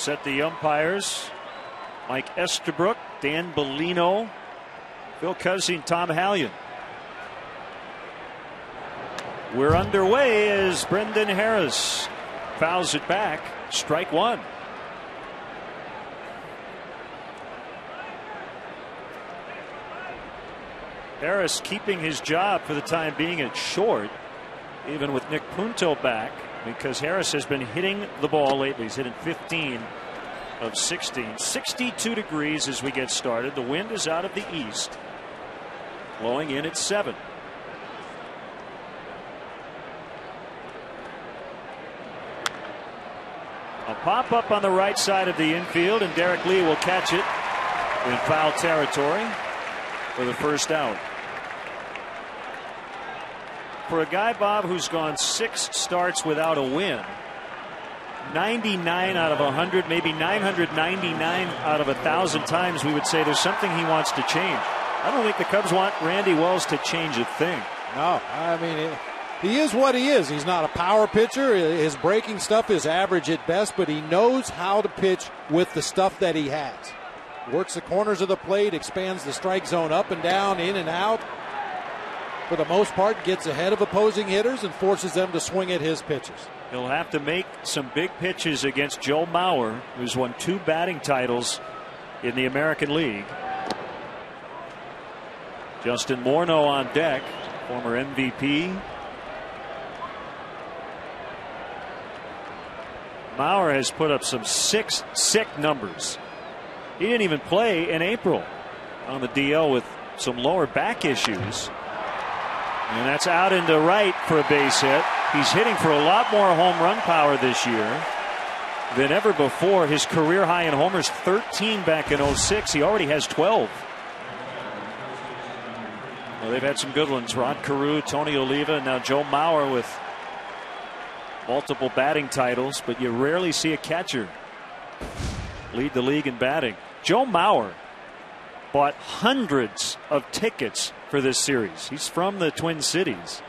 Set the umpires: Mike Estabrook, Dan Bellino, Phil Cuzzi, and Tom Hallion. We're underway as Brendan Harris fouls it back. Strike one. Harris keeping his job for the time being at short, even with Nick Punto back, because Harris has been hitting the ball lately. He's hitting 15 of 16. 62 degrees as we get started. The wind is out of the east, blowing in at 7. A pop up on the right side of the infield, and Derek Lee will catch it in foul territory for the first out. For a guy, Bob, who's gone 6 starts without a win, 99 out of 100, maybe 999 out of 1,000 times, we would say there's something he wants to change. I don't think the Cubs want Randy Wells to change a thing. No, I mean, he is what he is. He's not a power pitcher. His breaking stuff is average at best, but he knows how to pitch with the stuff that he has. Works the corners of the plate, expands the strike zone up and down, in and out. For the most part, gets ahead of opposing hitters and forces them to swing at his pitches. He'll have to make some big pitches against Joe Mauer, who's won 2 batting titles in the American League. Justin Morneau on deck, former MVP. Mauer has put up some sick numbers. He didn't even play in April on the DL with some lower back issues. And that's out into right for a base hit. He's hitting for a lot more home run power this year than ever before. His career high in homers, 13 back in 06. He already has 12. Well, they've had some good ones. Rod Carew, Tony Oliva, and now Joe Mauer with multiple batting titles, but you rarely see a catcher lead the league in batting. Joe Mauer bought hundreds of tickets for this series. He's from the Twin Cities,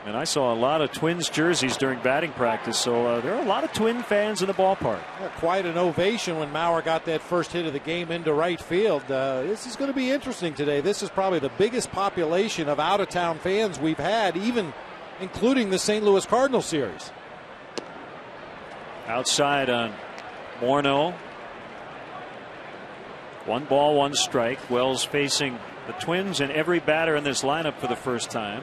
and I saw a lot of Twins jerseys during batting practice, so there are a lot of Twin fans in the ballpark. Yeah, quite an ovation when Mauer got that first hit of the game into right field. This is going to be interesting today. This is probably the biggest population of out-of-town fans we've had, even including the St. Louis Cardinals series. Outside on Morneau. 1 ball, 1 strike. Wells facing the Twins and every batter in this lineup for the first time.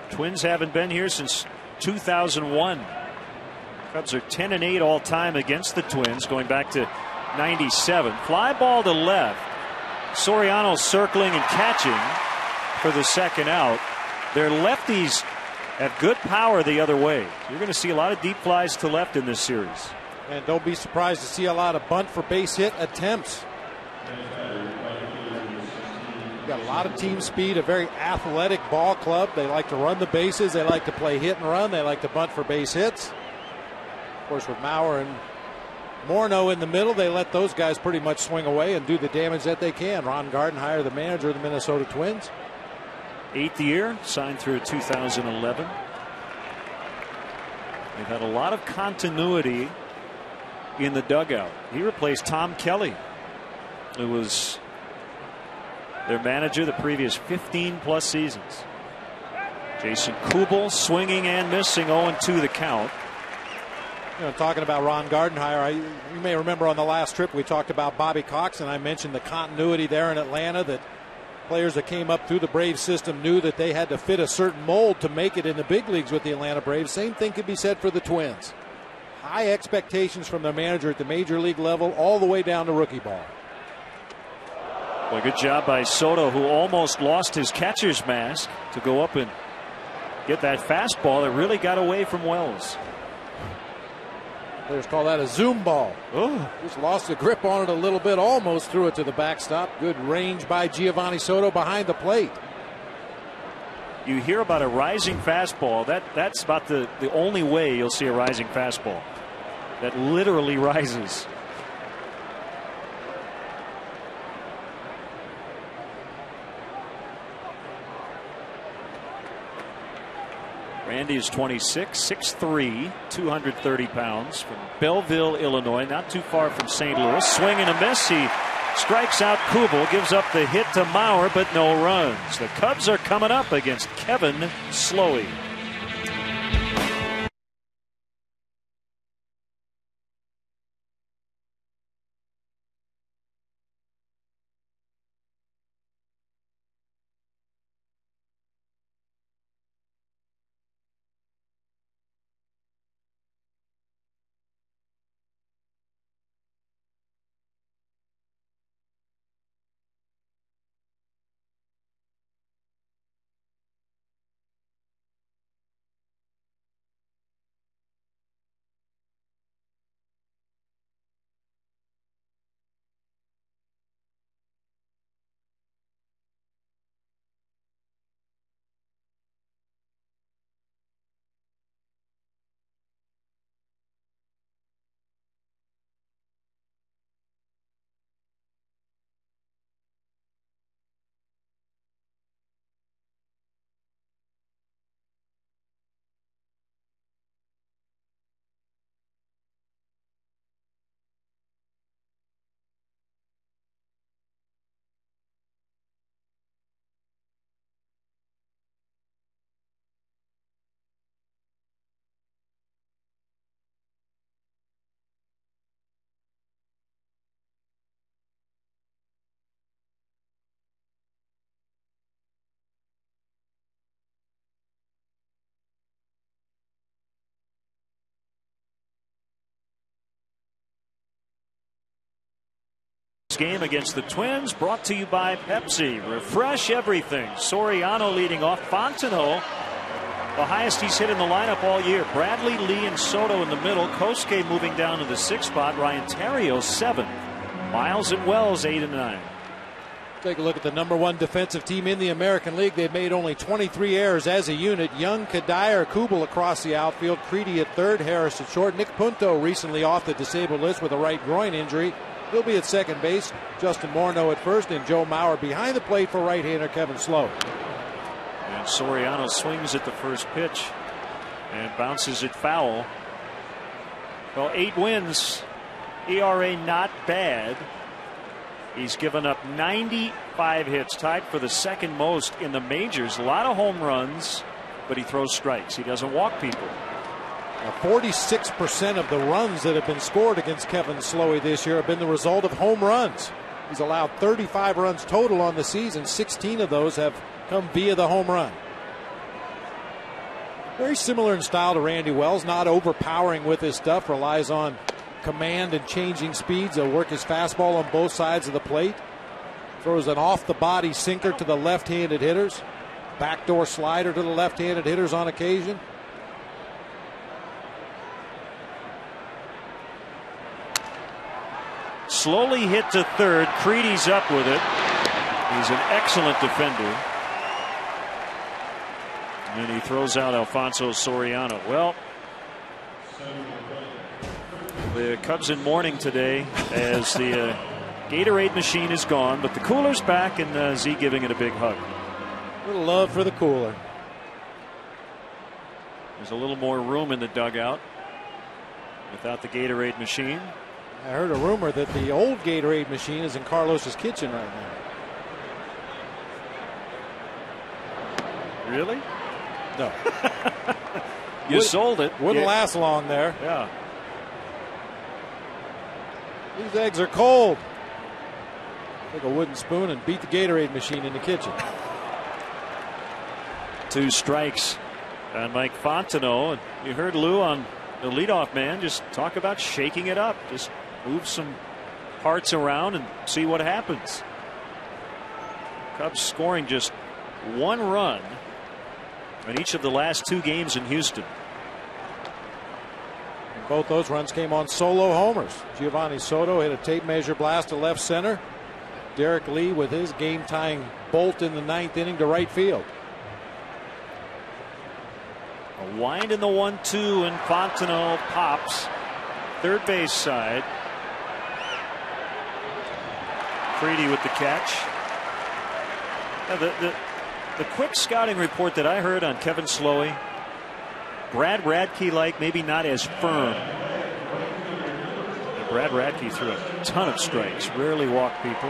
Twins haven't been here since 2001. Cubs are 10-8 all time against the Twins, going back to 97. Fly ball to left. Soriano circling and catching for the second out. Their lefties have good power the other way. You're going to see a lot of deep flies to left in this series. And don't be surprised to see a lot of bunt for base hit attempts. Got a lot of team speed, a very athletic ball club. They like to run the bases. They like to play hit and run. They like to bunt for base hits. Of course, with Mauer and Morneau in the middle, they let those guys pretty much swing away and do the damage that they can. Ron Gardenhire, the manager of the Minnesota Twins. 8th year, signed through 2011. They've had a lot of continuity in the dugout. He replaced Tom Kelly, who was their manager the previous 15+ seasons. Jason Kubel swinging and missing, 0-2 the count. You know, talking about Ron Gardenhire, you may remember on the last trip we talked about Bobby Cox, and I mentioned the continuity there in Atlanta, that players that came up through the Braves system knew that they had to fit a certain mold to make it in the big leagues with the Atlanta Braves. Same thing could be said for the Twins. High expectations from their manager at the major league level all the way down to rookie ball. Well, good job by Soto, who almost lost his catcher's mask to go up and get that fastball that really got away from Wells. Players call that a zoom ball. Oh, just lost the grip on it a little bit, almost threw it to the backstop. Good range by Giovanni Soto behind the plate. You hear about a rising fastball. That's about the only way you'll see a rising fastball. That literally rises. Randy is 26, 6'3", 230 pounds, from Belleville, Illinois, not too far from St. Louis. Swing and a miss. He strikes out Kubel, gives up the hit to Mauer, but no runs. The Cubs are coming up against Kevin Slowey. Game against the Twins, brought to you by Pepsi. Refresh everything. Soriano leading off. Fontenot, the highest he's hit in the lineup all year. Bradley, Lee, and Soto in the middle. Kosuke moving down to the 6th spot. Ryan Theriot 7th. Miles and Wells 8 and 9. Take a look at the #1 defensive team in the American League. They've made only 23 errors as a unit. Young, Kadire, Kubel across the outfield. Creedy at third, Harris at short. Nick Punto recently off the disabled list with a right groin injury. He'll be at second base. Justin Morneau at first, and Joe Mauer behind the plate for right-hander Kevin Slowey. And Soriano swings at the first pitch and bounces it foul. Well, 8 wins. ERA not bad. He's given up 95 hits, tied for the second most in the majors. A lot of home runs, but he throws strikes. He doesn't walk people. 46% of the runs that have been scored against Kevin Slowey this year have been the result of home runs. He's allowed 35 runs total on the season. 16 of those have come via the home run. Very similar in style to Randy Wells, not overpowering with his stuff, relies on command and changing speeds. He'll work his fastball on both sides of the plate. Throws an off-the-body sinker to the left-handed hitters. Backdoor slider to the left-handed hitters on occasion. Slowly hit to third. Creedy's up with it. He's an excellent defender. And he throws out Alfonso Soriano. Well, the Cubs in mourning today as the Gatorade machine is gone, but the cooler's back, and Z giving it a big hug. A little love for the cooler. There's a little more room in the dugout without the Gatorade machine. I heard a rumor that the old Gatorade machine is in Carlos's kitchen right now. Really? No. You sold it. Wouldn't last long there. Yeah. These eggs are cold. Take a wooden spoon and beat the Gatorade machine in the kitchen. 2 strikes on Mike Fontenot. And you heard Lou on the leadoff man just talk about shaking it up. Just move some parts around and see what happens. Cubs scoring just 1 run in each of the last 2 games in Houston. And both those runs came on solo homers. Giovanni Soto hit a tape measure blast to left center. Derek Lee with his game-tying bolt in the 9th inning to right field. A wind in the 1-2, and Fontenot pops. Third base side. Creedy with the catch. Now the quick scouting report that I heard on Kevin Slowey, Brad Radke-like, maybe not as firm. Brad Radke threw a ton of strikes, rarely walked people.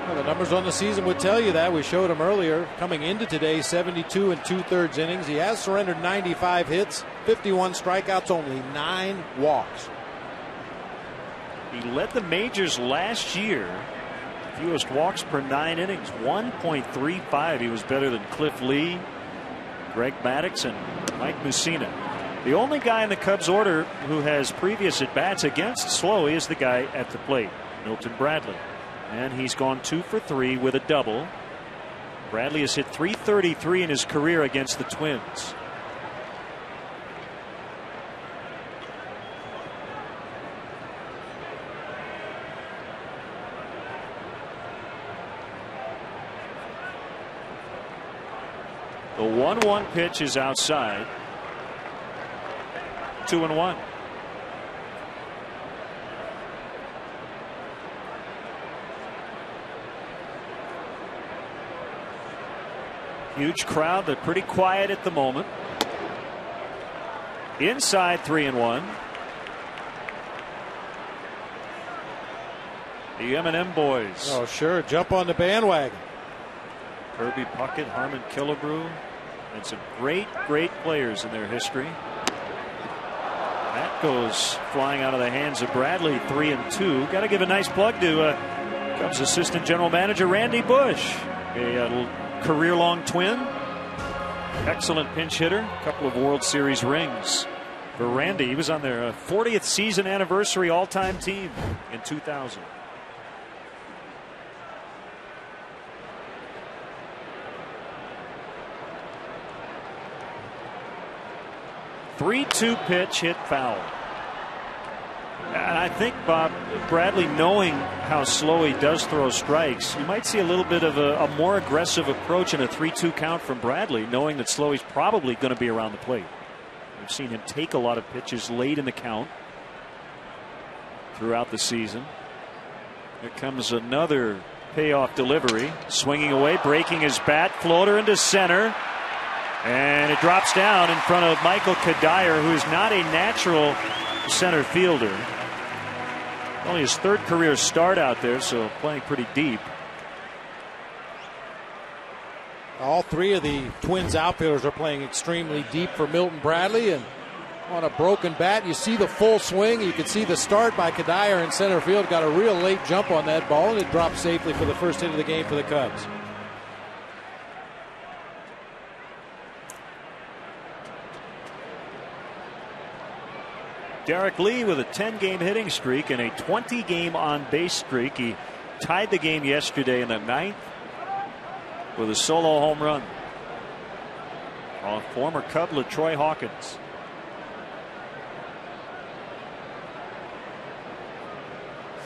Well, the numbers on the season would tell you that. We showed him earlier. Coming into today, 72 2/3 innings. He has surrendered 95 hits, 51 strikeouts, only 9 walks. He led the majors last year. Fewest walks per 9 innings, 1.35. He was better than Cliff Lee, Greg Maddux, and Mike Mussina. The only guy in the Cubs order who has previous at-bats against Slowey is the guy at the plate, Milton Bradley. And he's gone 2 for 3 with a double. Bradley has hit .333 in his career against the Twins. The 1-1 pitch is outside. 2-1. Huge crowd. They're pretty quiet at the moment. Inside, 3-1. The M&M boys. Oh, sure. Jump on the bandwagon. Kirby Puckett, Harmon Killebrew, and some great players in their history. That goes flying out of the hands of Bradley. 3-2. Got to give a nice plug to Cubs assistant general manager Randy Bush, a career-long Twin, excellent pinch hitter, a couple of World Series rings for Randy. He was on their 40th season anniversary all-time team in 2000. Three-two pitch hit foul. And I think, Bob, Bradley, knowing how slow he does throw strikes, you might see a little bit of a more aggressive approach in a 3-2 count from Bradley, knowing that Slowey's probably going to be around the plate. We've seen him take a lot of pitches late in the count throughout the season. Here comes another payoff delivery. Swinging away, breaking his bat, floater into center. And it drops down in front of Michael Kadire, who is not a natural center fielder. Only his 3rd career start out there, so playing pretty deep. All 3 of the Twins outfielders are playing extremely deep for Milton Bradley, and on a broken bat you see the full swing. You can see the start by Kadire in center field. Got a real late jump on that ball, and it dropped safely for the first hit of the game for the Cubs. Derek Lee with a 10-game hitting streak and a 20-game on-base streak. He tied the game yesterday in the 9th with a solo home run off former Cub LaTroy Hawkins.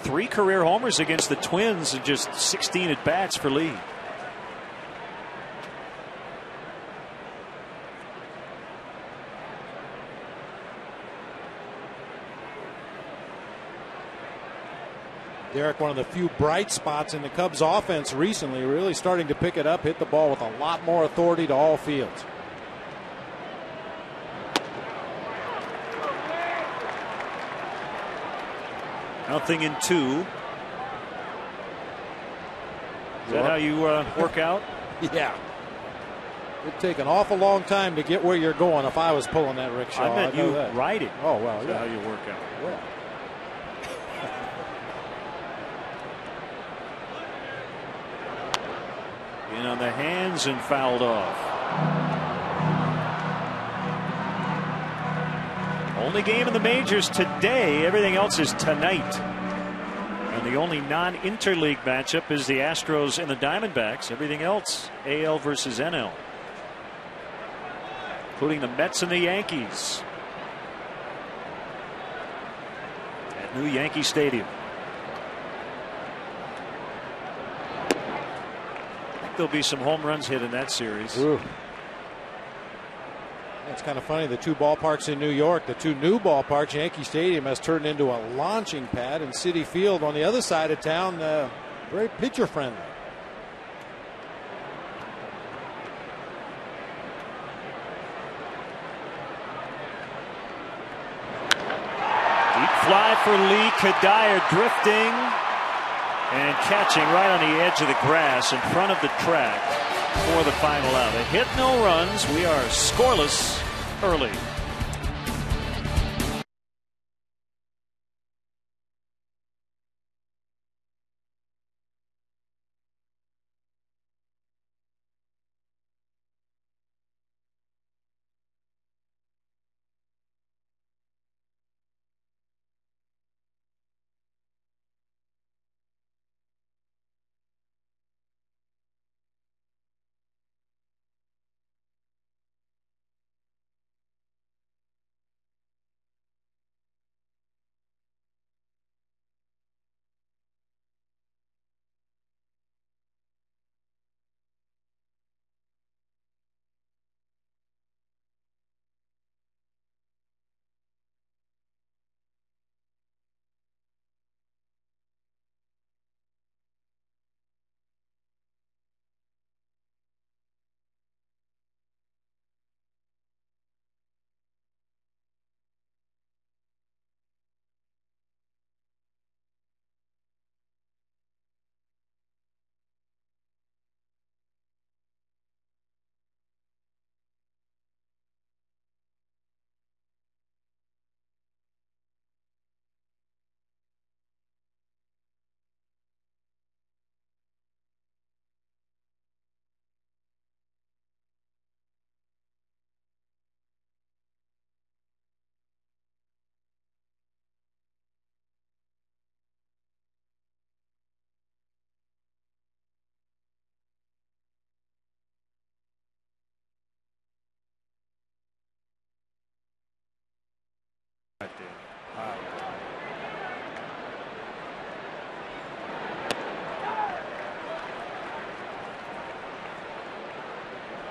Three career homers against the Twins and just 16 at-bats for Lee. Derek, one of the few bright spots in the Cubs offense recently, really starting to pick it up, hit the ball with a lot more authority to all fields. Nothing in 2. Is that how you work out? Yeah. It'd take an awful long time to get where you're going if I was pulling that rickshaw. I meant you riding. Oh, well, Is yeah. that how you work out? Yeah. In on the hands and fouled off. Only game in the majors today. Everything else is tonight. And the only non-interleague matchup is the Astros and the Diamondbacks. Everything else, AL versus NL. Including the Mets and the Yankees at new Yankee Stadium. There'll be some home runs hit in that series. Ooh. It's kind of funny. The 2 ballparks in New York, the 2 new ballparks, Yankee Stadium has turned into a launching pad, and Citi Field on the other side of town, very pitcher friendly. fly for Lee. Kadire drifting and catching right on the edge of the grass in front of the track for the final out. A hit, no runs. We are scoreless early.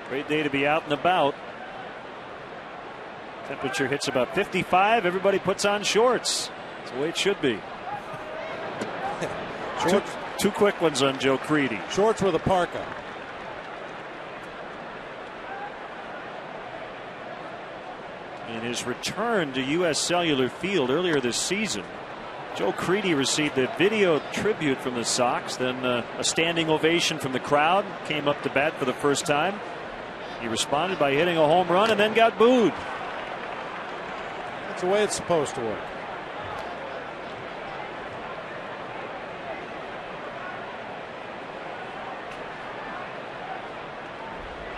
Great day to be out and about. Temperature hits about 55. Everybody puts on shorts. That's the way it should be. Two quick ones on Joe Creedy. Shorts with a parka. In his return to U.S. Cellular Field earlier this season, Joe Creedy received a video tribute from the Sox, then a standing ovation from the crowd. Came up to bat for the first time. He responded by hitting a home run and then got booed. That's the way it's supposed to work.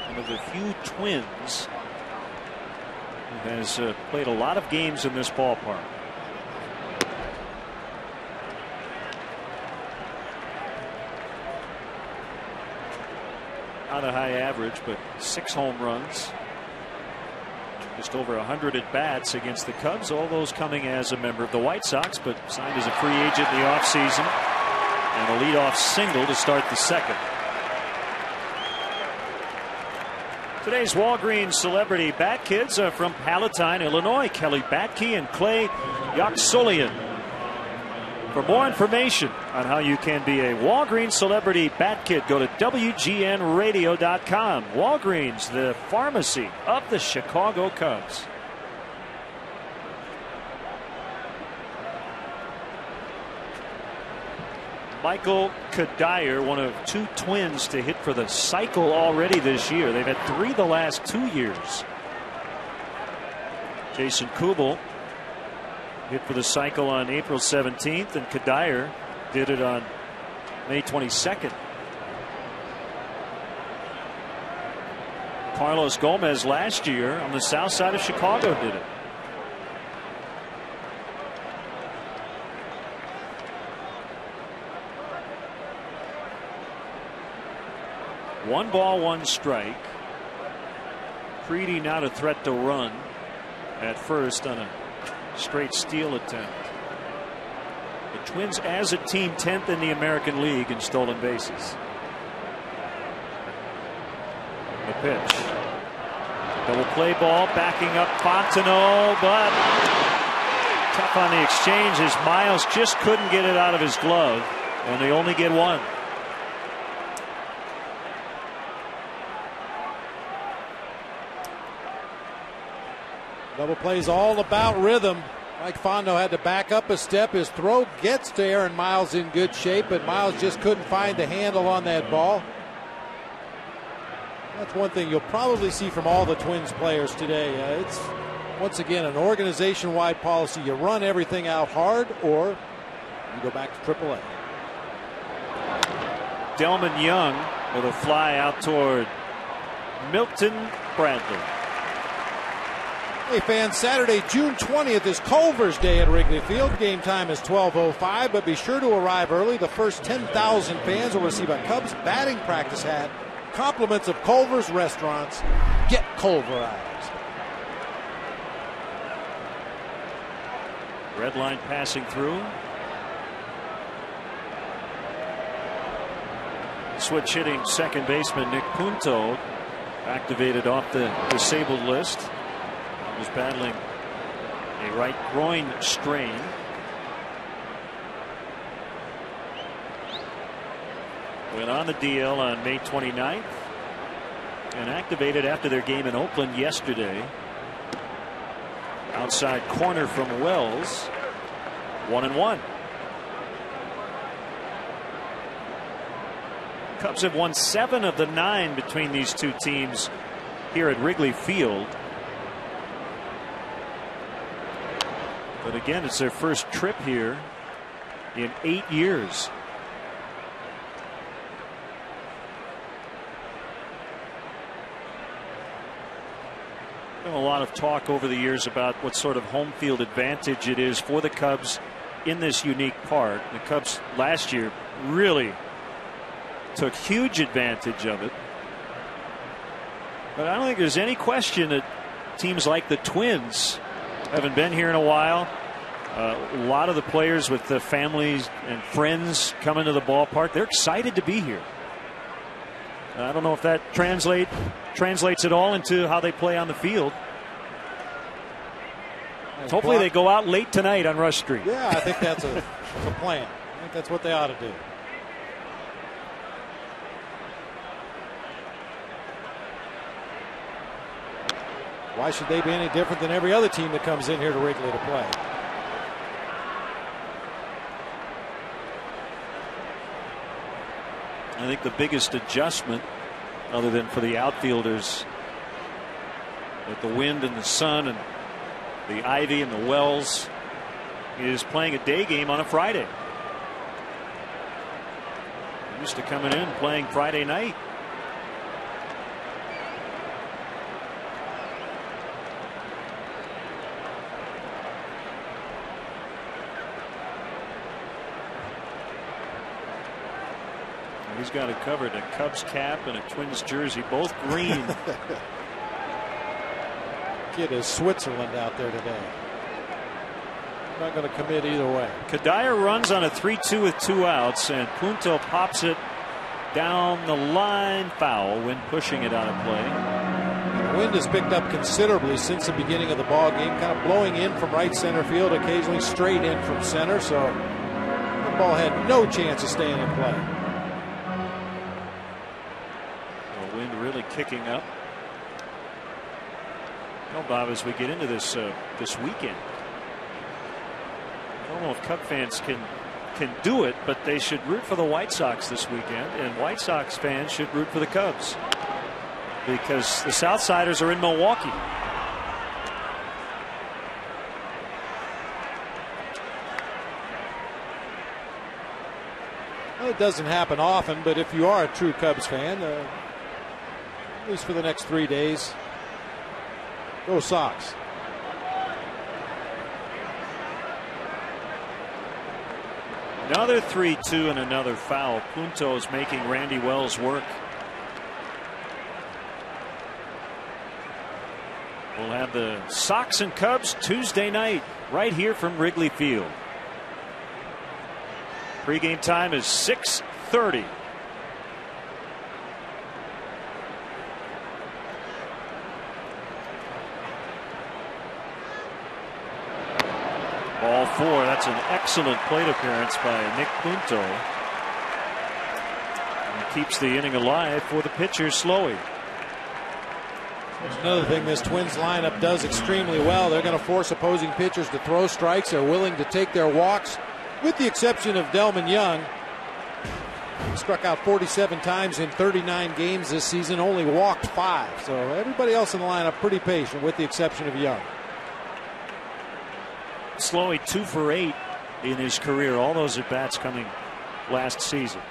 One of the few Twins who has played a lot of games in this ballpark. Not a high average, but 6 home runs. Just over 100 at bats against the Cubs. All those coming as a member of the White Sox, but signed as a free agent in the offseason. And a leadoff single to start the second. Today's Walgreens Celebrity Bat Kids are from Palatine, Illinois. Kelly Batke and Clay Yaxolian. For more information on how you can be a Walgreens Celebrity Bat Kid, go to WGNRadio.com. Walgreens, the pharmacy of the Chicago Cubs. Michael Kadire, one of 2 Twins to hit for the cycle already this year. They've had 3 the last 2 years. Jason Kubel hit for the cycle on April 17th, and Kadire did it on May 22nd. Carlos Gomez last year on the south side of Chicago did it. One ball, one strike. Creedy now to threat to run at first on a straight steal attempt. The Twins as a team 10th in the American League in stolen bases. The pitch. Double play ball backing up Fontenot, but tough on the exchange as Miles just couldn't get it out of his glove, and they only get one. Double play's all about rhythm. Mike Fondo had to back up a step. His throw gets to Aaron Miles in good shape, but Miles just couldn't find the handle on that ball. That's one thing you'll probably see from all the Twins players today. It's, once again, an organization-wide policy. You run everything out hard, or you go back to AAA. Delman Young with a fly out toward Milton Bradley. Hey fans, Saturday, June 20th is Culver's Day at Wrigley Field. Game time is 12:05, but be sure to arrive early. The first 10,000 fans will receive a Cubs batting practice hat. Compliments of Culver's Restaurants. Get Culverized. Red line passing through. Switch hitting second baseman Nick Punto activated off the disabled list. He was battling a right groin strain. Went on the DL on May 29th and activated after their game in Oakland yesterday. Outside corner from Wells. 1-1. Cubs have won 7 of the 9 between these two teams here at Wrigley Field. But again, it's their first trip here in 8 years. Been a lot of talk over the years about what sort of home field advantage it is for the Cubs in this unique park. The Cubs last year really took huge advantage of it. But I don't think there's any question that teams like the Twins haven't been here in a while. A lot of the players with the families and friends coming to the ballpark, they're excited to be here. I don't know if that translates at all into how they play on the field. Hopefully they go out late tonight on Rush Street. Yeah, I think that's a plan. I think that's what they ought to do. Why should they be any different than every other team that comes in here to Wrigley to play? I think the biggest adjustment, other than for the outfielders, with the wind and the sun and the ivy and the wells, is playing a day game on a Friday. They're used to coming in playing Friday night. He's got it covered. A Cubs cap and a Twins jersey, both green. Kid is Switzerland out there today. Not going to commit either way. Kadire runs on a 3-2 with 2 outs, and Punto pops it down the line, foul when pushing it out of play. The wind has picked up considerably since the beginning of the ball game, kind of blowing in from right center field, occasionally straight in from center, so the ball had no chance of staying in play. The wind really kicking up. Well, Bob, as we get into this this weekend, I don't know if Cub fans can do it, but they should root for the White Sox this weekend, and White Sox fans should root for the Cubs because the Southsiders are in Milwaukee. Well, it doesn't happen often, but if you are a true Cubs fan, at least for the next 3 days, go Sox. Another 3-2 and another foul. Punto is making Randy Wells work. We'll have the Sox and Cubs Tuesday night right here from Wrigley Field. Pre-game time is 6:30. Ball 4. That's an excellent plate appearance by Nick Punto. And keeps the inning alive for the pitcher, Slowey. That's another thing this Twins lineup does extremely well. They're going to force opposing pitchers to throw strikes. They're willing to take their walks, with the exception of Delman Young. He struck out 47 times in 39 games this season, only walked 5. So everybody else in the lineup pretty patient, with the exception of Young. Slowey 2 for 8 in his career. All those at bats coming last season.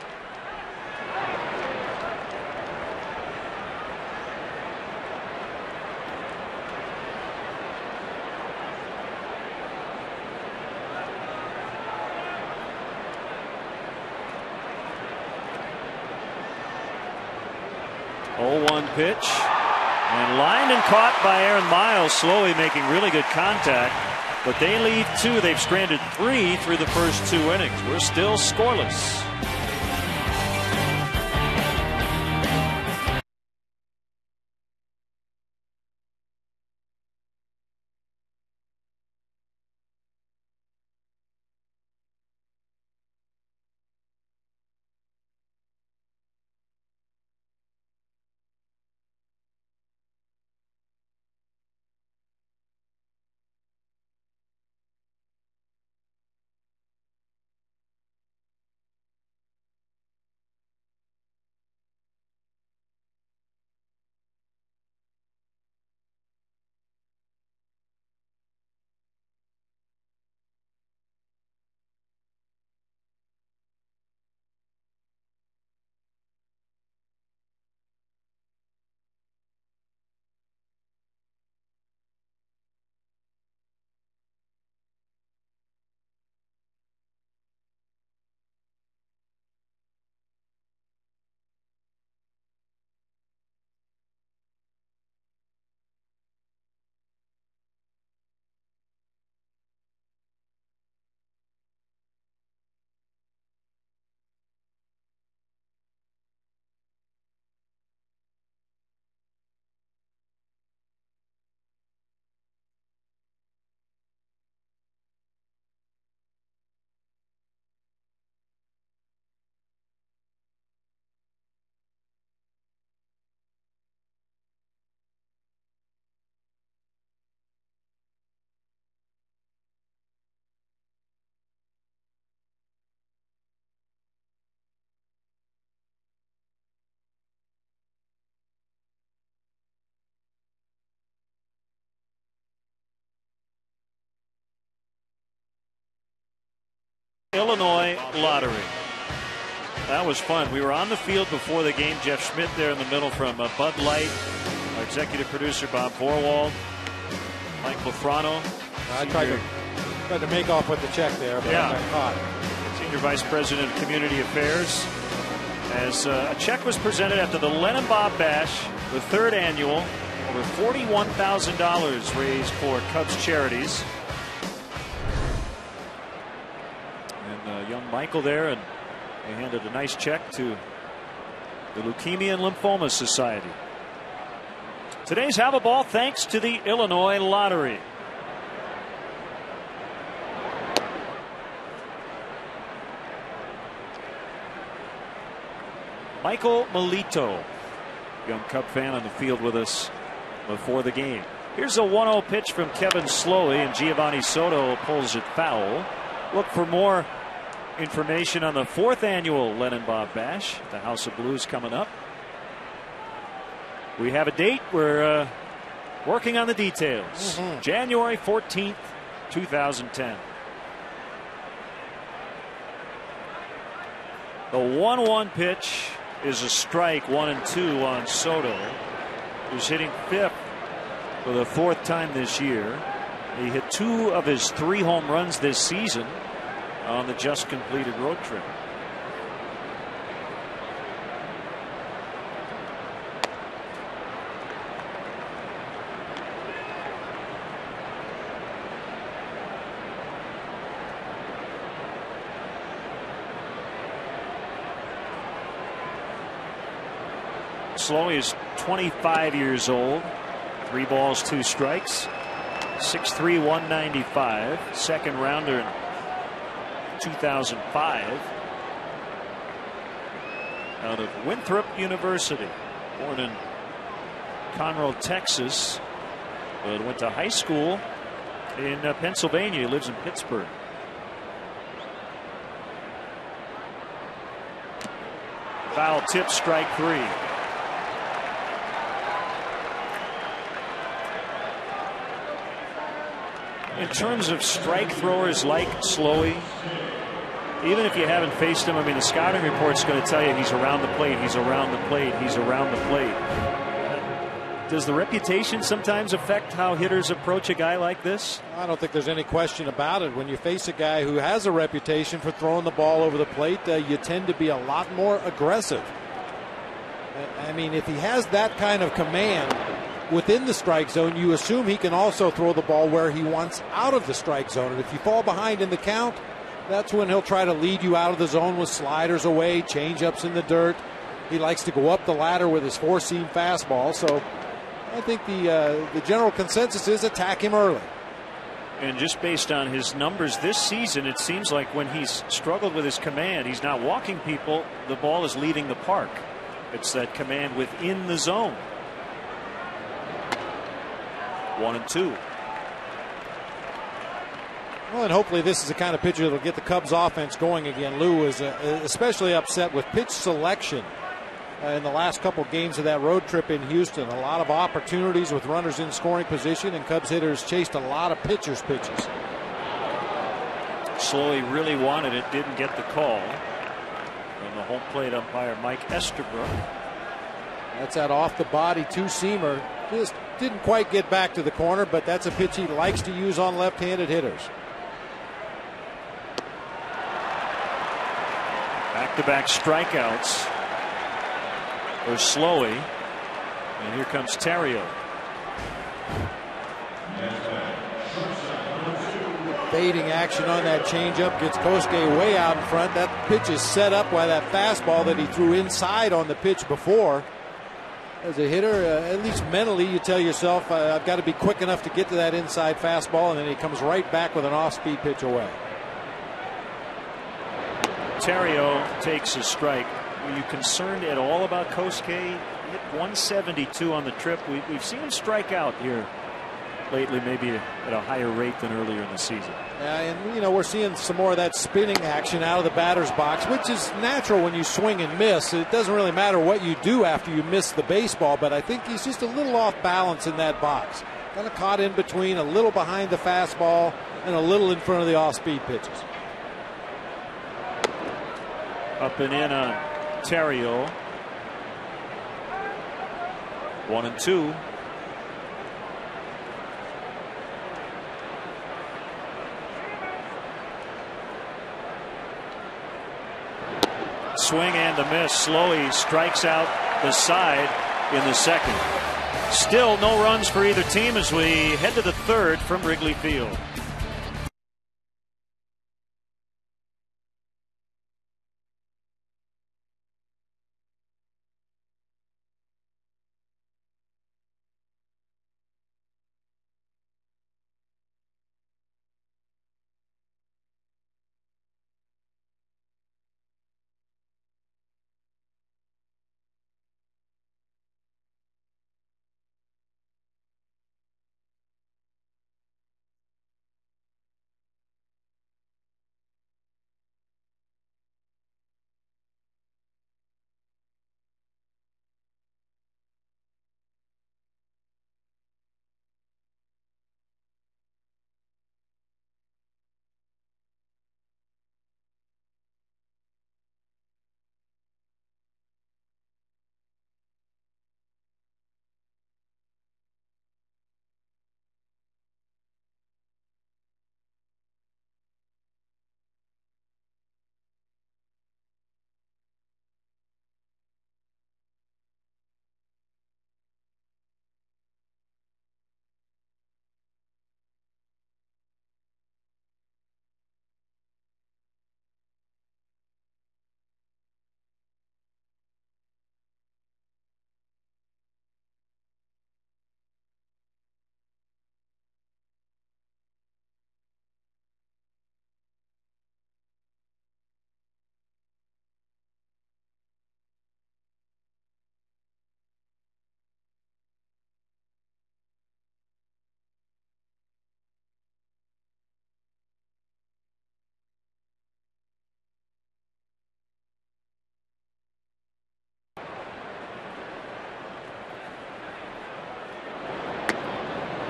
Oh-1 pitch, and lined and caught by Aaron Miles. Slowly making really good contact, but they leave 2. They've stranded 3 through the first 2 innings. We're still scoreless. Illinois lottery. That was fun. We were on the field before the game. Jeff Schmidt there in the middle from Bud Light. Our executive producer Bob Borwald. Mike Lafrano. I tried to make off with the check there, but I got caught. Senior Vice President of Community Affairs. As a check was presented after the Len and Bob Bash, the 3rd annual, over $41,000 raised for Cubs charities. Young Michael there, and they handed a nice check to the Leukemia and Lymphoma Society. Today's Have a Ball thanks to the Illinois Lottery. Michael Melito, young Cub fan on the field with us before the game. Here's a 1-0 pitch from Kevin Slowey, and Giovanni Soto pulls it foul. Look for more information on the 4th annual Len and Bob Bash, the House of Blues, coming up. We have a date. We're working on the details. January 14th, 2010. The 1-1 pitch is a strike, 1-2 on Soto, who's hitting 5th for the 4th time this year. He hit 2 of his 3 home runs this season on the just completed road trip. Slowey is 25 years old. 3 balls, 2 strikes. 6'3", 195. Second rounder in 2005 out of Winthrop University. Born in Conroe, Texas, but went to high school in Pennsylvania. He lives in Pittsburgh. Foul tip, strike 3. In terms of strike throwers like Slowey, even if you haven't faced him, I mean, the scouting report's going to tell you he's around the plate, he's around the plate, he's around the plate. Does the reputation sometimes affect how hitters approach a guy like this? I don't think there's any question about it. When you face a guy who has a reputation for throwing the ball over the plate, you tend to be a lot more aggressive. I mean, if he has that kind of command within the strike zone, you assume he can also throw the ball where he wants out of the strike zone. And if you fall behind in the count, that's when he'll try to lead you out of the zone with sliders away, change-ups in the dirt. He likes to go up the ladder with his four-seam fastball. So I think the general consensus is attack him early. And just based on his numbers this season, it seems like when he's struggled with his command, he's not walking people, the ball is leaving the park. It's that command within the zone. 1-2. Well, and hopefully this is the kind of pitcher that will get the Cubs offense going again. Lou was especially upset with pitch selection in the last couple games of that road trip in Houston. A lot of opportunities with runners in scoring position, and Cubs hitters chased a lot of pitchers' pitches. Slowey really wanted it, didn't get the call. And the home plate umpire, Mike Estabrook. That's that off the body two-seamer. Just didn't quite get back to the corner, but that's a pitch he likes to use on left-handed hitters. Back-to-back strikeouts for Slowey. And here comes Terrio. Fading action on that changeup gets Kosuke way out in front. That pitch is set up by that fastball that he threw inside on the pitch before. As a hitter, at least mentally, you tell yourself, I've got to be quick enough to get to that inside fastball, and then he comes right back with an off-speed pitch away. Terrio takes a strike. Were you concerned at all about Kosuke? He hit 172 on the trip. We've seen him strike out here lately, maybe at a higher rate than earlier in the season. Yeah, and you know, we're seeing some more of that spinning action out of the batter's box, which is natural when you swing and miss. It doesn't really matter what you do after you miss the baseball, but I think he's just a little off balance in that box. Kind of caught in between, a little behind the fastball and a little in front of the off-speed pitches. Up and in on Terrio. 1-2. Swing and a miss. Slowey strikes out the side in the second. Still no runs for either team as we head to the third from Wrigley Field.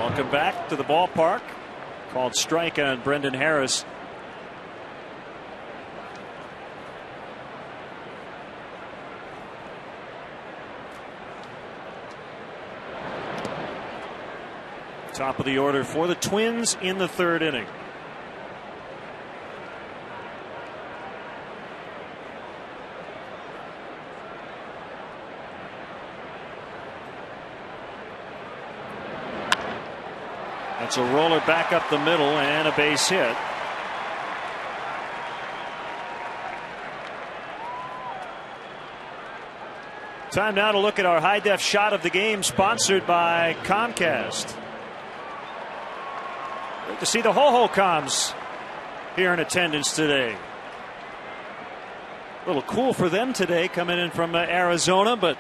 Welcome back to the ballpark. Called strike on Brendan Harris. Top of the order for the Twins in the third inning. That's a roller back up the middle and a base hit. Time now to look at our high-def shot of the game, sponsored by Comcast. Great to see the Ho-Ho-Coms here in attendance today. A little cool for them today, coming in from Arizona, but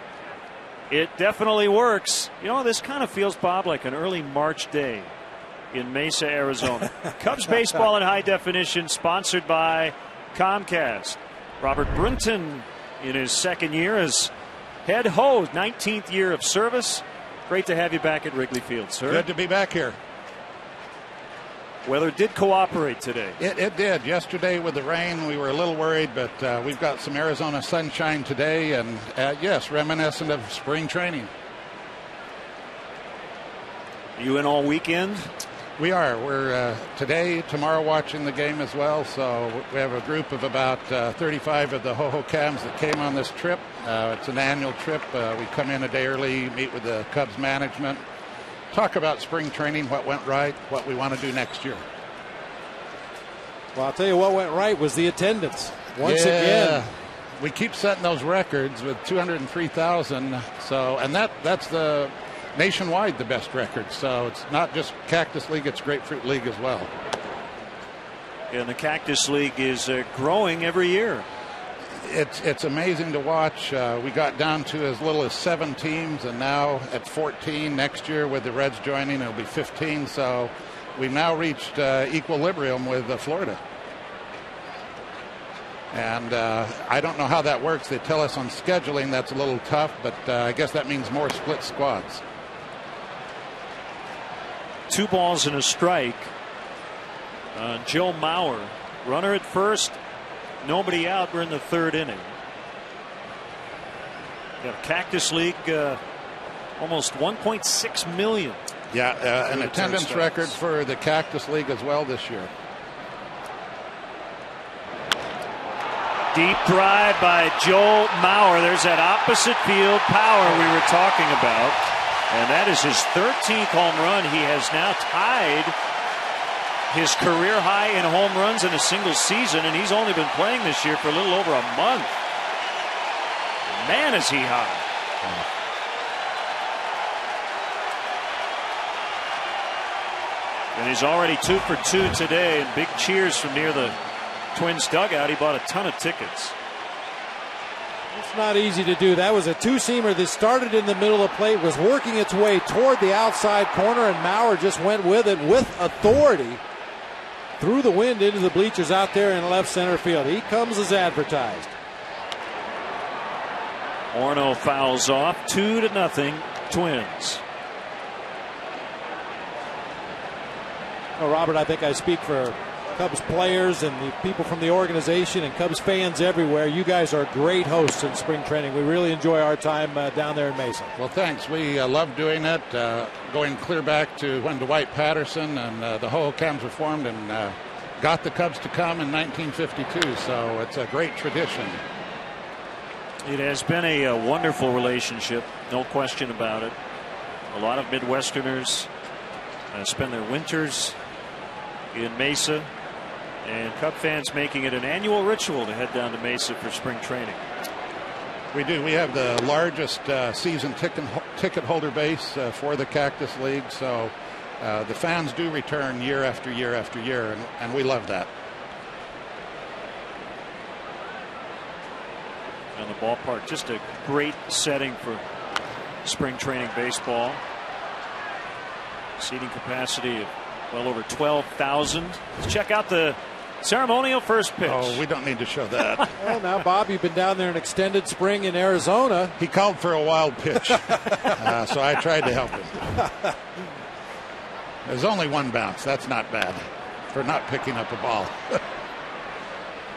it definitely works. You know, this kind of feels, Bob, like an early March day in Mesa, Arizona. Cubs baseball in high definition, sponsored by Comcast. Robert Brinton in his second year as head ho, 19th year of service. Great to have you back at Wrigley Field, sir. Good to be back here. Weather did cooperate today. It did. Yesterday with the rain, we were a little worried, but we've got some Arizona sunshine today, and yes, reminiscent of spring training. You in all weekend? We are. We're today, tomorrow watching the game as well. So we have a group of about 35 of the Ho-Ho-Cams that came on this trip. It's an annual trip. We come in a day early, meet with the Cubs management, talk about spring training, what went right, what we want to do next year. Well, I'll tell you what went right was the attendance. Once again. We keep setting those records with 203,000. So, and that's the nationwide the best record. So it's not just Cactus League, it's Grapefruit League as well. And the Cactus League is growing every year. It's amazing to watch. We got down to as little as 7 teams, and now at 14. Next year with the Reds joining, it'll be 15. So we've now reached equilibrium with Florida. And I don't know how that works. They tell us on scheduling that's a little tough, but I guess that means more split squads. 2 balls and a strike. Joe Mauer, runner at first, nobody out. We're in the third inning. Yeah, Cactus League, almost 1.6 million. Yeah, an attendance record for the Cactus League as well this year. Deep drive by Joe Mauer. There's that opposite field power we were talking about. And that is his 13th home run. He has now tied his career high in home runs in a single season, and he's only been playing this year for a little over a month. Man, is he high. And he's already 2 for 2 today, and big cheers from near the Twins dugout. He bought a ton of tickets. It's not easy to do. That was a 2-seamer that started in the middle of the plate, was working its way toward the outside corner, and Mauer just went with it with authority. Threw the wind into the bleachers out there in left center field. He comes as advertised. Orno fouls off. 2-0 Twins. Well, Robert, I think I speak for Cubs players and the people from the organization and Cubs fans everywhere. You guys are great hosts in spring training. We really enjoy our time down there in Mesa. Well, thanks. We love doing it, going clear back to when Dwight Patterson and the Ho-Ho-Cams were formed and got the Cubs to come in 1952. So it's a great tradition. It has been a wonderful relationship, no question about it. A lot of Midwesterners spend their winters in Mesa, and Cub fans making it an annual ritual to head down to Mesa for spring training. We do. We have the largest season ticket holder base for the Cactus League, so the fans do return year after year after year, and we love that. And the ballpark, just a great setting for spring training baseball. Seating capacity of well over 12,000. Let's check out the ceremonial first pitch. Oh, we don't need to show that. Well, now, Bob, you've been down there in extended spring in Arizona. He called for a wild pitch, so I tried to help him. There's only one bounce. That's not bad for not picking up a ball.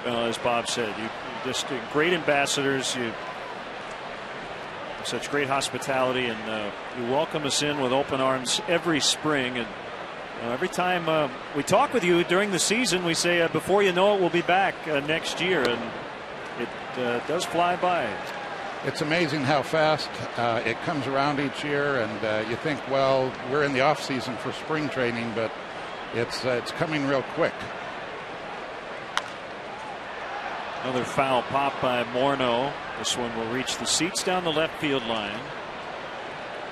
Well, as Bob said, you just great ambassadors. You such great hospitality, and you welcome us in with open arms every spring. And every time we talk with you during the season, we say, before you know it, we'll be back next year. And it does fly by. It's amazing how fast it comes around each year, and you think, well, we're in the off season for spring training, but it's coming real quick. Another foul pop by Morneau. This one will reach the seats down the left field line.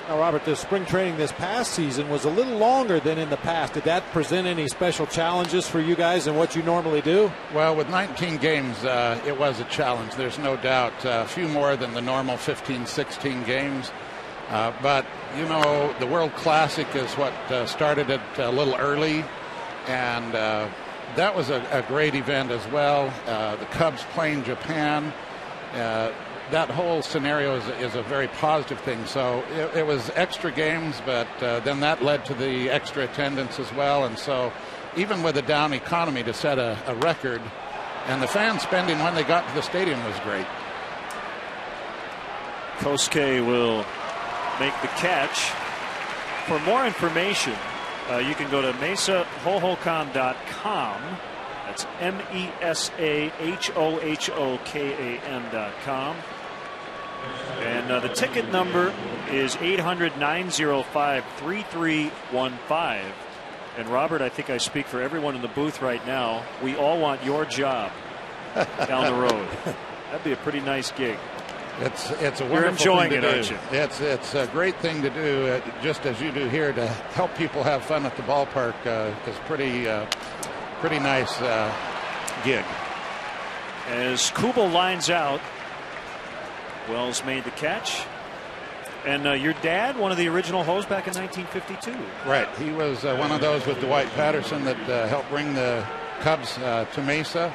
Now, Robert, the spring training this past season was a little longer than in the past. Did that present any special challenges for you guys in what you normally do? Well, with 19 games, it was a challenge. There's no doubt. A few more than the normal 15, 16 games. But, you know, the World Classic is what started it a little early. And that was a great event as well. The Cubs playing Japan. That whole scenario is a very positive thing. So it was extra games, but then that led to the extra attendance as well. And so even with a down economy, to set a record, and the fan spending when they got to the stadium was great. Kosuke will make the catch. For more information, you can go to mesahohokam.com. That's mesahohokam.com. And the ticket number is 800-905-3315. And Robert, I think I speak for everyone in the booth right now. We all want your job down the road. That'd be a pretty nice gig. It's a wonderful You're enjoying thing to it, do. aren't you? It's a great thing to do, just as you do here, to help people have fun at the ballpark. Is pretty nice gig. As Kubel lines out, Wells made the catch. And your dad, one of the original hosts back in 1952. Right. He was one of those with Dwight Patterson that helped bring the Cubs to Mesa,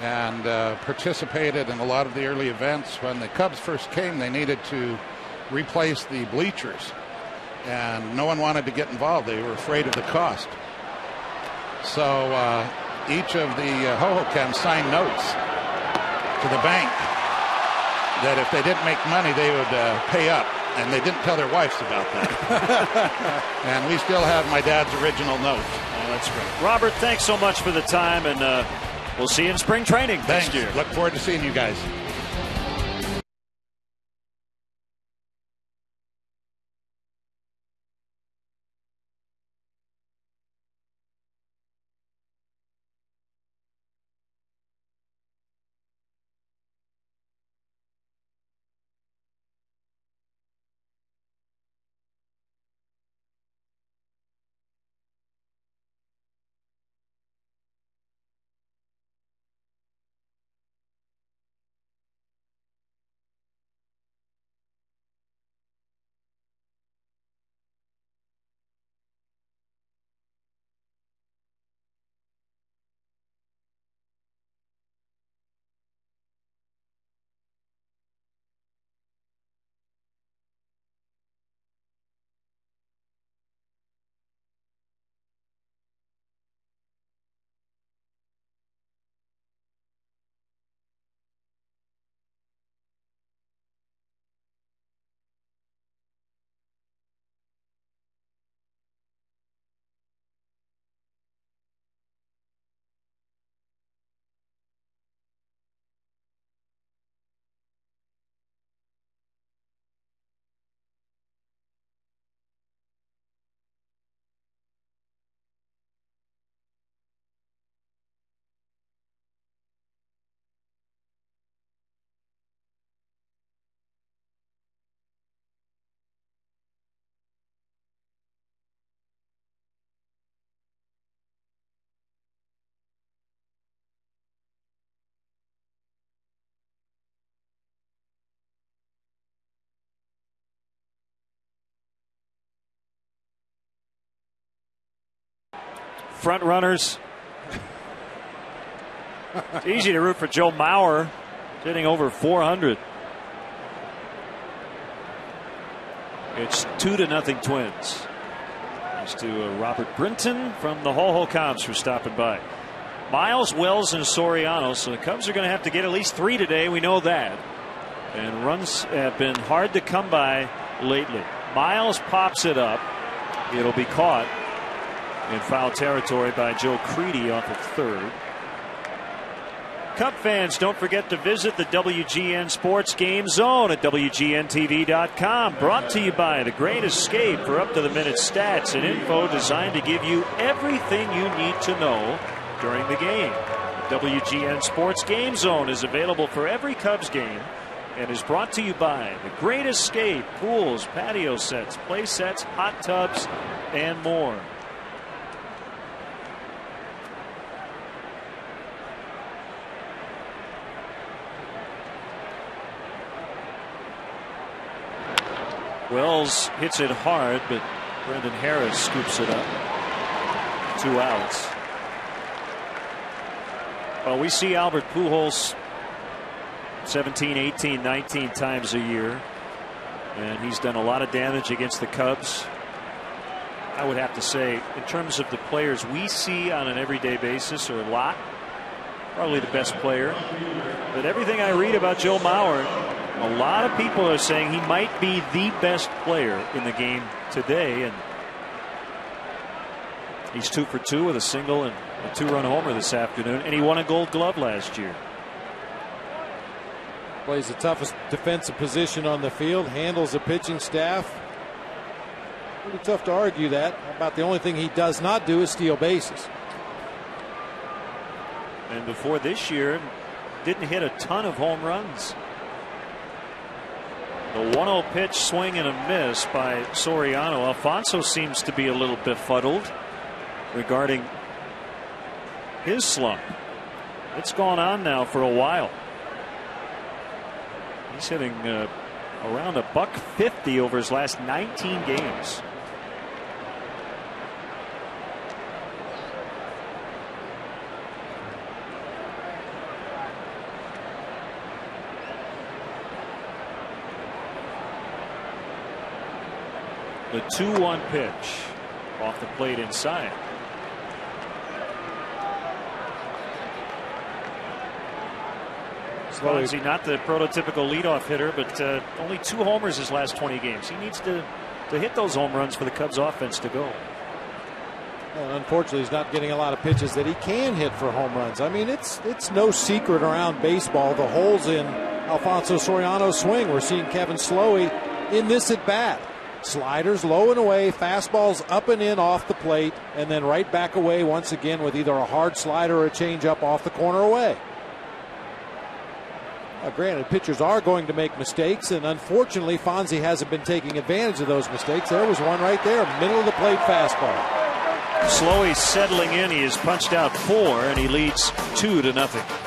and participated in a lot of the early events. When the Cubs first came, they needed to replace the bleachers, and no one wanted to get involved. They were afraid of the cost. So each of the Hohokams signed notes to the bank that if they didn't make money, they would pay up. And they didn't tell their wives about that. And we still have my dad's original note. Oh, that's great. Robert, thanks so much for the time, and we'll see you in spring training next year. Look forward to seeing you guys. Front runners. It's easy to root for Joe Mauer, hitting over 400. It's 2-0 Twins. Thanks to Robert Brinton from the Ho Cubs for stopping by. Miles, Wells, and Soriano. So the Cubs are going to have to get at least 3 today. We know that. And runs have been hard to come by lately. Miles pops it up. It'll be caught in foul territory by Joe Creedy off of third. Cub fans, don't forget to visit the WGN Sports Game Zone at WGNTV.com. Brought to you by The Great Escape for up-to-the-minute stats and info designed to give you everything you need to know during the game. The WGN Sports Game Zone is available for every Cubs game and is brought to you by The Great Escape, pools, patio sets, play sets, hot tubs, and more. Wells hits it hard, but Brendan Harris scoops it up. 2 outs. Well, we see Albert Pujols 17, 18, 19 times a year, and he's done a lot of damage against the Cubs. I would have to say, in terms of the players we see on an everyday basis, or a lot, probably the best player. But everything I read about Joe Mauer, a lot of people are saying he might be the best player in the game today, and he's 2 for 2 with a single and a 2-run homer this afternoon, and he won a Gold Glove last year. Plays the toughest defensive position on the field, handles the pitching staff. Pretty tough to argue that. About the only thing he does not do is steal bases. And before this year, didn't hit a ton of home runs. The 1-0 pitch, swing and a miss by Soriano. Alfonso seems to be a little befuddled regarding his slump. It's gone on now for a while. He's hitting around $150 over his last 19 games. The 2-1 pitch off the plate inside. Swansea, not the prototypical leadoff hitter, but only 2 homers his last 20 games. He needs to hit those home runs for the Cubs offense to go. Well, unfortunately, he's not getting a lot of pitches that he can hit for home runs. I mean, it's no secret around baseball the holes in Alfonso Soriano's swing. We're seeing Kevin Slowey in this at bat. Sliders low and away, fastballs up and in off the plate, and then right back away once again with either a hard slider or a changeup off the corner away. Now, granted, pitchers are going to make mistakes, and unfortunately, Fonzie hasn't been taking advantage of those mistakes. There was one right there, middle of the plate fastball. Slowey settling in. He has punched out 4, and he leads 2-0.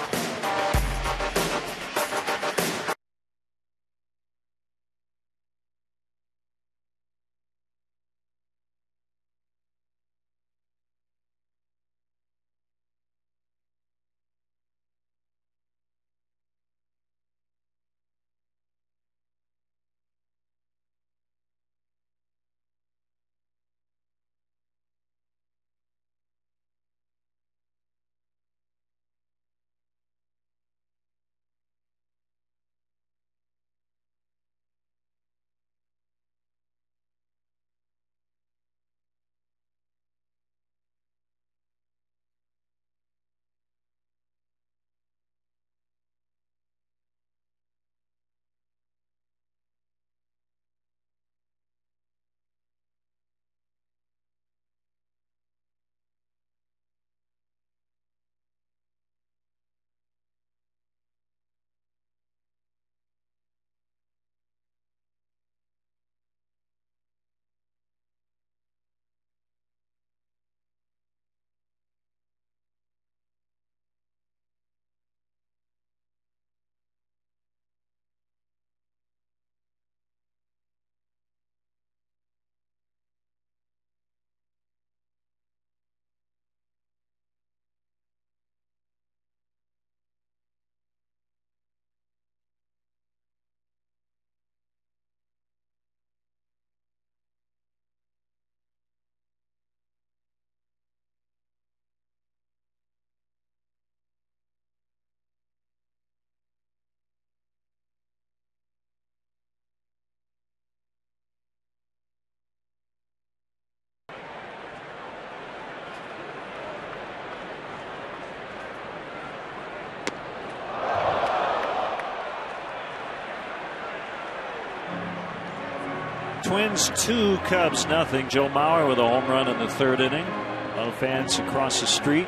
Twins 2, Cubs nothing. Joe Mauer with a home run in the 3rd inning. A lot of fans across the street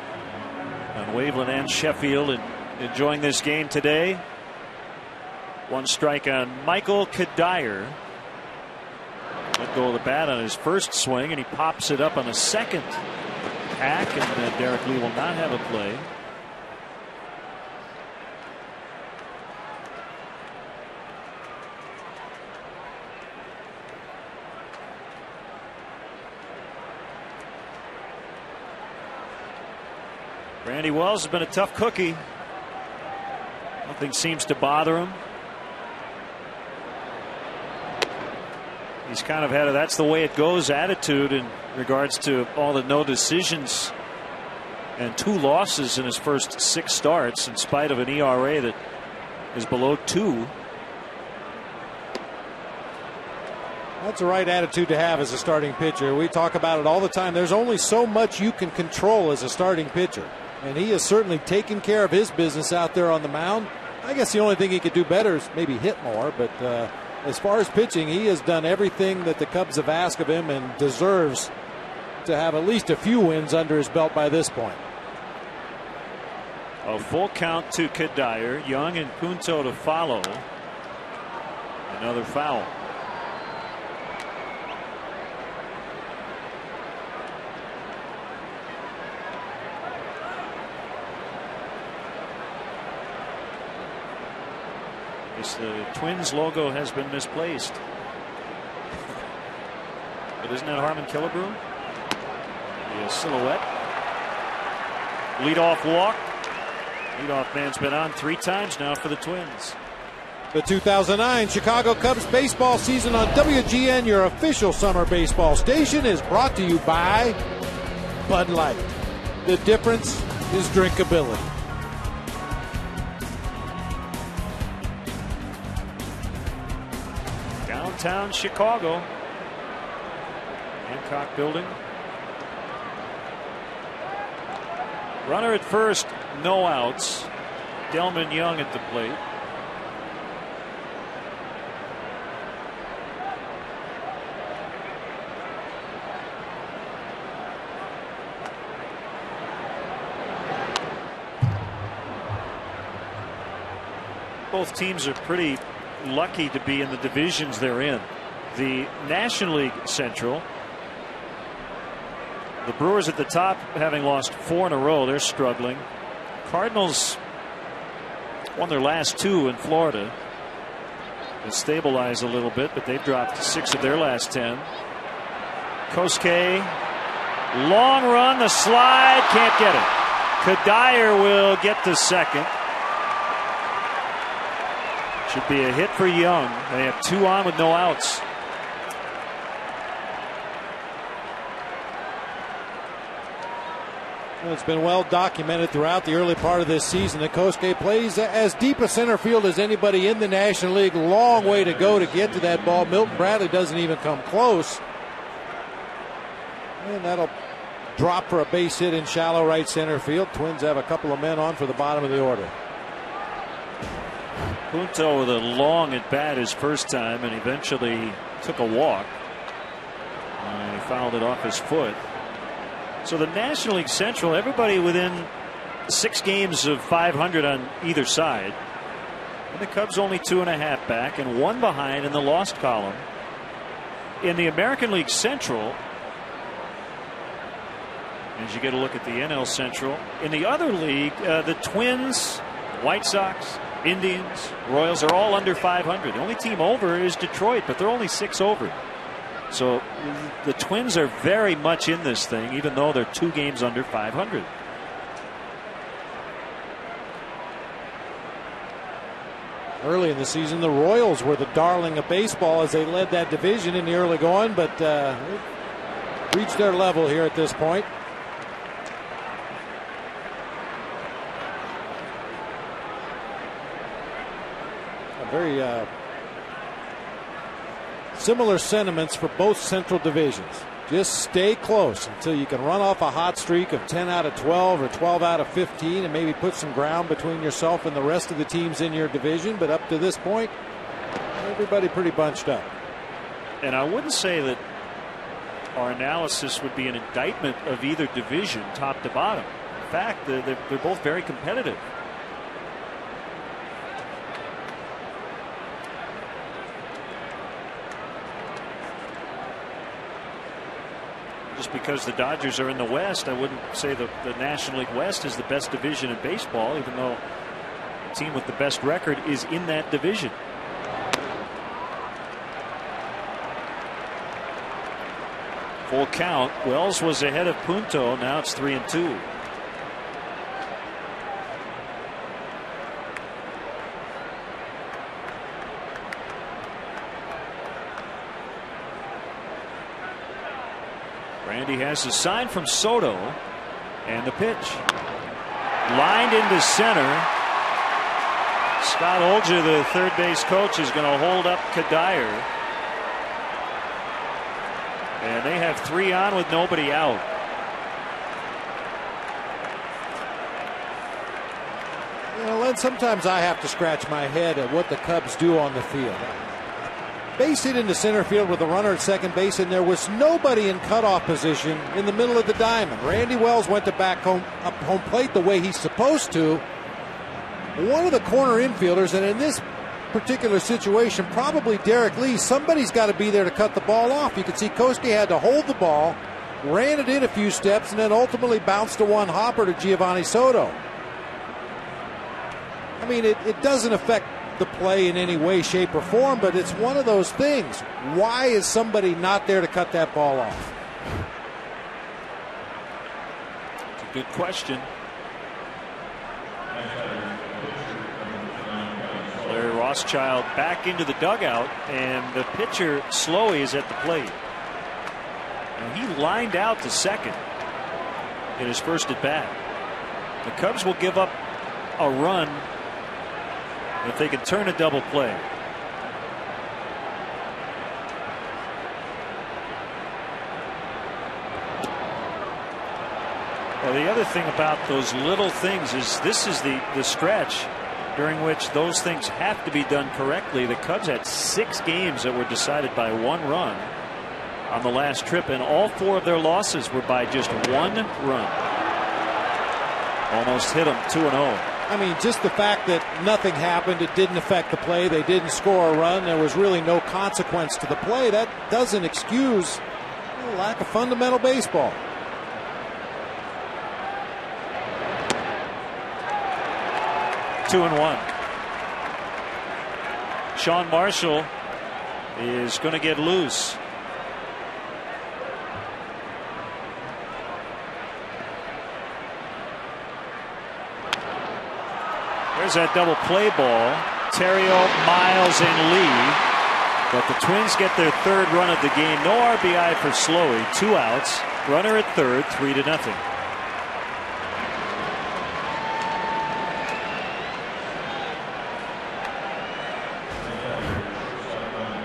on Waveland and Sheffield enjoying this game today. 1 strike on Michael Kadire. Let go of the bat on his first swing, and he pops it up on a second hack, and Derek Lee will not have a play. Randy Wells has been a tough cookie. Nothing seems to bother him. He's kind of had a "that's the way it goes" attitude in regards to all the no decisions and 2 losses in his first 6 starts, in spite of an ERA that is below 2. That's the right attitude to have as a starting pitcher. We talk about it all the time. There's only so much you can control as a starting pitcher, and he has certainly taken care of his business out there on the mound. I guess the only thing he could do better is maybe hit more, but as far as pitching, he has done everything that the Cubs have asked of him and deserves to have at least a few wins under his belt by this point. A full count to Kadire. Young and Punto to follow. Another foul. The Twins logo has been misplaced. But isn't that Harmon Killebrew? The silhouette. Leadoff walk. Leadoff man's been on 3 times now for the Twins. The 2009 Chicago Cubs baseball season on WGN, your official summer baseball station, is brought to you by Bud Light. The difference is drinkability. Downtown Chicago. Hancock Building. Runner at first, no outs. Delman Young at the plate. Both teams are pretty lucky to be in the divisions they're in. The National League Central, the Brewers at the top, having lost 4 in a row, they're struggling. Cardinals won their last 2 in Florida. They stabilized a little bit, but they've dropped 6 of their last 10. Kosuke, long run, the slide, can't get it. Kadire will get to second. Should be a hit for Young. They have 2 on with no outs. Well, it's been well documented throughout the early part of this season that Kosuke plays as deep a center field as anybody in the National League. Long way to go to get to that ball. Milton Bradley doesn't even come close. And that'll drop for a base hit in shallow right center field. Twins have a couple of men on for the bottom of the order. Punto with a long at bat his first time, and eventually took a walk. He fouled it off his foot. So the National League Central, everybody within 6 games of 500 on either side. And the Cubs only 2.5 back and 1 behind in the lost column. In the American League Central, as you get a look at the NL Central, in the other league, the Twins, White Sox, Indians, Royals are all under 500. The only team over is Detroit, but they're only 6 over. So the Twins are very much in this thing, even though they're 2 games under 500. Early in the season, the Royals were the darling of baseball as they led that division in the early going, but reached their level here at this point. Very similar sentiments for both Central divisions. Just stay close until you can run off a hot streak of 10 out of 12 or 12 out of 15 and maybe put some ground between yourself and the rest of the teams in your division. But up to this point, everybody pretty bunched up. And I wouldn't say that our analysis would be an indictment of either division, top to bottom. In fact, they're both very competitive. Just because the Dodgers are in the West, I wouldn't say the National League West is the best division in baseball, even though the team with the best record is in that division. Full count. Wells was ahead of Punto. Now it's 3-2. Randy has a sign from Soto, and the pitch lined into center. Scott Olger, the third base coach, is going to hold up Kadire, and they have 3 on with nobody out. You know, Len, sometimes I have to scratch my head at what the Cubs do on the field. Base hit into center field with a runner at second base, and there was nobody in cutoff position in the middle of the diamond. Randy Wells went to back home plate the way he's supposed to. One of the corner infielders, and in this particular situation, probably Derek Lee, somebody's got to be there to cut the ball off. You can see Koski had to hold the ball, ran it in a few steps, and then ultimately bounced to one hopper to Giovanni Soto. I mean, it doesn't affect the play in any way, shape, or form, but it's one of those things. Why is somebody not there to cut that ball off? It's a good question. Larry Rothschild back into the dugout, and the pitcher Slowey is at the plate. And he lined out to second in his first at bat. The Cubs will give up a run if they can turn a double play. Well, the other thing about those little things is this is the stretch during which those things have to be done correctly. The Cubs had 6 games that were decided by 1 run on the last trip, and all 4 of their losses were by just 1 run. Almost hit them 2-0. I mean, just the fact that nothing happened, it didn't affect the play, they didn't score a run, there was really no consequence to the play, that doesn't excuse the lack of fundamental baseball. Two and 1. Sean Marshall is going to get loose. There's that double play ball. Terrio, Miles, and Lee. But the Twins get their 3rd run of the game. No RBI for Slowey. 2 outs. Runner at 3rd. 3-0.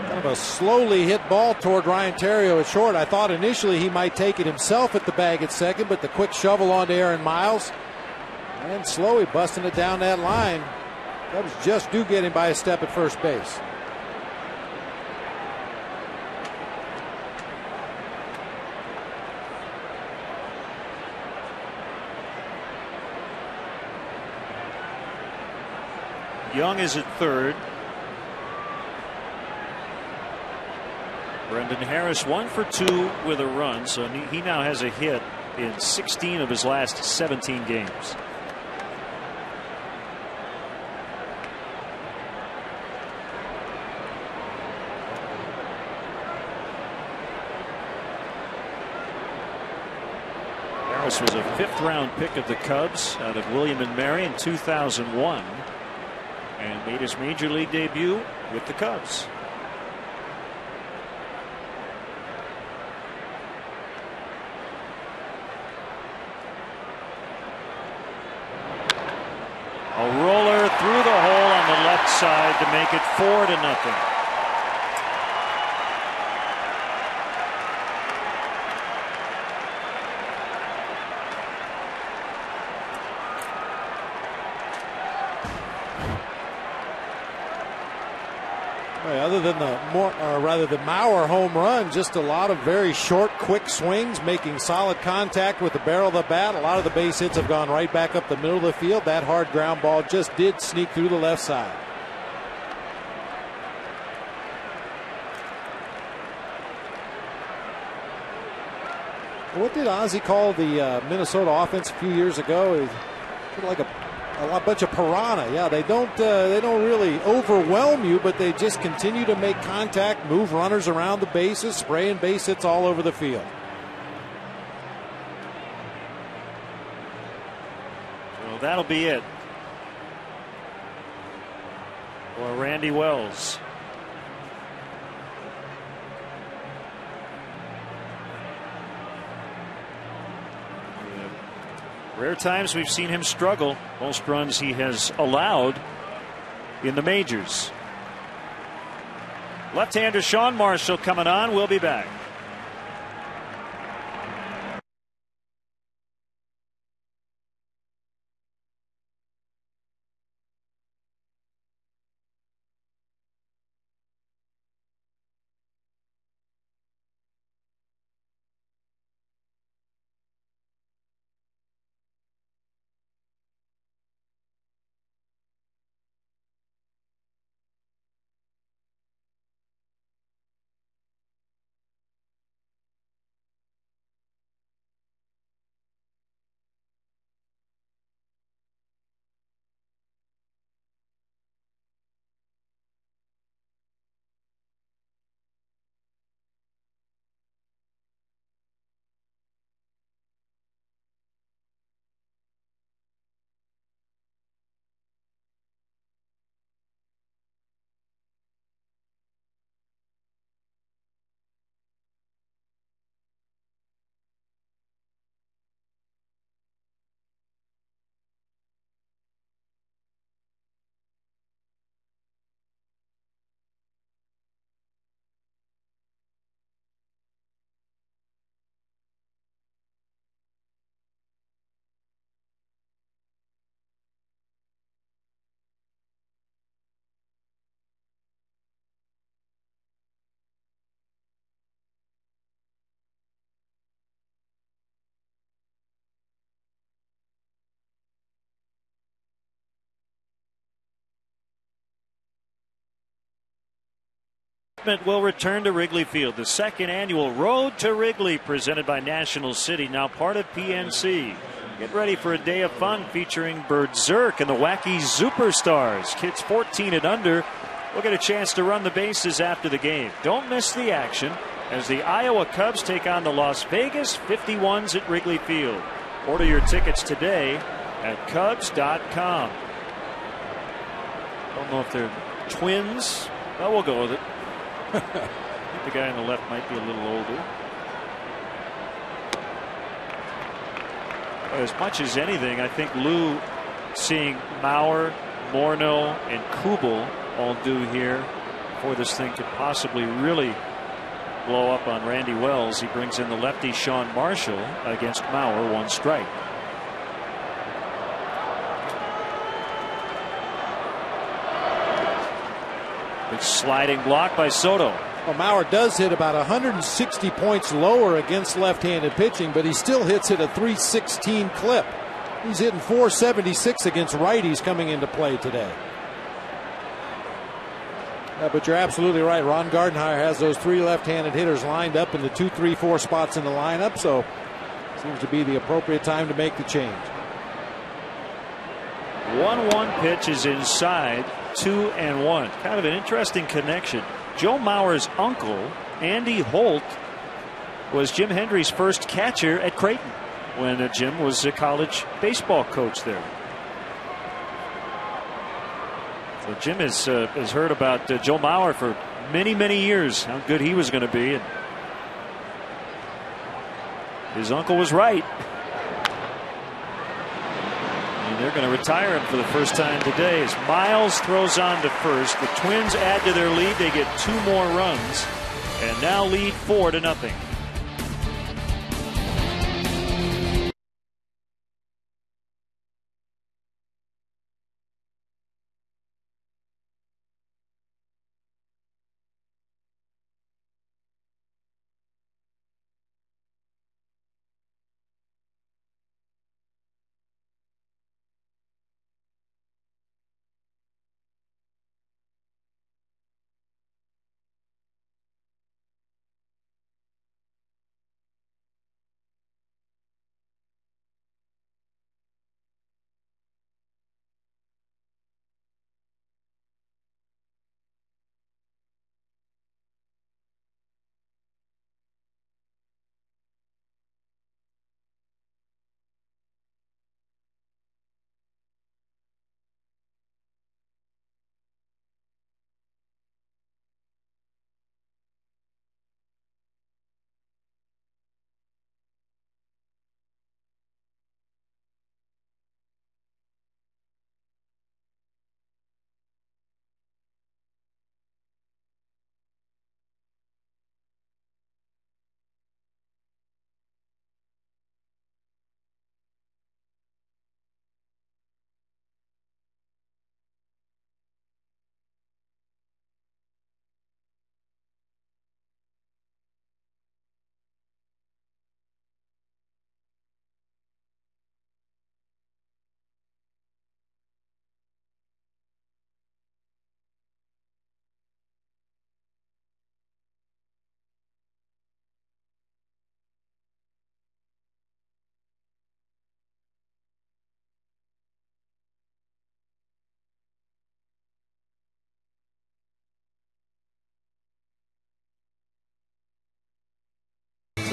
Kind of a slowly hit ball toward Ryan Terrio at short. I thought initially he might take it himself at the bag at second, but the quick shovel onto Aaron Miles. And Slowey busting it down that line. Cubs just do get him by a step at first base. Young is at 3rd. Brendan Harris 1 for 2 with a run, so he now has a hit in 16 of his last 17 games. Harris was a 5th-round pick of the Cubs out of William and Mary in 2001 and made his major league debut with the Cubs. A roller through the hole on the left side to make it 4-0. Other than the Mauer home run, just a lot of very short, quick swings, making solid contact with the barrel of the bat. A lot of the base hits have gone right back up the middle of the field. That hard ground ball just did sneak through the left side. What did Ozzie call the Minnesota offense a few years ago? It was like a bunch of piranha. Yeah, they don't really overwhelm you, but they just continue to make contact, move runners around the bases, spraying base hits all over the field. Well, that'll be it for Randy Wells. Rare times we've seen him struggle. Most runs he has allowed in the majors. Left-hander Sean Marshall coming on. We'll be back. Will return to Wrigley Field. The second annual Road to Wrigley presented by National City, now part of PNC. Get ready for a day of fun featuring Berserk and the Wacky Superstars. Kids 14 and under will get a chance to run the bases after the game. Don't miss the action as the Iowa Cubs take on the Las Vegas 51s at Wrigley Field. Order your tickets today at Cubs.com. Don't know if they're twins. Well, we'll go with it. I think the guy on the left might be a little older. As much as anything, I think Lou, seeing Mauer, Morneau, and Kubel all due here before this thing could possibly really blow up on Randy Wells. He brings in the lefty Sean Marshall against Mauer, one strike. Big sliding block by Soto. Well, Mauer does hit about 160 points lower against left-handed pitching, but he still hits at a 316 clip. He's hitting 476 against righties coming into play today. But you're absolutely right. Ron Gardenhire has those three left-handed hitters lined up in the 2, 3, 4 spots in the lineup, so seems to be the appropriate time to make the change. 1-1 pitch is inside. 2-1. Kind of an interesting connection. Joe Mauer's uncle, Andy Holt, was Jim Hendry's first catcher at Creighton when Jim was a college baseball coach there. So Jim has heard about Joe Mauer for many, many years, how good he was going to be. And his uncle was right. They're going to retire him for the first time today as Miles throws on to first. The Twins add to their lead. They get 2 more runs and now lead 4-0.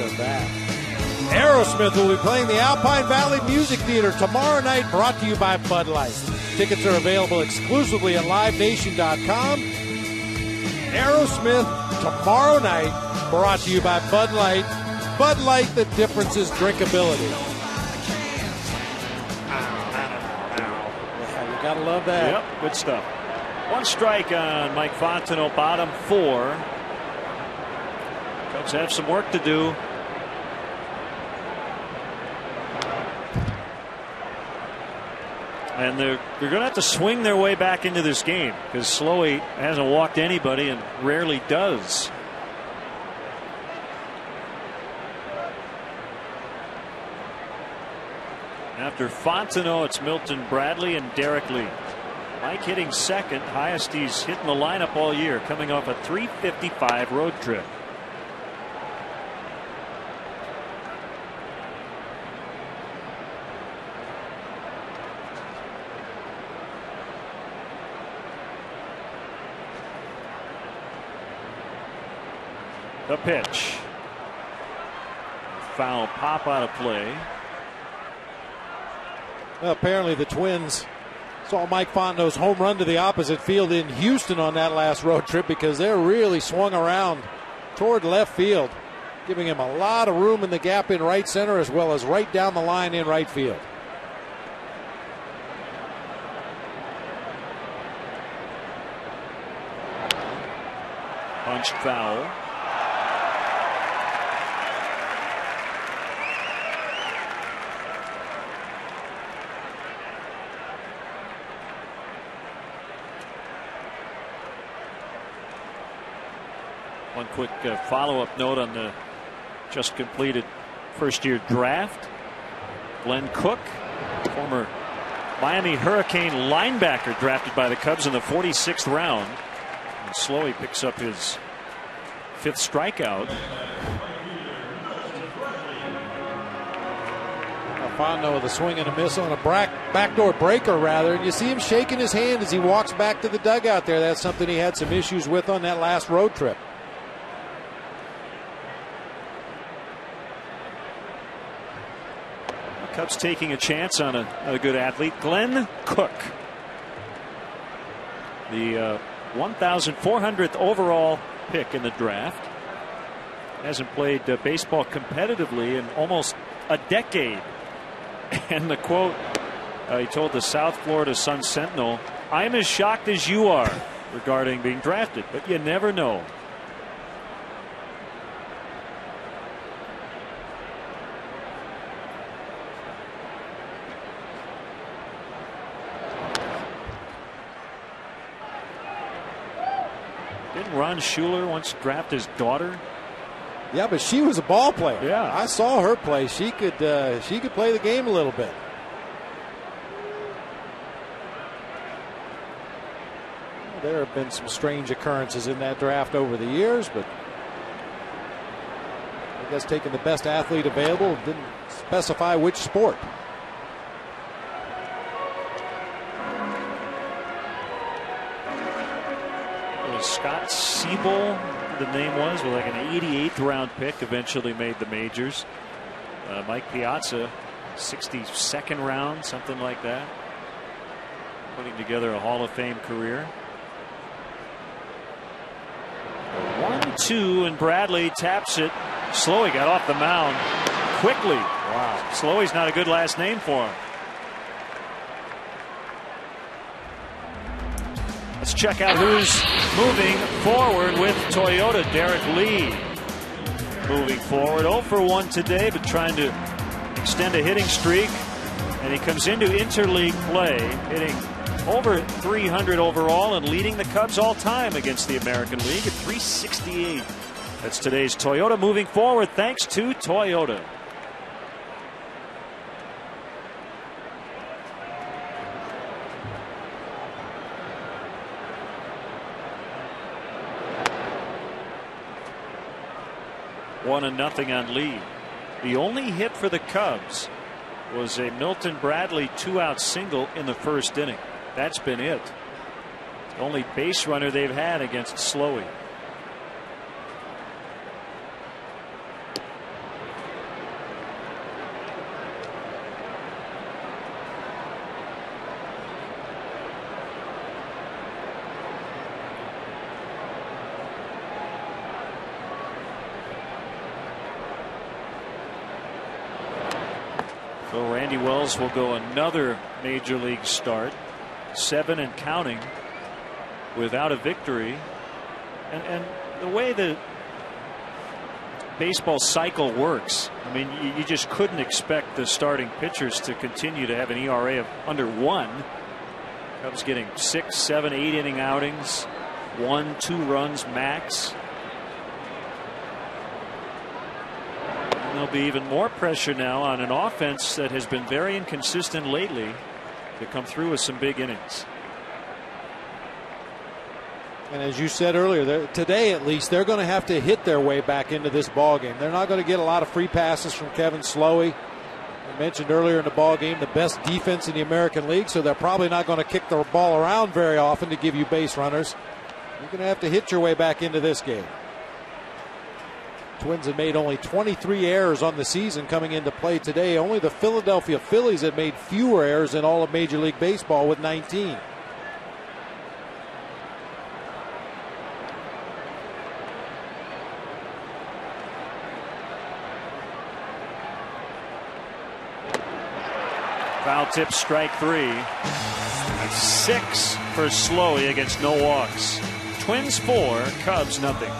of that. Aerosmith will be playing the Alpine Valley Music Theater tomorrow night, brought to you by Bud Light. Tickets are available exclusively at livenation.com. Aerosmith tomorrow night, brought to you by Bud Light. Bud Light, the difference is drinkability. Yeah, you gotta love that. Yep, good stuff. One strike on Mike Fontenot, bottom 4. Cubs have some work to do. And they're going to have to swing their way back into this game because Slowey hasn't walked anybody and rarely does. After Fontenot, it's Milton Bradley and Derek Lee. Mike hitting second, highest he's hit in the lineup all year, coming off a .355 road trip. The pitch. Foul pop out of play. Well, apparently the Twins saw Mike Fontenot's home run to the opposite field in Houston on that last road trip, because they're really swung around toward left field, giving him a lot of room in the gap in right center as well as right down the line in right field. Punched foul. One quick follow-up note on the just completed first-year draft. Glenn Cook, former Miami Hurricane linebacker, drafted by the Cubs in the 46th round. And Slowey picks up his 5th strikeout. Fontenot with a swing and a miss on a backdoor breaker, rather, and you see him shaking his hand as he walks back to the dugout there. That's something he had some issues with on that last road trip. Cubs taking a chance on a good athlete, Glenn Cook, the 1,400th overall pick in the draft. Hasn't played baseball competitively in almost a decade. And the quote he told the South Florida Sun Sentinel, "I'm as shocked as you are regarding being drafted, but you never know." Didn't Ron Schuler once draft his daughter? Yeah, but she was a ball player. Yeah, I saw her play. She could play the game a little bit. Well, there have been some strange occurrences in that draft over the years, but I guess taking the best athlete available, didn't specify which sport. Scott Siebel, the name was, with like an 88th round pick, eventually made the majors. Mike Piazza, 62nd round, something like that, putting together a Hall of Fame career. 1-2, and Bradley taps it. Slowey got off the mound quickly. Wow, Slowey's not a good last name for him. Let's check out who's moving forward with Toyota. Derek Lee moving forward. 0 for 1 today, but trying to extend a hitting streak. And he comes into interleague play hitting over 300 overall and leading the Cubs all time against the American League at 368. That's today's Toyota moving forward, thanks to Toyota. One and nothing on Lee. The only hit for the Cubs was a Milton Bradley 2-out single in the first inning. That's been it. The only base runner they've had against Slowey. So Randy Wells will go another major league start, 7 and counting, without a victory. And the way the baseball cycle works, I mean, you just couldn't expect the starting pitchers to continue to have an ERA of under 1. Cubs getting 6, 7, 8 inning outings, 1, 2 runs max. And there'll be even more pressure now on an offense that has been very inconsistent lately to come through with some big innings. And as you said earlier, today at least they're going to have to hit their way back into this ball game. They're not going to get a lot of free passes from Kevin Slowey. I mentioned earlier in the ball game the best defense in the American League, so they're probably not going to kick the ball around very often to give you base runners. You're going to have to hit your way back into this game. Twins have made only 23 errors on the season coming into play today. Only the Philadelphia Phillies have made fewer errors in all of Major League Baseball with 19. Foul tip, strike 3. That's 6 for Slowey against no walks. Twins 4, Cubs nothing.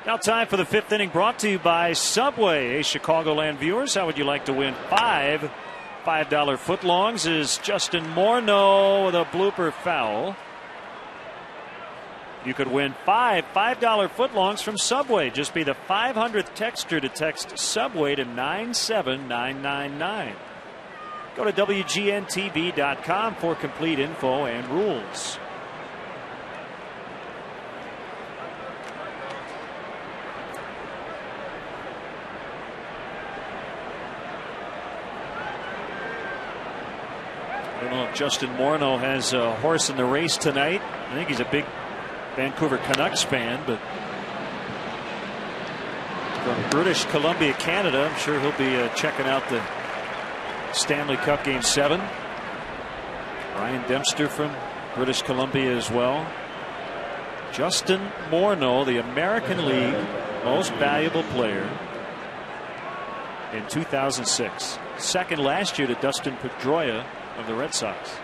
Now time for the 5th inning, brought to you by Subway. Hey, Chicagoland viewers, how would you like to win 5 $5 footlongs? Is Justin Morneau with a blooper foul. You could win 5 $5 footlongs from Subway. Just be the 500th texter to text Subway to 97999. Go to WGNTV.com for complete info and rules. I don't know if Justin Morneau has a horse in the race tonight. I think he's a big Vancouver Canucks fan, but from British Columbia, Canada, I'm sure he'll be checking out the Stanley Cup Game 7. Ryan Dempster from British Columbia as well. Justin Morneau, the American League most valuable player in 2006. Second last year to Dustin Pedroia of the Red Sox.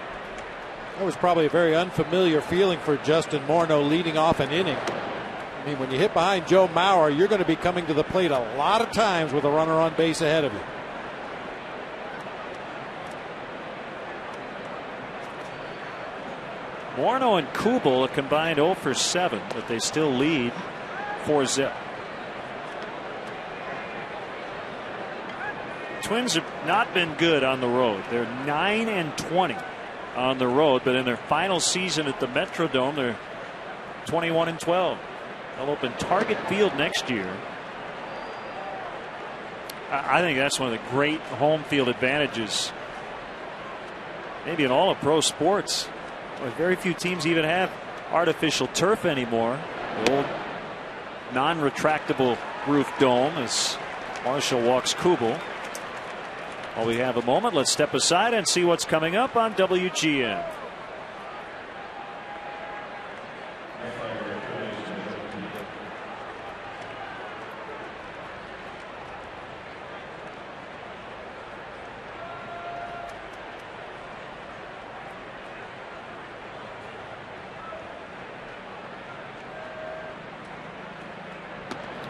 That was probably a very unfamiliar feeling for Justin Morneau leading off an inning. I mean, when you hit behind Joe Mauer, you're going to be coming to the plate a lot of times with a runner on base ahead of you. Morneau and Kubel a combined 0 for 7, but they still lead 4-zip. Twins have not been good on the road. They're 9-20 on the road, but in their final season at the Metrodome, they're 21-12. They'll open Target Field next year. I think that's one of the great home field advantages, maybe in all of pro sports. Very few teams even have artificial turf anymore. The old non-retractable roof dome as Marshall walks Kubel. While we have a moment, let's step aside and see what's coming up on WGN.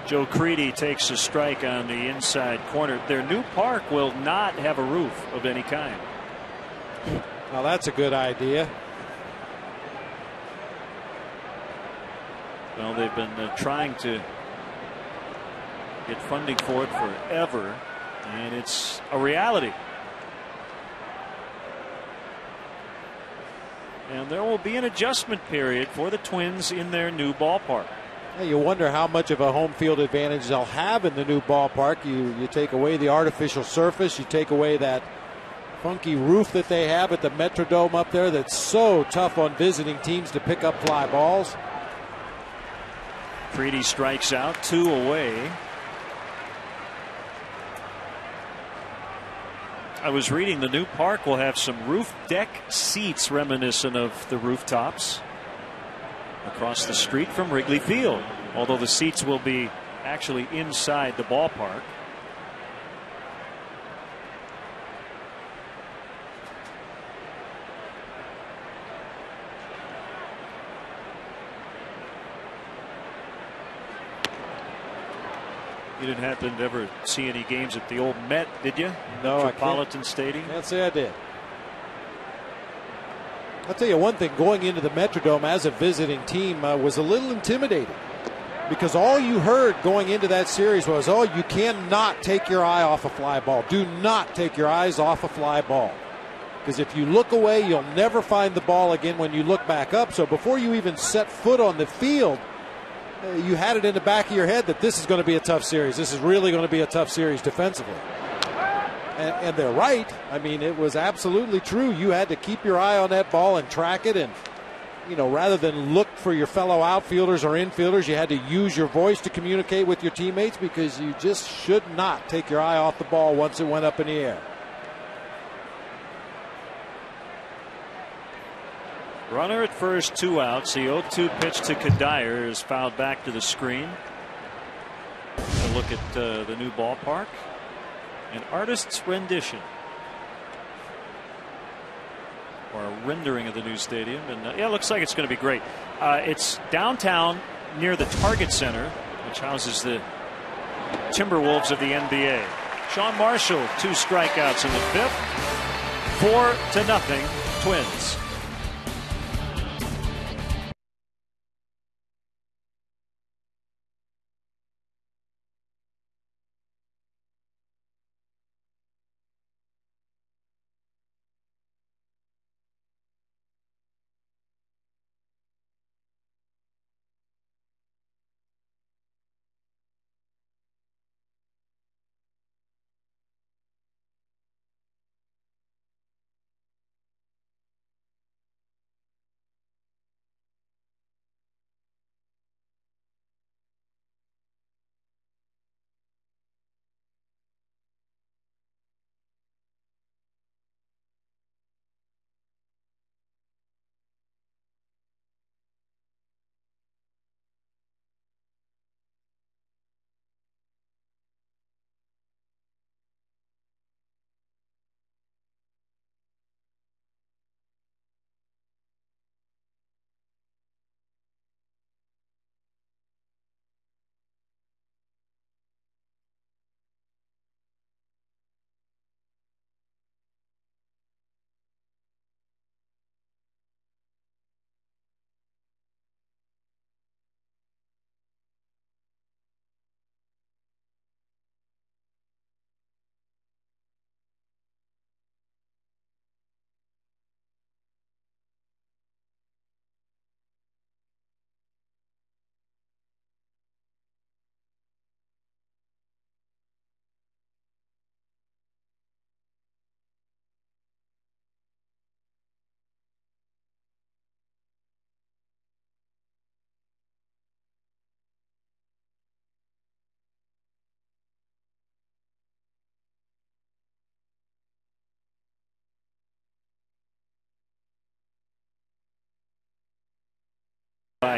Joe Creedy takes a strike on the inside corner. Their new park will not have a roof of any kind. Well, that's a good idea. Well, they've been trying to get funding for it forever, and it's a reality. And there will be an adjustment period for the Twins in their new ballpark. You wonder how much of a home field advantage they'll have in the new ballpark. You take away the artificial surface, you take away that funky roof that they have at the Metrodome up there that's so tough on visiting teams to pick up fly balls. Creedy strikes out, 2 away. I was reading the new park will have some roof deck seats reminiscent of the rooftops across the street from Wrigley Field, although the seats will be actually inside the ballpark. You didn't happen to ever see any games at the old Met, did you? No, Metropolitan Stadium. Can't say I did. I'll tell you one thing, going into the Metrodome as a visiting team was a little intimidating, because all you heard going into that series was, oh, you cannot take your eye off a fly ball. Do not take your eyes off a fly ball, because if you look away, you'll never find the ball again when you look back up. So before you even set foot on the field, you had it in the back of your head that this is going to be a tough series. This is really going to be a tough series defensively. And they're right. I mean, it was absolutely true. You had to keep your eye on that ball and track it. And, you know, rather than look for your fellow outfielders or infielders, you had to use your voice to communicate with your teammates, because you just should not take your eye off the ball once it went up in the air. Runner at first, 2 outs. The 0-2 pitch to Kadire is fouled back to the screen. A look at the new ballpark. An artist's rendition, or a rendering of the new stadium. And yeah, it looks like it's going to be great. It's downtown near the Target Center, which houses the Timberwolves of the NBA. Sean Marshall, 2 strikeouts in the 5th. 4-0 Twins.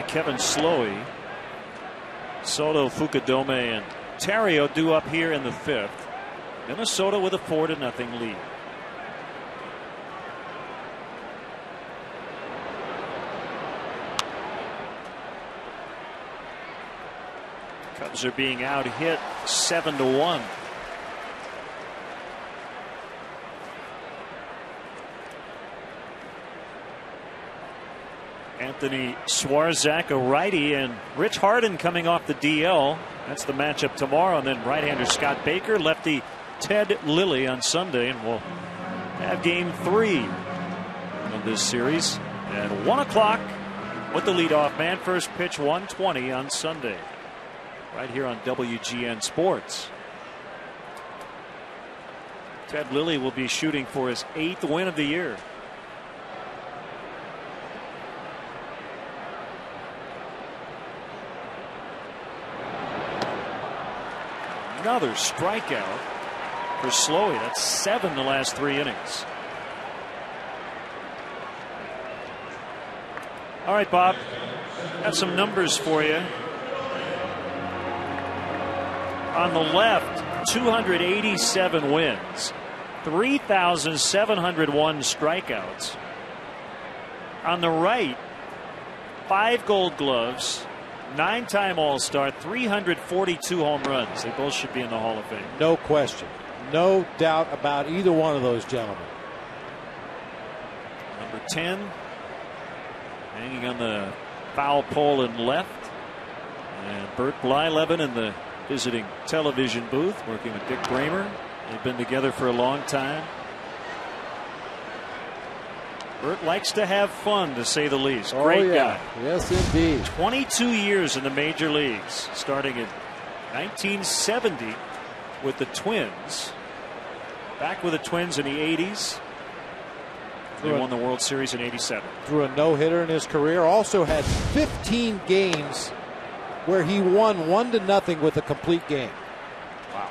by Kevin Slowey. Soto, Fukudome, and Theriot due up here in the 5th. Minnesota with a 4-0 lead. Cubs are being out hit 7-1. Anthony Swarzak, a righty, and Rich Harden coming off the DL. That's the matchup tomorrow. And then right-hander Scott Baker, lefty Ted Lilly on Sunday. And we'll have game 3 of this series at 1 o'clock with the leadoff man. First pitch 1:20 on Sunday. Right here on WGN Sports. Ted Lilly will be shooting for his 8th win of the year. Another strikeout for Slowey. That's 7 the last 3 innings. All right, Bob, got some numbers for you. On the left, 287 wins, 3,701 strikeouts. On the right, 5 Gold Gloves, 9-time All-Star, 342 home runs. They both should be in the Hall of Fame. No question. No doubt about either one of those gentlemen. Number 10, hanging on the foul pole in left. And Bert Blyleven in the visiting television booth, working with Dick Bramer. They've been together for a long time. Bert likes to have fun, to say the least. Great guy. Yes, indeed. 22 years in the major leagues, starting in 1970 with the Twins. Back with the Twins in the 80s. They won the World Series in 87. Threw a no-hitter in his career. Also had 15 games where he won 1-0 with a complete game. Wow.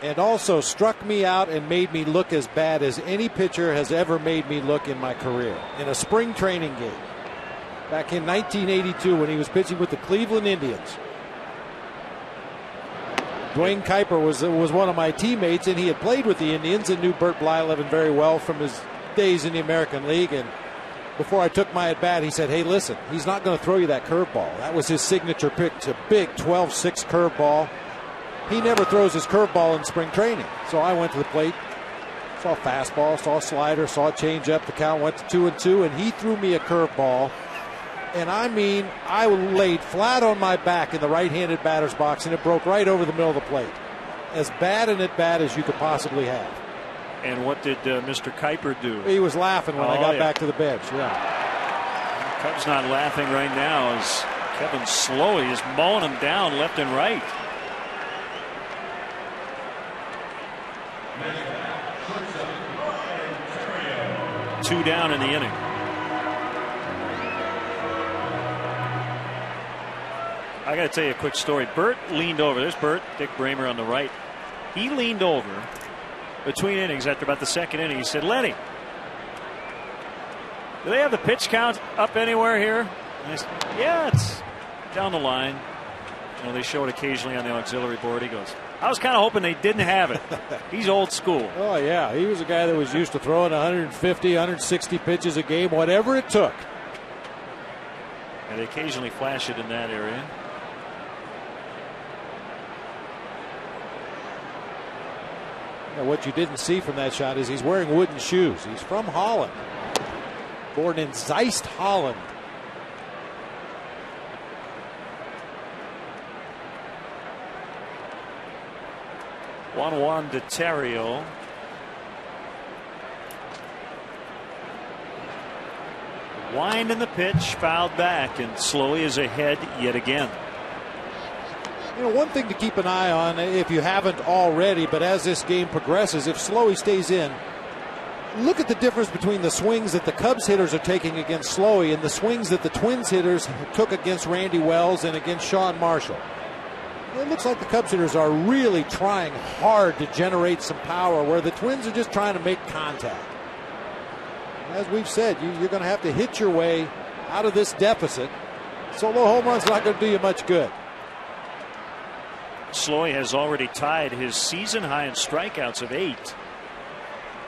And also struck me out and made me look as bad as any pitcher has ever made me look in my career. In a spring training game back in 1982 when he was pitching with the Cleveland Indians. Dwayne Kuiper was one of my teammates, and he had played with the Indians and knew Bert Blyleven very well from his days in the American League. And before I took my at-bat, he said, "Hey, listen, he's not going to throw you that curveball." That was his signature pitch, a big 12-6 curveball. He never throws his curveball in spring training. So I went to the plate, saw a fastball, saw a slider, saw a changeup. The count went to 2-2, and he threw me a curveball. And I mean, I laid flat on my back in the right-handed batter's box, and it broke right over the middle of the plate. As bad an at-bat as you could possibly have. And what did Mr. Kuiper do? He was laughing when I got back to the bench. Yeah. Cubs not laughing right now as Kevin Slowey is mowing him down left and right. Two down in the inning. I got to tell you a quick story. Bert leaned over. There's Bert, Dick Bramer on the right. He leaned over between innings after about the second inning. He said, "Lenny, do they have the pitch count up anywhere here?" And I said, "Yeah, it's down the line. You know, they show it occasionally on the auxiliary board." He goes, "I was kind of hoping they didn't have it." He's old school. Oh, yeah. He was a guy that was used to throwing 150, 160 pitches a game, whatever it took. And they occasionally flash it in that area. Now, what you didn't see from that shot is he's wearing wooden shoes. He's from Holland. Born in Zeist, Holland. One to Theriot. Wind in the pitch, fouled back, and Slowey is ahead yet again. You know, one thing to keep an eye on, if you haven't already, but as this game progresses, if Slowey stays in, look at the difference between the swings that the Cubs hitters are taking against Slowey and the swings that the Twins hitters took against Randy Wells and against Sean Marshall. It looks like the Cubs hitters are really trying hard to generate some power, where the Twins are just trying to make contact. As we've said, you're going to have to hit your way out of this deficit. Solo home run's not going to do you much good. Sloy has already tied his season high in strikeouts of 8.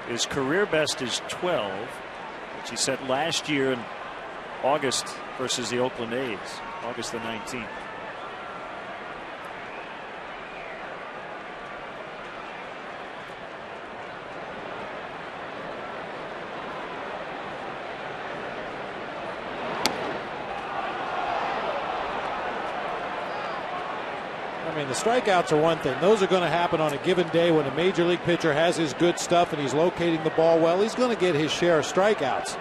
His career best is 12, which he set last year in August versus the Oakland A's, August the 19th. I mean, the strikeouts are one thing. Those are going to happen on a given day when a major league pitcher has his good stuff and he's locating the ball well. He's going to get his share of strikeouts.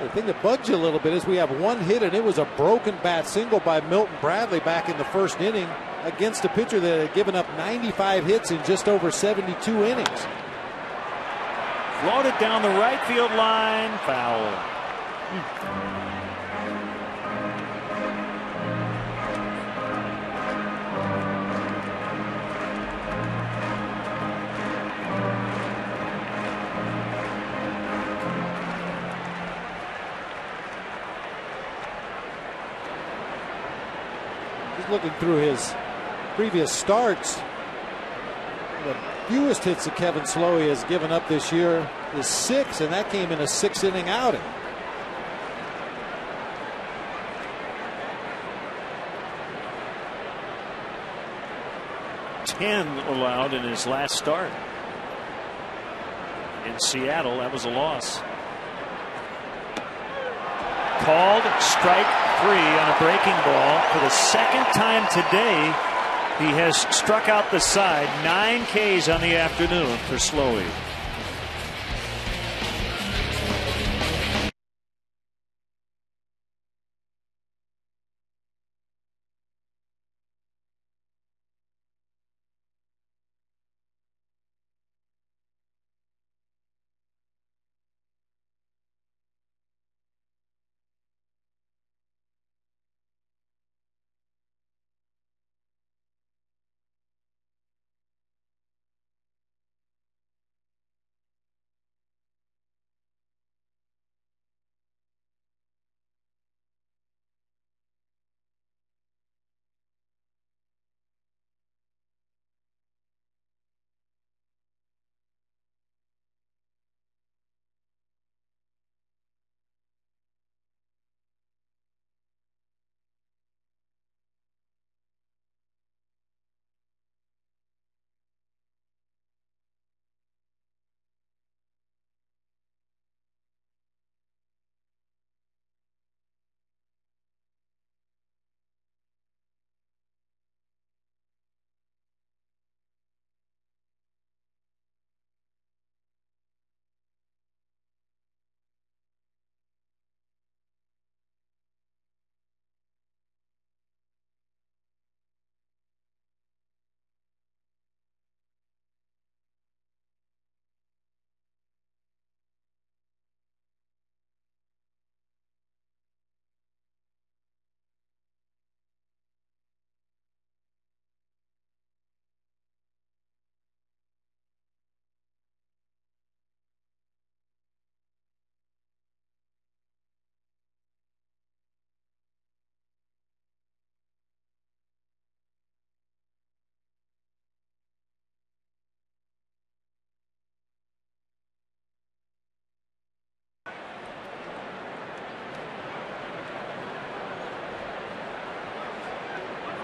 The thing that bugs you a little bit is we have one hit, and it was a broken bat single by Milton Bradley back in the first inning against a pitcher that had given up 95 hits in just over 72 innings. Floated down the right field line, foul. Looking through his previous starts, the fewest hits that Kevin Slowy has given up this year is 6, and that came in a 6-inning outing. Ten allowed in his last start in Seattle. That was a loss. Called strike 3 on a breaking ball. For the second time today, he has struck out the side. 9 Ks on the afternoon for Slowy.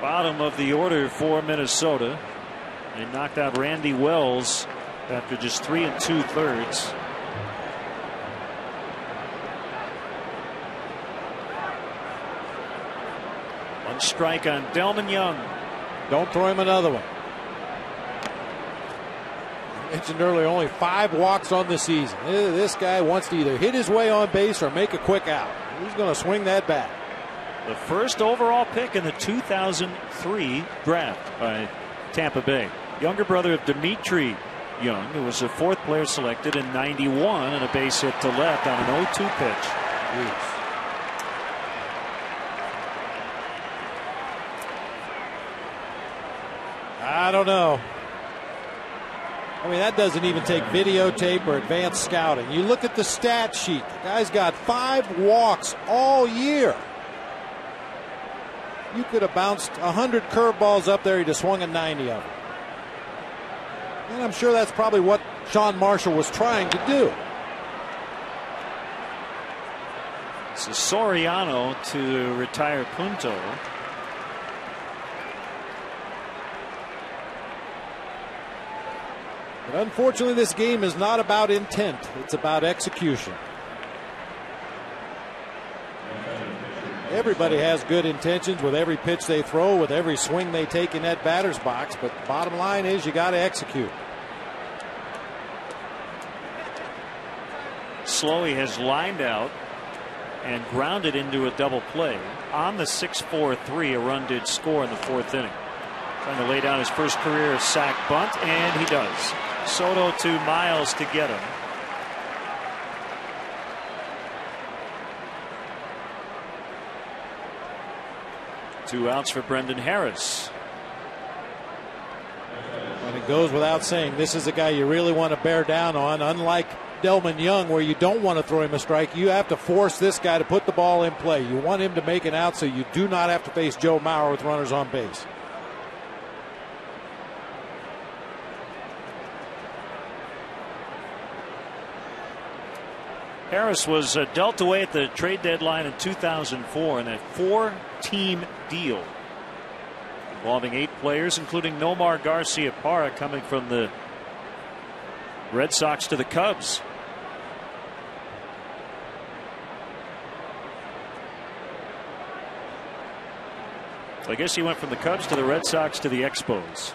Bottom of the order for Minnesota. They knocked out Randy Wells after just 3 2/3. One strike on Delman Young. Don't throw him another one. I mentioned earlier, only 5 walks on the season. This guy wants to either hit his way on base or make a quick out. He's going to swing that bat. The first overall pick in the 2003 draft by Tampa Bay. Younger brother of Dimitri Young, who was the 4th player selected in '91, and a base hit to left on an 0-2 pitch. Jeez. I don't know. I mean, that doesn't even take videotape or advanced scouting. You look at the stat sheet. The guy's got 5 walks all year. You could have bounced 100 curveballs up there. He'd have swung at 90 of them. And I'm sure that's probably what Sean Marshall was trying to do. This is Soriano to retire Punto. But unfortunately, this game is not about intent. It's about execution. Everybody has good intentions with every pitch they throw, with every swing they take in that batter's box. But the bottom line is you got to execute. Slowey has lined out and grounded into a double play. On the 6-4-3, a run did score in the 4th inning. Trying to lay down his first career sac bunt, and he does. Soto to Miles to get him. Two outs for Brendan Harris. And it goes without saying, this is a guy you really want to bear down on. Unlike Delman Young, where you don't want to throw him a strike, you have to force this guy to put the ball in play. You want him to make an out so you do not have to face Joe Mauer with runners on base. Harris was dealt away at the trade deadline in 2004 in a 4-team deal involving 8 players, including Nomar Garciaparra, coming from the Red Sox to the Cubs. So I guess he went from the Cubs to the Red Sox to the Expos.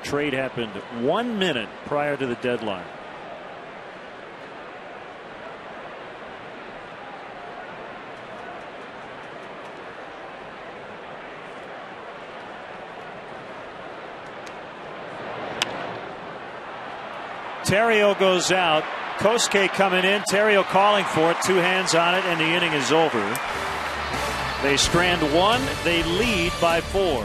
Trade happened 1 minute prior to the deadline. Terrio goes out. Kosuke coming in. Terrio calling for it. 2 hands on it, and the inning is over. They strand 1. They lead by 4.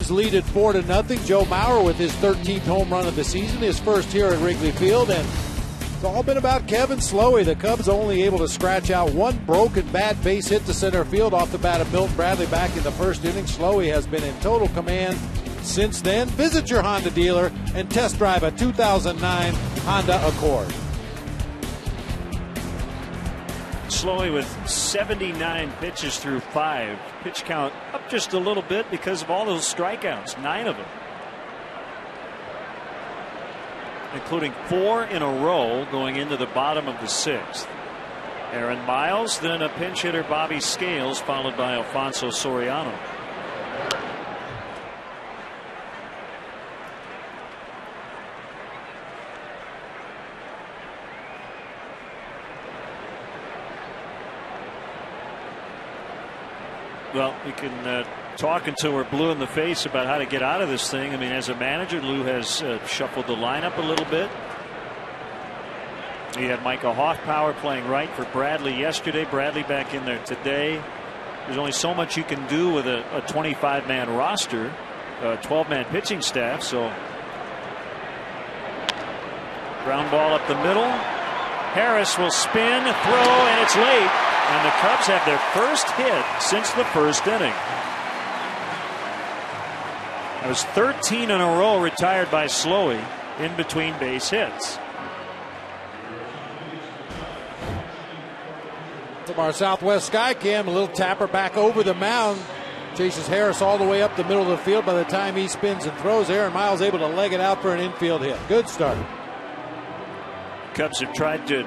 Lead at 4-0. Joe Mauer with his 13th home run of the season, his first here at Wrigley Field, and it's all been about Kevin Slowey. The Cubs only able to scratch out 1 broken bad base hit to center field off the bat of Milton Bradley back in the first inning. Slowey has been in total command since then. Visit your Honda dealer and test drive a 2009 Honda Accord. Slowey with 79 pitches through 5. Pitch count up just a little bit because of all those strikeouts, 9 of them, including 4 in a row going into the bottom of the 6th. Aaron Miles, then a pinch hitter, Bobby Scales, followed by Alfonso Soriano. Well, we can talk until we're blue in the face about how to get out of this thing. I mean, as a manager, Lou has shuffled the lineup a little bit. He had Micah Hoffpower playing right for Bradley yesterday. Bradley back in there today. There's only so much you can do with a 25-man roster, a 12-man pitching staff. So, ground ball up the middle. Harris will spin, throw, and it's late. And the Cubs have their first hit since the first inning. That was 13 in a row retired by Slowey in between base hits. From our Southwest Skycam, a little tapper back over the mound. Chases Harris all the way up the middle of the field. By the time he spins and throws, Aaron Miles able to leg it out for an infield hit. Good start. Cubs have tried to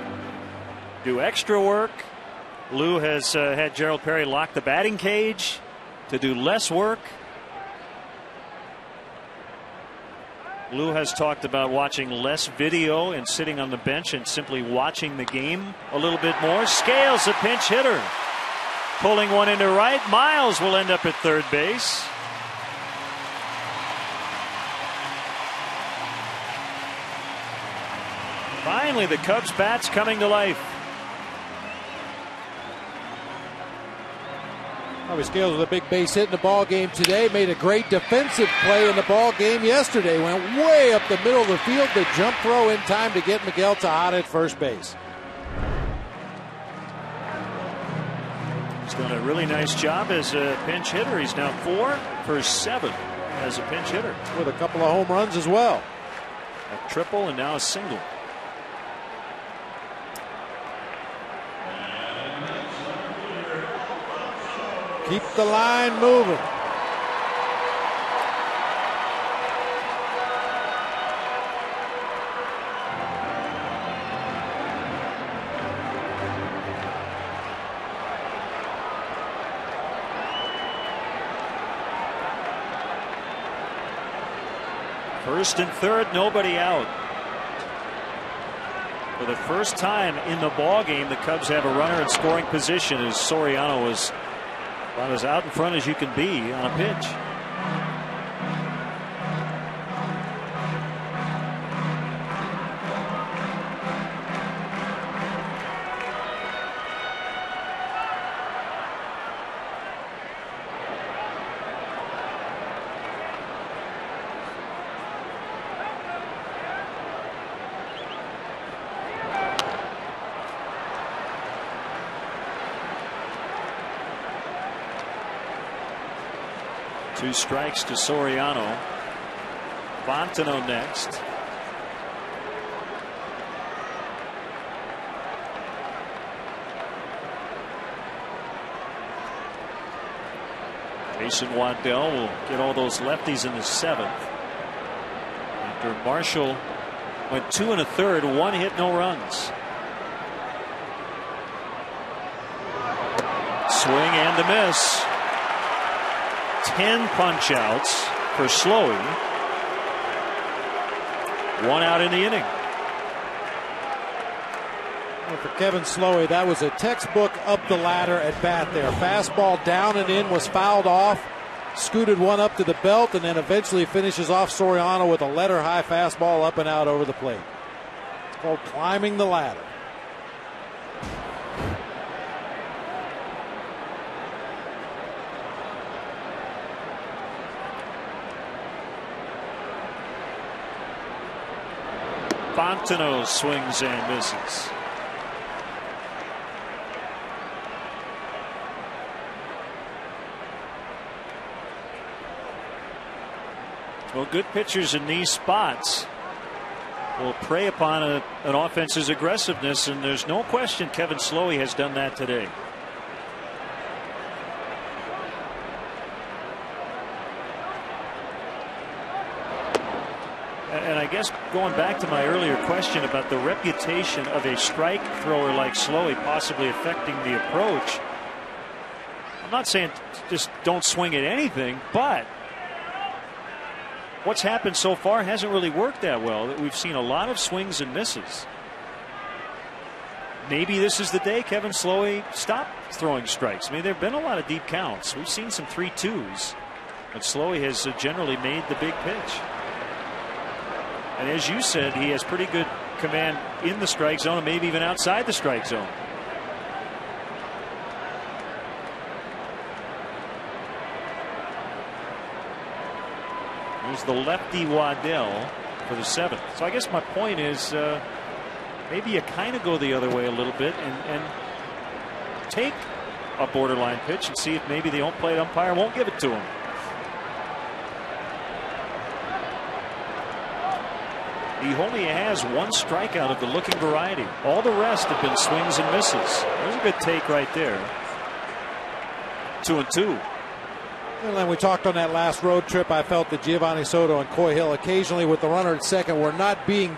do extra work. Lou has had Gerald Perry lock the batting cage to do less work. Lou has talked about watching less video and sitting on the bench and simply watching the game a little bit more. Scales, a pinch hitter, pulling one into right. Miles will end up at third base. Finally, the Cubs bats coming to life. Bobby Scales with a big base hit in the ball game today. Made a great defensive play in the ball game yesterday. Went way up the middle of the field. The jump throw in time to get Miguel Tejada at first base. He's done a really nice job as a pinch hitter. He's now 4 for 7 as a pinch hitter, with a couple of home runs as well. A triple and now a single. Keep the line moving. First and third, nobody out. For the first time in the ball game, the Cubs have a runner in scoring position as Soriano was about as out in front as you can be on a pitch. Two strikes to Soriano. Fontenot next. Jason Waddell will get all those lefties in the 7th. After Marshall went 2 1/3, 1 hit, no runs. Swing and a miss. 10 punch outs for Slowey. 1 out in the inning. Well, for Kevin Slowey, that was a textbook up the ladder at bat there. Fastball down and in, was fouled off, scooted one up to the belt, and then eventually finishes off Soriano with a letter high fastball up and out over the plate. It's called climbing the ladder. Fontenot swings and misses. Well, good pitchers in these spots will prey upon an offense's aggressiveness, and there's no question Kevin Slowey has done that today. And I guess going back to my earlier question about the reputation of a strike thrower like Slowey possibly affecting the approach, I'm not saying just don't swing at anything, but what's happened so far hasn't really worked that well. We've seen a lot of swings and misses. Maybe this is the day Kevin Slowey stopped throwing strikes. I mean, there have been a lot of deep counts. We've seen some 3-2s, but Slowey has generally made the big pitch. And as you said, he has pretty good command in the strike zone and maybe even outside the strike zone. There's the lefty Waddell for the 7th. So I guess my point is maybe you kind of go the other way a little bit and take a borderline pitch and see if maybe the home plate umpire won't give it to him. He only has one strikeout of the looking variety. All the rest have been swings and misses. There's a good take right there. 2-2. And then we talked on that last road trip. I felt that Giovanni Soto and Coy Hill occasionally with the runner at second were not being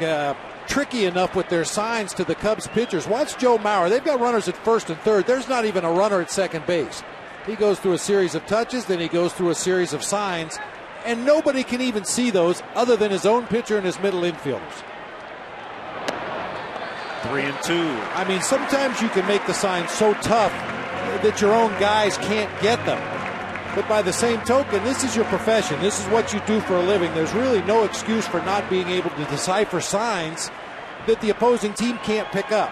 tricky enough with their signs to the Cubs pitchers. Watch Joe Mauer. They've got runners at first and third. There's not even a runner at second base. He goes through a series of touches, then he goes through a series of signs, and nobody can even see those other than his own pitcher and his middle infielders. 3-2. I mean, sometimes you can make the signs so tough that your own guys can't get them. But by the same token, this is your profession. This is what you do for a living. There's really no excuse for not being able to decipher signs that the opposing team can't pick up.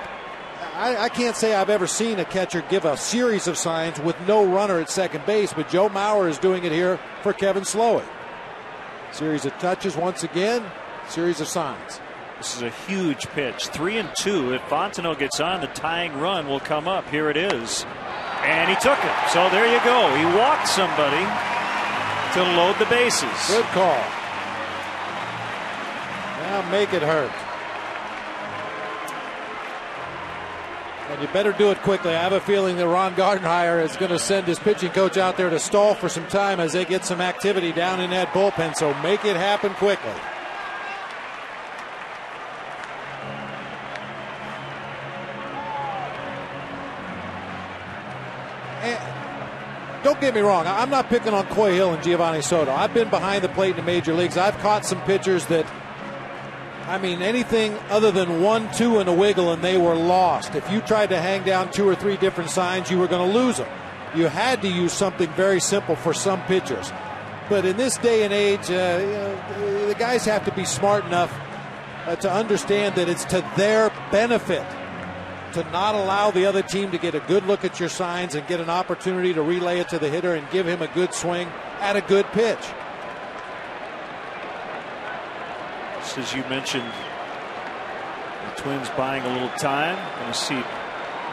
I can't say I've ever seen a catcher give a series of signs with no runner at second base, but Joe Mauer is doing it here for Kevin Slowey. Series of touches once again, series of signs. This is a huge pitch. 3-2. If Fontenot gets on, the tying run will come up. Here it is. And he took it. So there you go. He walked somebody to load the bases. Good call. Now make it hurt. And you better do it quickly. I have a feeling that Ron Gardenhire is going to send his pitching coach out there to stall for some time as they get some activity down in that bullpen. So make it happen quickly. And don't get me wrong. I'm not picking on Coy Hill and Giovanni Soto. I've been behind the plate in the major leagues. I've caught some pitchers that, I mean, anything other than 1-2 and a wiggle and they were lost. If you tried to hang down 2 or 3 different signs, you were going to lose them. You had to use something very simple for some pitchers. But in this day and age, the guys have to be smart enough to understand that it's to their benefit to not allow the other team to get a good look at your signs and get an opportunity to relay it to the hitter and give him a good swing at a good pitch. As you mentioned, the Twins buying a little time. Going to see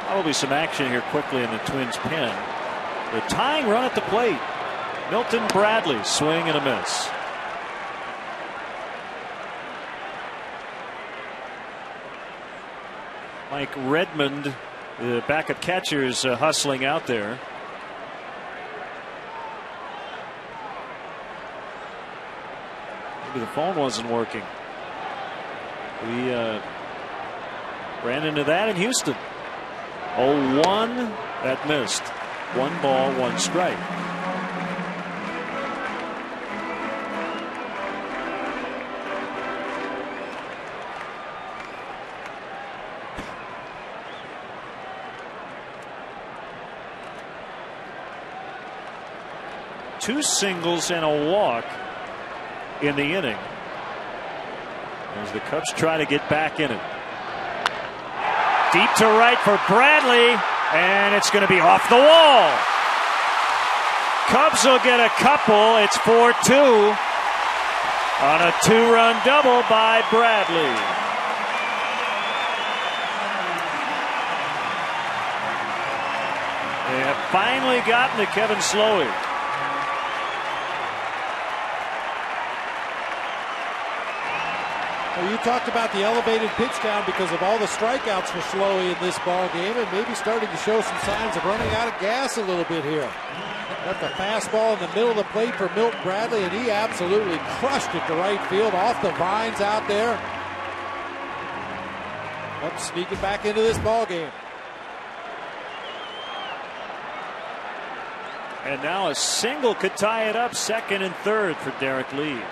probably some action here quickly in the Twins pen. The tying run at the plate. Milton Bradley, swing and a miss. Mike Redmond, the backup catcher, is hustling out there. Maybe the phone wasn't working. We ran into that in Houston. 0-1, that missed. 1 ball, 1 strike. Two singles and a walk in the inning as the Cubs try to get back in it. Deep to right for Bradley, and it's going to be off the wall. Cubs will get a couple. It's 4-2 on a 2-run double by Bradley. They have finally gotten to Kevin Slowey. Well, you talked about the elevated pitch count because of all the strikeouts for Slowey in this ball game, and maybe starting to show some signs of running out of gas a little bit here. Left a fastball in the middle of the plate for Milton Bradley, and he absolutely crushed it to right field off the vines out there. Up sneaking back into this ball game. And now a single could tie it up, second and third for Derek Lee.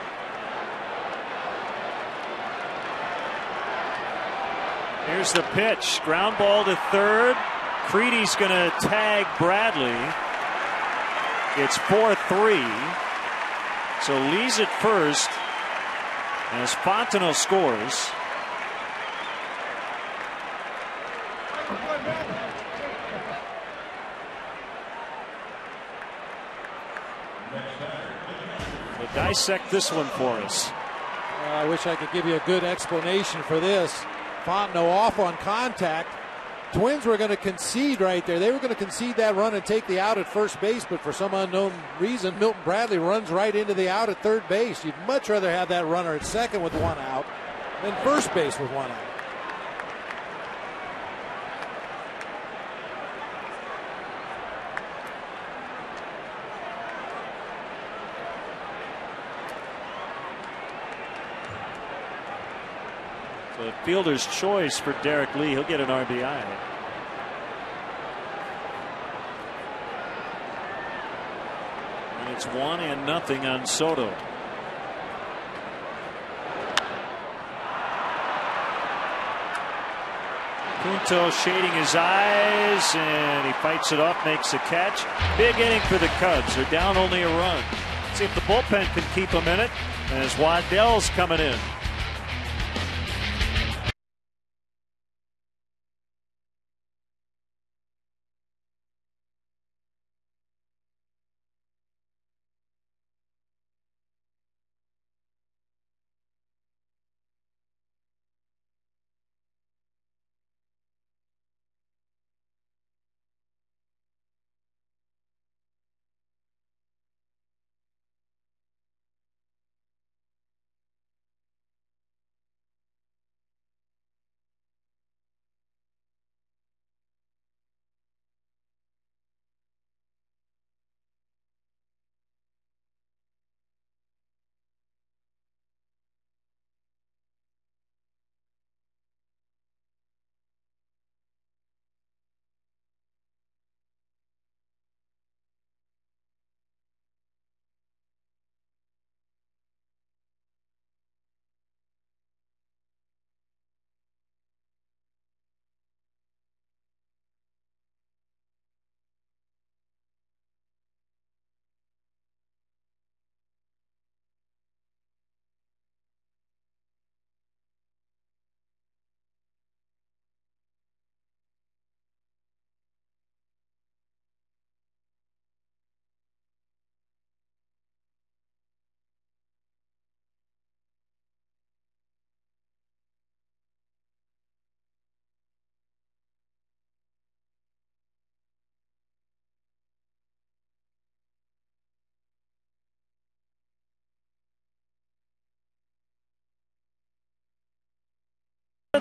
Here's the pitch. Ground ball to third. Creedy's going to tag Bradley. It's 4-3. So Lee's at first as Fontenot scores. So dissect this one for us. I wish I could give you a good explanation for this. Fontenot off on contact. Twins were going to concede right there. They were going to concede that run and take the out at first base, but for some unknown reason, Milton Bradley runs right into the out at third base. You'd much rather have that runner at second with one out than first base with one out. So fielder's choice for Derek Lee. He'll get an RBI. And it's 1-0 on Soto. Punto shading his eyes, and he fights it off, makes a catch. Big inning for the Cubs. They're down only a run. See if the bullpen can keep them in it as Waddell's coming in.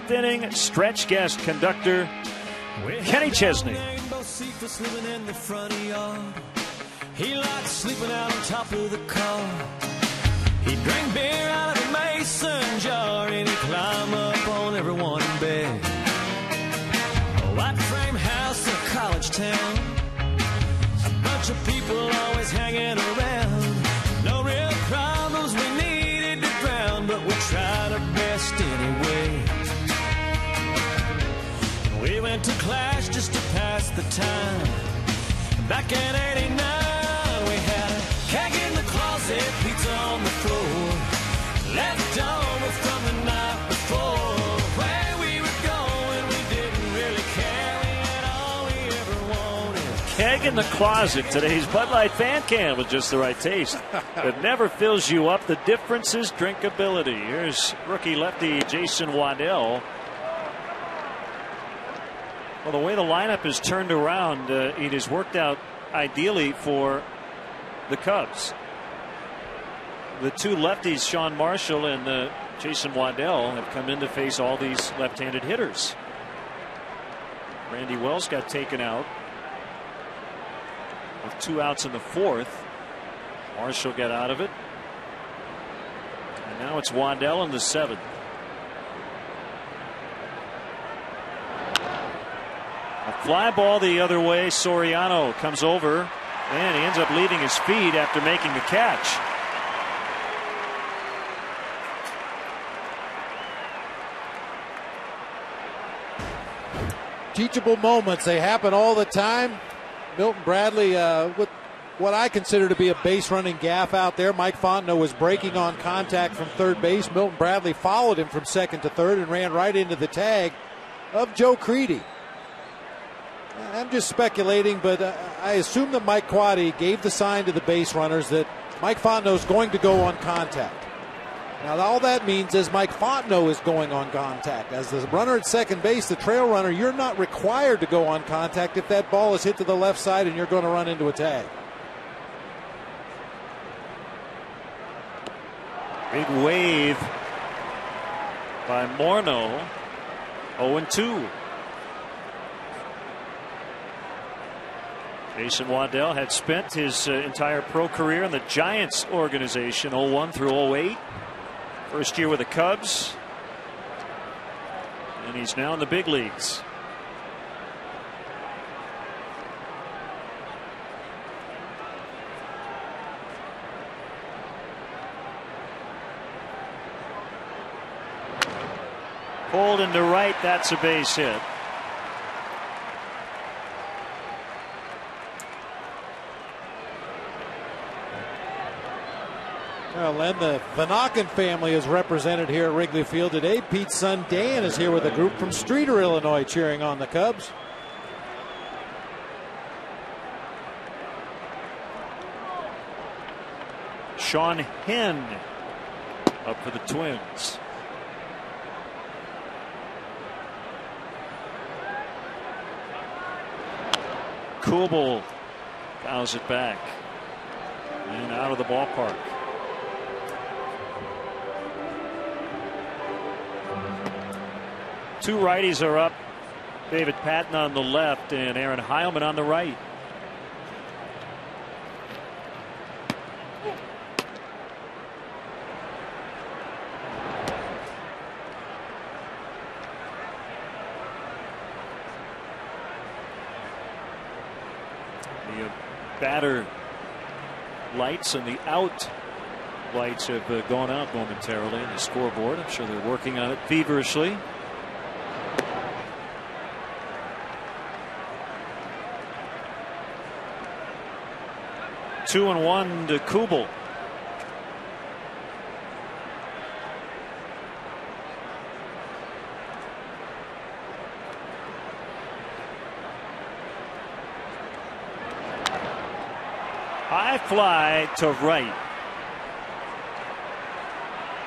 Inning stretch guest conductor Kenny Chesney. He liked sleeping out on top of the car. He drank beer out of a mason jar, and he'd climb up on everyone in bed. A white frame house in a college town, a bunch of people always hanging around. No real problems we needed to drown, but we tried our best anyway. We went to Clash just to pass the time. Back in '89, we had a keg in the closet, pizza on the floor, left over from the night before. Where we were going, we didn't really care. We had all we ever wanted. Keg in the closet. Today's Bud Light fan can with just the right taste. It never fills you up. The difference is drinkability. Here's rookie lefty Jason Waddell. Well, the way the lineup is turned around, it has worked out ideally for the Cubs. The two lefties, Sean Marshall and the Jason Waddell have come in to face all these left-handed hitters. Randy Wells got taken out with 2 outs in the 4th. Marshall got out of it. And now it's Waddell in the 7th. A fly ball the other way. Soriano comes over and he ends up leaving his feet after making the catch. Teachable moments, they happen all the time. Milton Bradley with what I consider to be a base running gaff out there. Mike Fontenot was breaking on contact from third base. Milton Bradley followed him from second to third and ran right into the tag of Joe Creedy. I'm just speculating, but I assume that Mike Quade gave the sign to the base runners that Mike Fontenot is going to go on contact. Now, all that means is Mike Fontenot is going on contact. As the runner at second base, the trail runner, you're not required to go on contact if that ball is hit to the left side and you're going to run into a tag. Big wave by Morneau. 0-2. Jason Waddell had spent his entire pro career in the Giants organization, 01 through 08. First year with the Cubs. And he's now in the big leagues. Pulled into right, that's a base hit. Well, Len, the Vanaken family is represented here at Wrigley Field today. Pete's son Dan is here with a group from Streator, Illinois, cheering on the Cubs. Sean Henn up for the Twins. Kubel fouls it back and out of the ballpark. Two righties are up. David Patton on the left and Aaron Heilman on the right. The batter lights and the out lights have gone out momentarily on the scoreboard. I'm sure they're working on it feverishly. 2-1 to Kubel. High fly to right.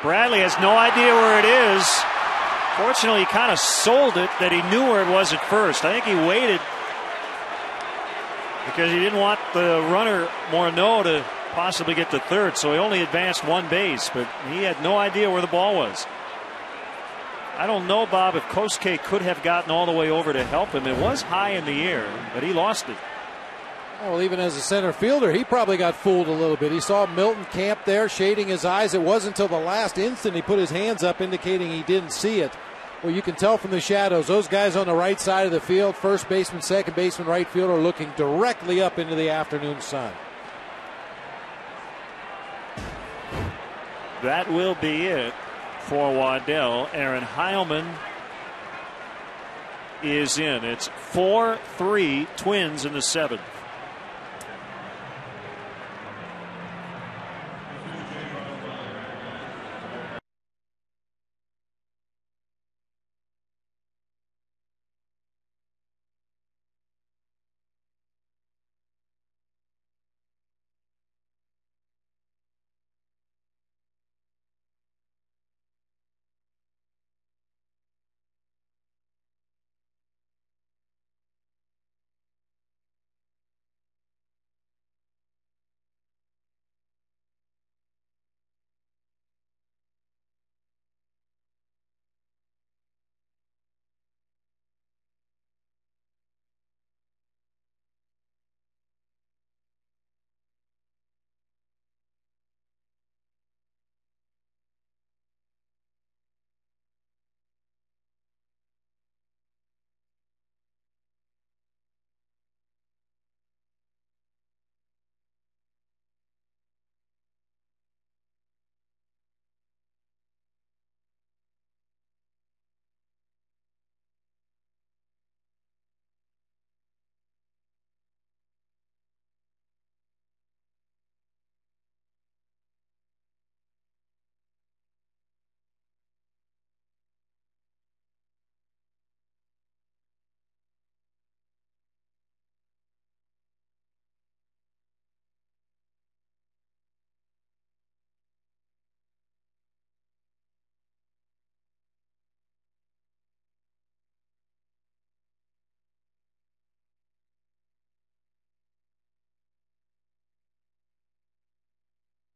Bradley has no idea where it is. Fortunately, he kind of sold it that he knew where it was at first. I think he waited because he didn't want the runner Morneau to possibly get to third, so he only advanced one base, but he had no idea where the ball was. I don't know, Bob, if Kosuke could have gotten all the way over to help him. It was high in the air, but he lost it. Well, even as a center fielder, he probably got fooled a little bit. He saw Milton Camp there shading his eyes. It wasn't until the last instant he put his hands up indicating he didn't see it. Well, you can tell from the shadows, those guys on the right side of the field, first baseman, second baseman, right fielder, are looking directly up into the afternoon sun. That will be it for Waddell. Aaron Heilman is in. It's 4-3 Twins in the 7th.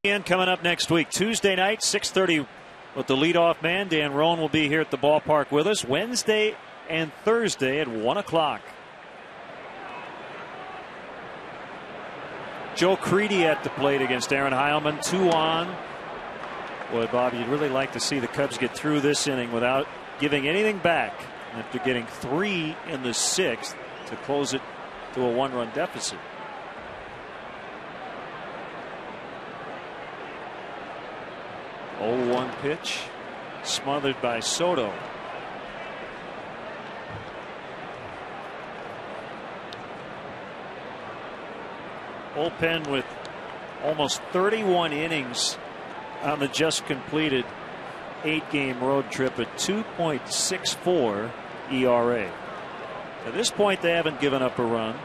Coming up next week, Tuesday night, 6:30 with the leadoff man. Dan Roan will be here at the ballpark with us Wednesday and Thursday at 1 o'clock. Joe Creedy at the plate against Aaron Heilman. 2 on. Boy, Bob, you'd really like to see the Cubs get through this inning without giving anything back after getting 3 in the 6th to close it to a 1-run deficit. Oh, 1 pitch smothered by Soto. Bullpen with almost 31 innings on the just completed 8-game road trip at 2.64 ERA. At this point, they haven't given up a run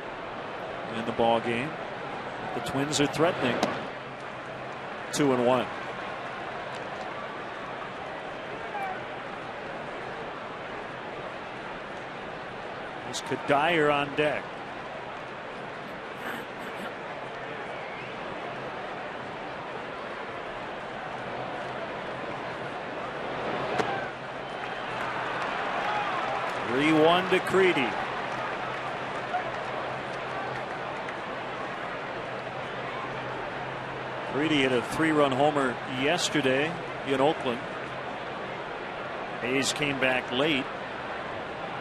in the ball game. The Twins are threatening 2-1. There's Kadire on deck. One to Creedy. Creedy hit a 3-run homer yesterday in Oakland. Hayes came back late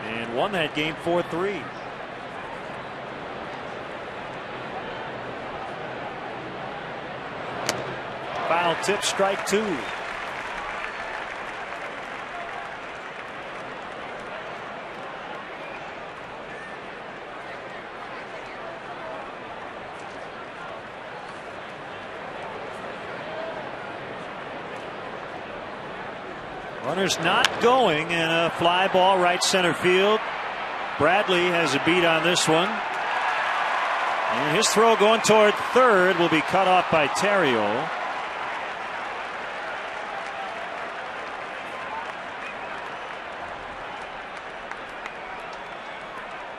and won that game 4-3. Foul tip, strike 2. Runners not going, and a fly ball right center field. Bradley has a beat on this one. And his throw going toward third will be cut off by Terrio.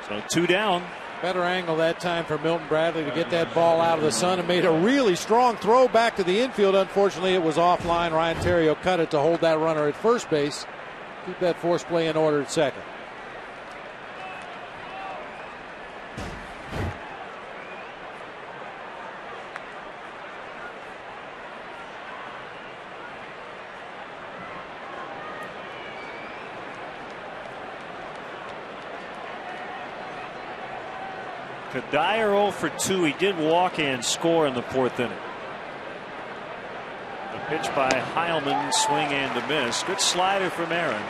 So 2 down. Better angle that time for Milton Bradley to get that ball out of the sun, and made a really strong throw back to the infield. Unfortunately, it was offline. Ryan Terrio cut it to hold that runner at first base. Keep that force play in order at second. Kadire 0 for 2. He did walk and score in the 4th inning. The pitch by Heilman, swing and a miss. Good slider from Aaron.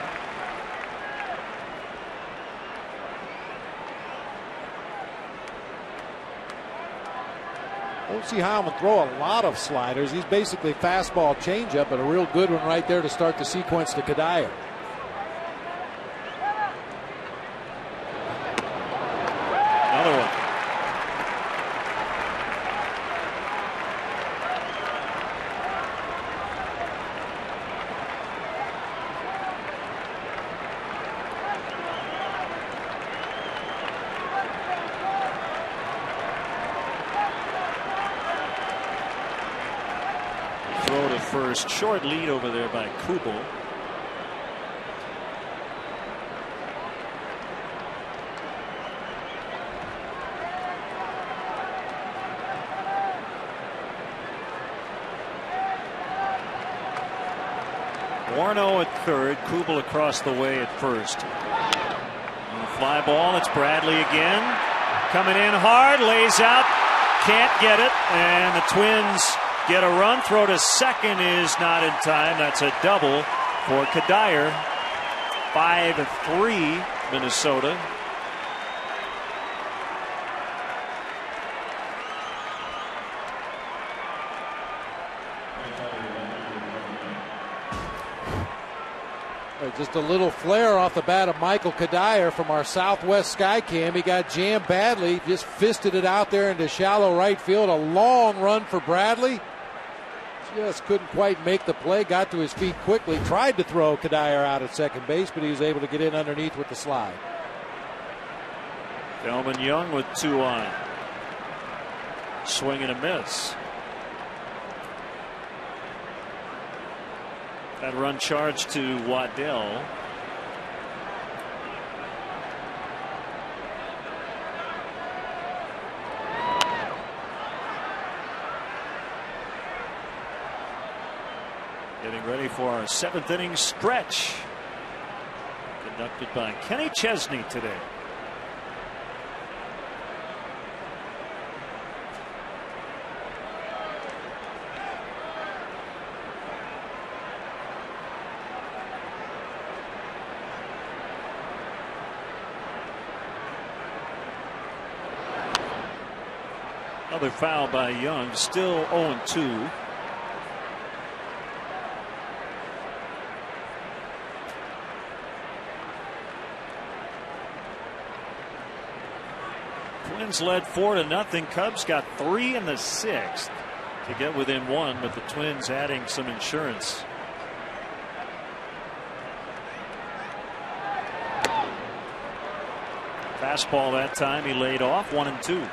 Won't see Heilman throw a lot of sliders. He's basically fastball changeup, but a real good one right there to start the sequence to Kadire. Another one. First, short lead over there by Kubel. Warno at third, Kubel across the way at first. And the fly ball, it's Bradley again. Coming in hard, lays out, can't get it, and the Twins get a run. Throw to second is not in time. That's a double for Kadire. 5-3 Minnesota. Just a little flare off the bat of Michael Kadire from our Southwest Sky Cam. He got jammed badly, just fisted it out there into shallow right field. A long run for Bradley. Just couldn't quite make the play. Got to his feet quickly. Tried to throw Kadire out at second base, but he was able to get in underneath with the slide. Delman Young with 2 on. Swing and a miss. That run charged to Waddell. Getting ready for our 7th inning stretch. Conducted by Kenny Chesney today. Another foul by Young, still 0-2. Twins led 4-0. Cubs got 3 in the 6th to get within 1, but the Twins adding some insurance. Fastball that time, he laid off, 1-2.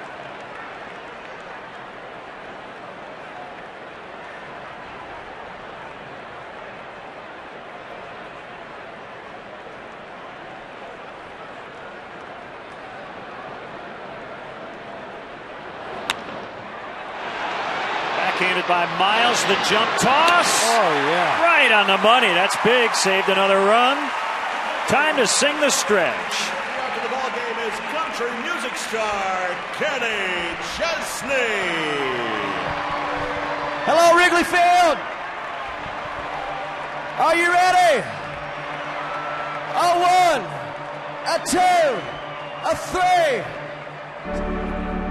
Backhanded by Miles, the jump toss. Oh, yeah. Right on the money. That's big. Saved another run. Time to sing the stretch. After the ball game is country music star Kenny Chesney. Hello, Wrigley Field. Are you ready? A 1, a 2, a 3.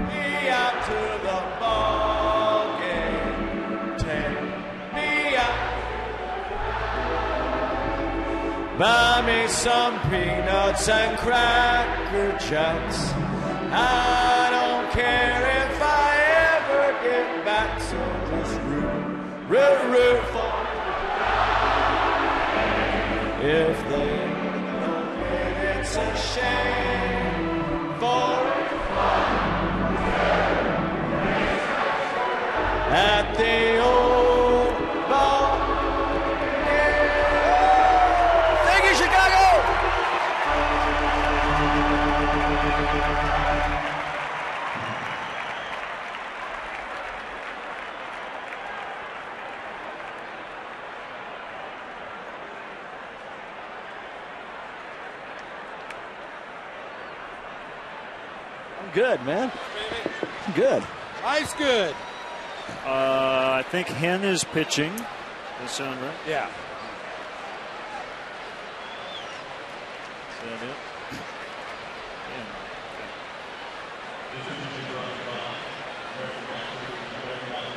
Me out to the ball game. Take me out. Buy me some peanuts and cracker jacks. I don't care if I ever get back, so just root for me. If they don't win, it's a shame for at the old ball game. Thank you, Chicago. Good, man. Good. Ice good. I think Hen is pitching. Does that sound right? Yeah. Is that it?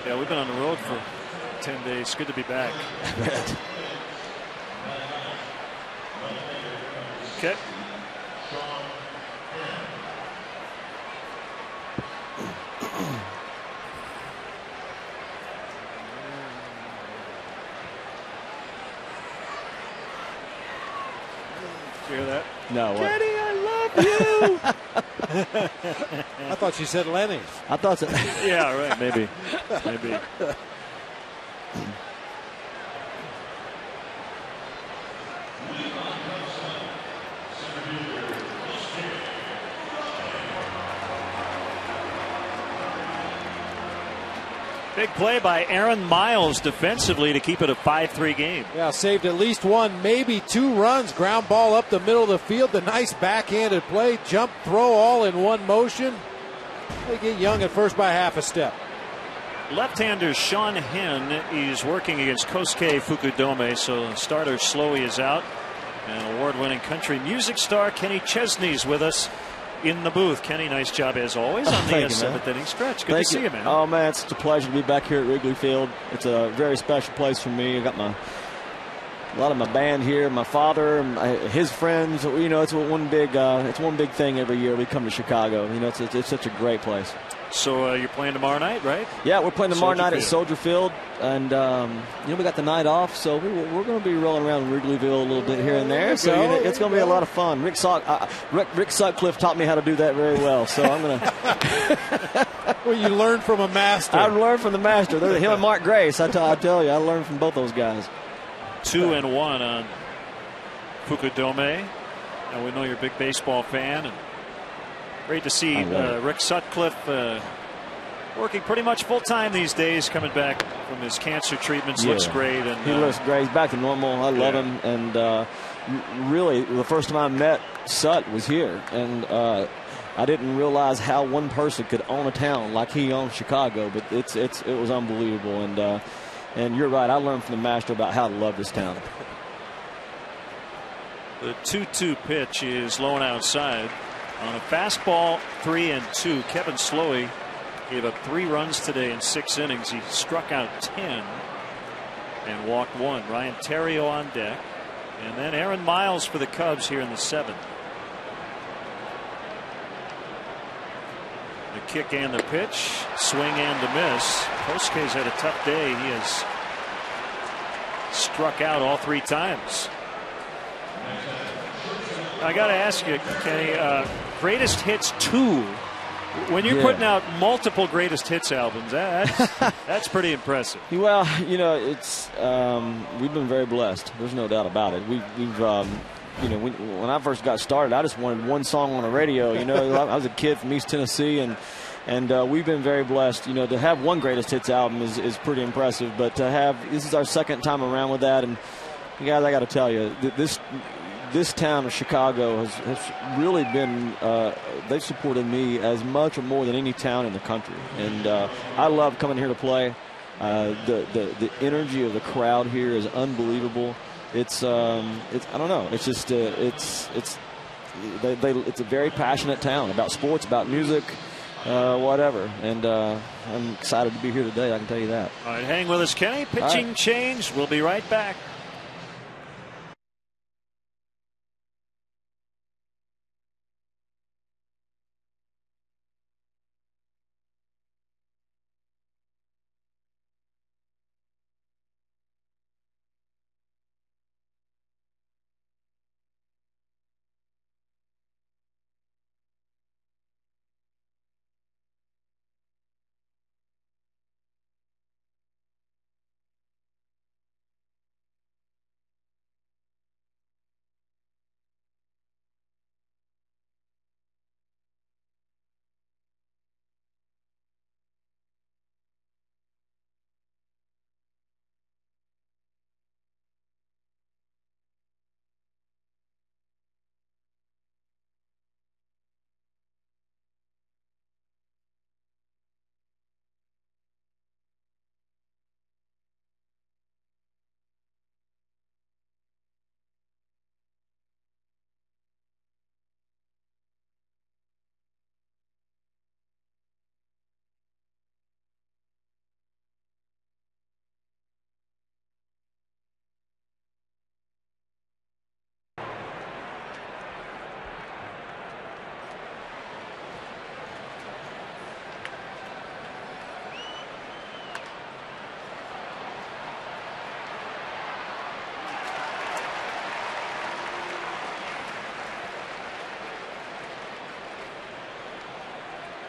Yeah, we've been on the road for 10 days. Good to be back. Okay. You hear that? No, what? Kenny, I love you. I thought she said Lenny's. I thought so. Yeah, right. Maybe. Maybe. Big play by Aaron Miles defensively to keep it a 5-3 game. Yeah, saved at least 1, maybe 2 runs. Ground ball up the middle of the field. The nice backhanded play. Jump, throw, all in one motion. They get Young at first by half a step. Left-hander Sean Hen is working against Kosuke Fukudome, so starter Slowey is out. And award-winning country music star Kenny Chesney's with us in the booth. Kenny, nice job as always on the 7th inning stretch. Good to see you, man. Oh, man, it's a pleasure to be back here at Wrigley Field. It's a very special place for me. I got a lot of my band here, my father, his friends. You know, it's one big thing every year we come to Chicago. You know, it's such a great place. So you're playing tomorrow night, right? Yeah, we're playing tomorrow night at Soldier Soldier Field, and you know, we got the night off, so we're going to be rolling around Wrigleyville a little bit here and there. So you know, it's going to be a lot of fun. Rick Sutcliffe taught me how to do that very well, so I'm going to. Well, you learned from a master. I learned from the master. Him and Mark Grace. I tell you, I learned from both those guys. 2-1 on Fukudome. And we know you're a big baseball fan, and great to see Rick Sutcliffe working pretty much full time these days, coming back from his cancer treatments. Looks great, and he looks great. He's back to normal. I love him, and really, the first time I met Sut was here, and I didn't realize how one person could own a town like he owns Chicago. But it was unbelievable, and you're right. I learned from the master about how to love this town. The 2-2 pitch is low and outside on a fastball. 3-2. Kevin Slowey gave up 3 runs today in 6 innings. He struck out 10 and walked 1. Ryan Theriot on deck, and then Aaron Miles for the Cubs here in the 7th. The kick and the pitch, swing and a miss. Kosuke's had a tough day. He has struck out all 3 times. I got to ask you, Kenny, greatest hits 2. When you're putting out multiple greatest hits albums, that's pretty impressive. Well, it's we've been very blessed. There's no doubt about it. We've when I first got started, I just wanted one song on the radio. I was a kid from East Tennessee, and we've been very blessed. To have one greatest hits album is pretty impressive. But to have, this is our second time around with that, and guys, I got to tell you, this town of Chicago has really been, they've supported me as much or more than any town in the country. And I love coming here to play. The energy of the crowd here is unbelievable. It's I don't know. It's just it's a very passionate town about sports, about music, whatever. And I'm excited to be here today. I can tell you that. All right, hang with us, Kenny. Pitching change. We'll be right back.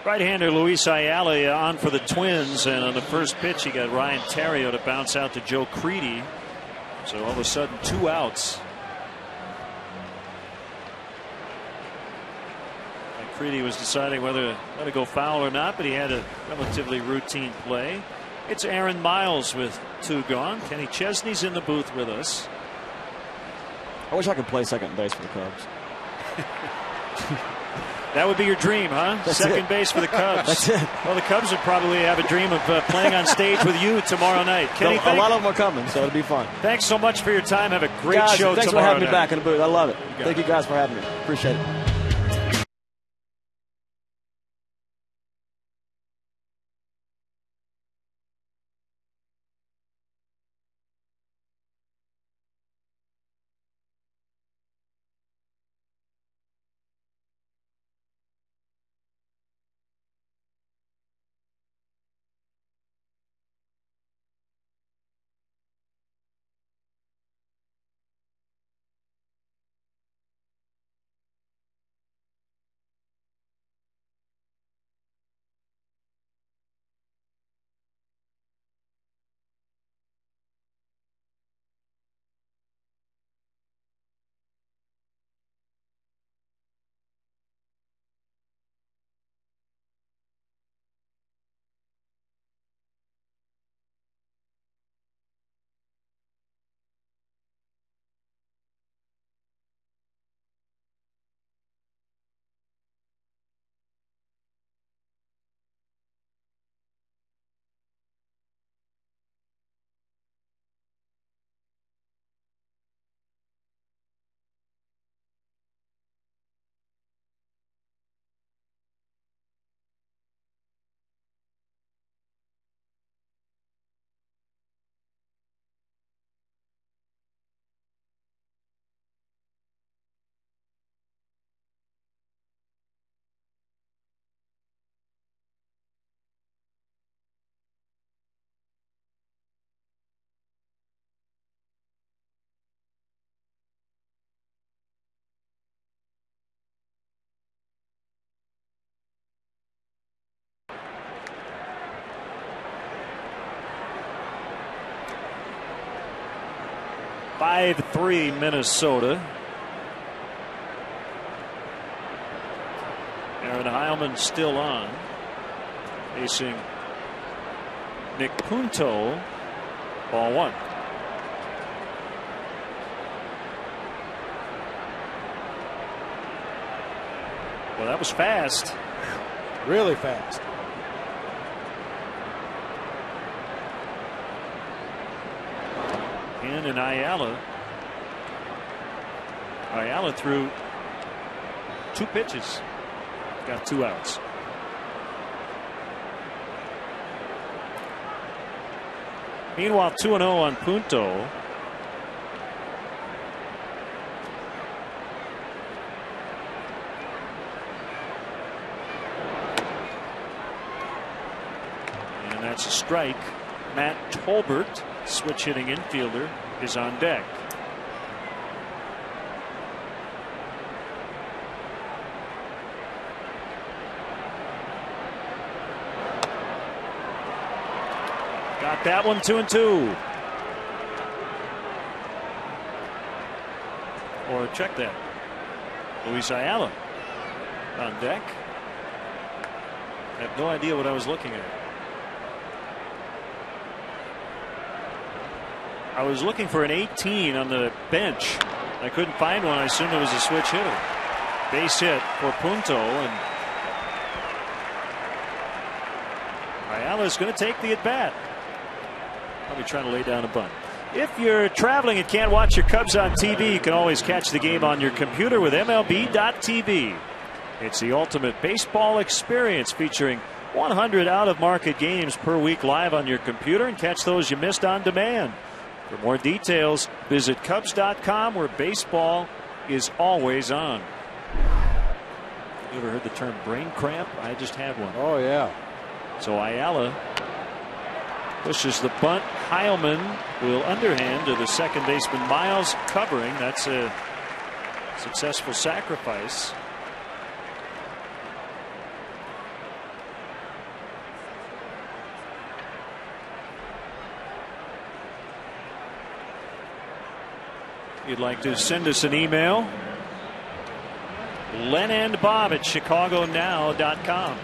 Right-hander Luis Ayala on for the Twins, and on the first pitch he got Ryan Theriot to bounce out to Joe Creedy. So all of a sudden 2 outs. And Creedy was deciding whether to let it go foul or not, but he had a relatively routine play. It's Aaron Miles with 2 gone. Kenny Chesney's in the booth with us. I wish I could play second base for the Cubs. That would be your dream, huh? That's Second it. base for the Cubs. That's it. Well, the Cubs would probably have a dream of playing on stage with you tomorrow night. Kenny, A lot of them are coming, so it'll be fun. Thanks so much for your time. Have a great guys, show thanks tomorrow for having night. me back in the booth. I love it. Thank you guys for having me. Appreciate it. 5-3 Minnesota. Aaron Heilman still on, facing Nick Punto. Ball one. Well, that was fast. Really fast. And Ayala. Ayala threw 2 pitches. Got 2 outs. Meanwhile, 2-0 on Punto. And that's a strike. Matt Tolbert, switch hitting infielder, is on deck. Got that one, 2-2. Or check that. Luis Ayala on deck. I have no idea what I was looking at. I was looking for an 18 on the bench. I couldn't find one. I assumed it was a switch hitter. Base hit for Punto, and Ayala is going to take the at bat. Probably trying to lay down a bunt. If you're traveling and can't watch your Cubs on TV, you can always catch the game on your computer with MLB.tv. It's the ultimate baseball experience, featuring 100 out-of-market games per week live on your computer, and catch those you missed on demand. For more details, visit Cubs.com, where baseball is always on. You ever heard the term brain cramp? I just had one. Oh, yeah. So Ayala pushes the bunt. Heilman will underhand to the second baseman. Miles covering. That's a successful sacrifice. If you'd like to send us an email, lenandbob@chicagonow.com.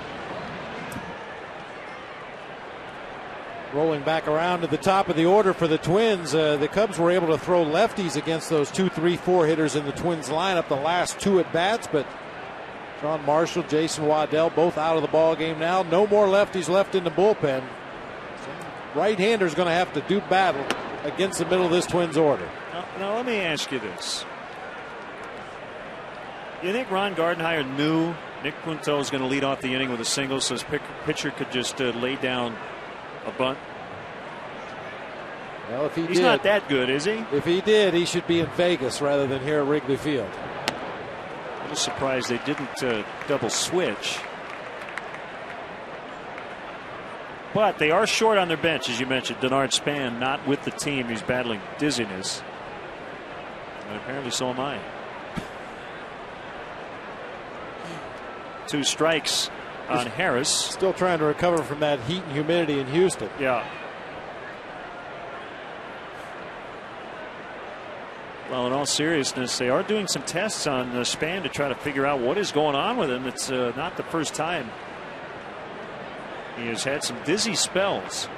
Rolling back around to the top of the order for the Twins. The Cubs were able to throw lefties against those 2, 3, 4 hitters in the Twins lineup the last 2 at bats, but Sean Marshall, Jason Waddell, both out of the ball game now. No more lefties left in the bullpen. Right-hander's going to have to do battle against the middle of this Twins order. Now let me ask you this. You think Ron Gardenhire knew Nick Punto was going to lead off the inning with a single, so his pitcher could just lay down a bunt? Well, if he's not that good, is he? If he did, he should be in Vegas rather than here at Wrigley Field. I'm just surprised they didn't double switch. But they are short on their bench, as you mentioned. Denard Span not with the team. He's battling dizziness. And apparently so am I. 2 strikes on Harris. Still trying to recover from that heat and humidity in Houston. Yeah. Well, in all seriousness, they are doing some tests on Span to try to figure out what is going on with him. It's not the first time. He has had some dizzy spells.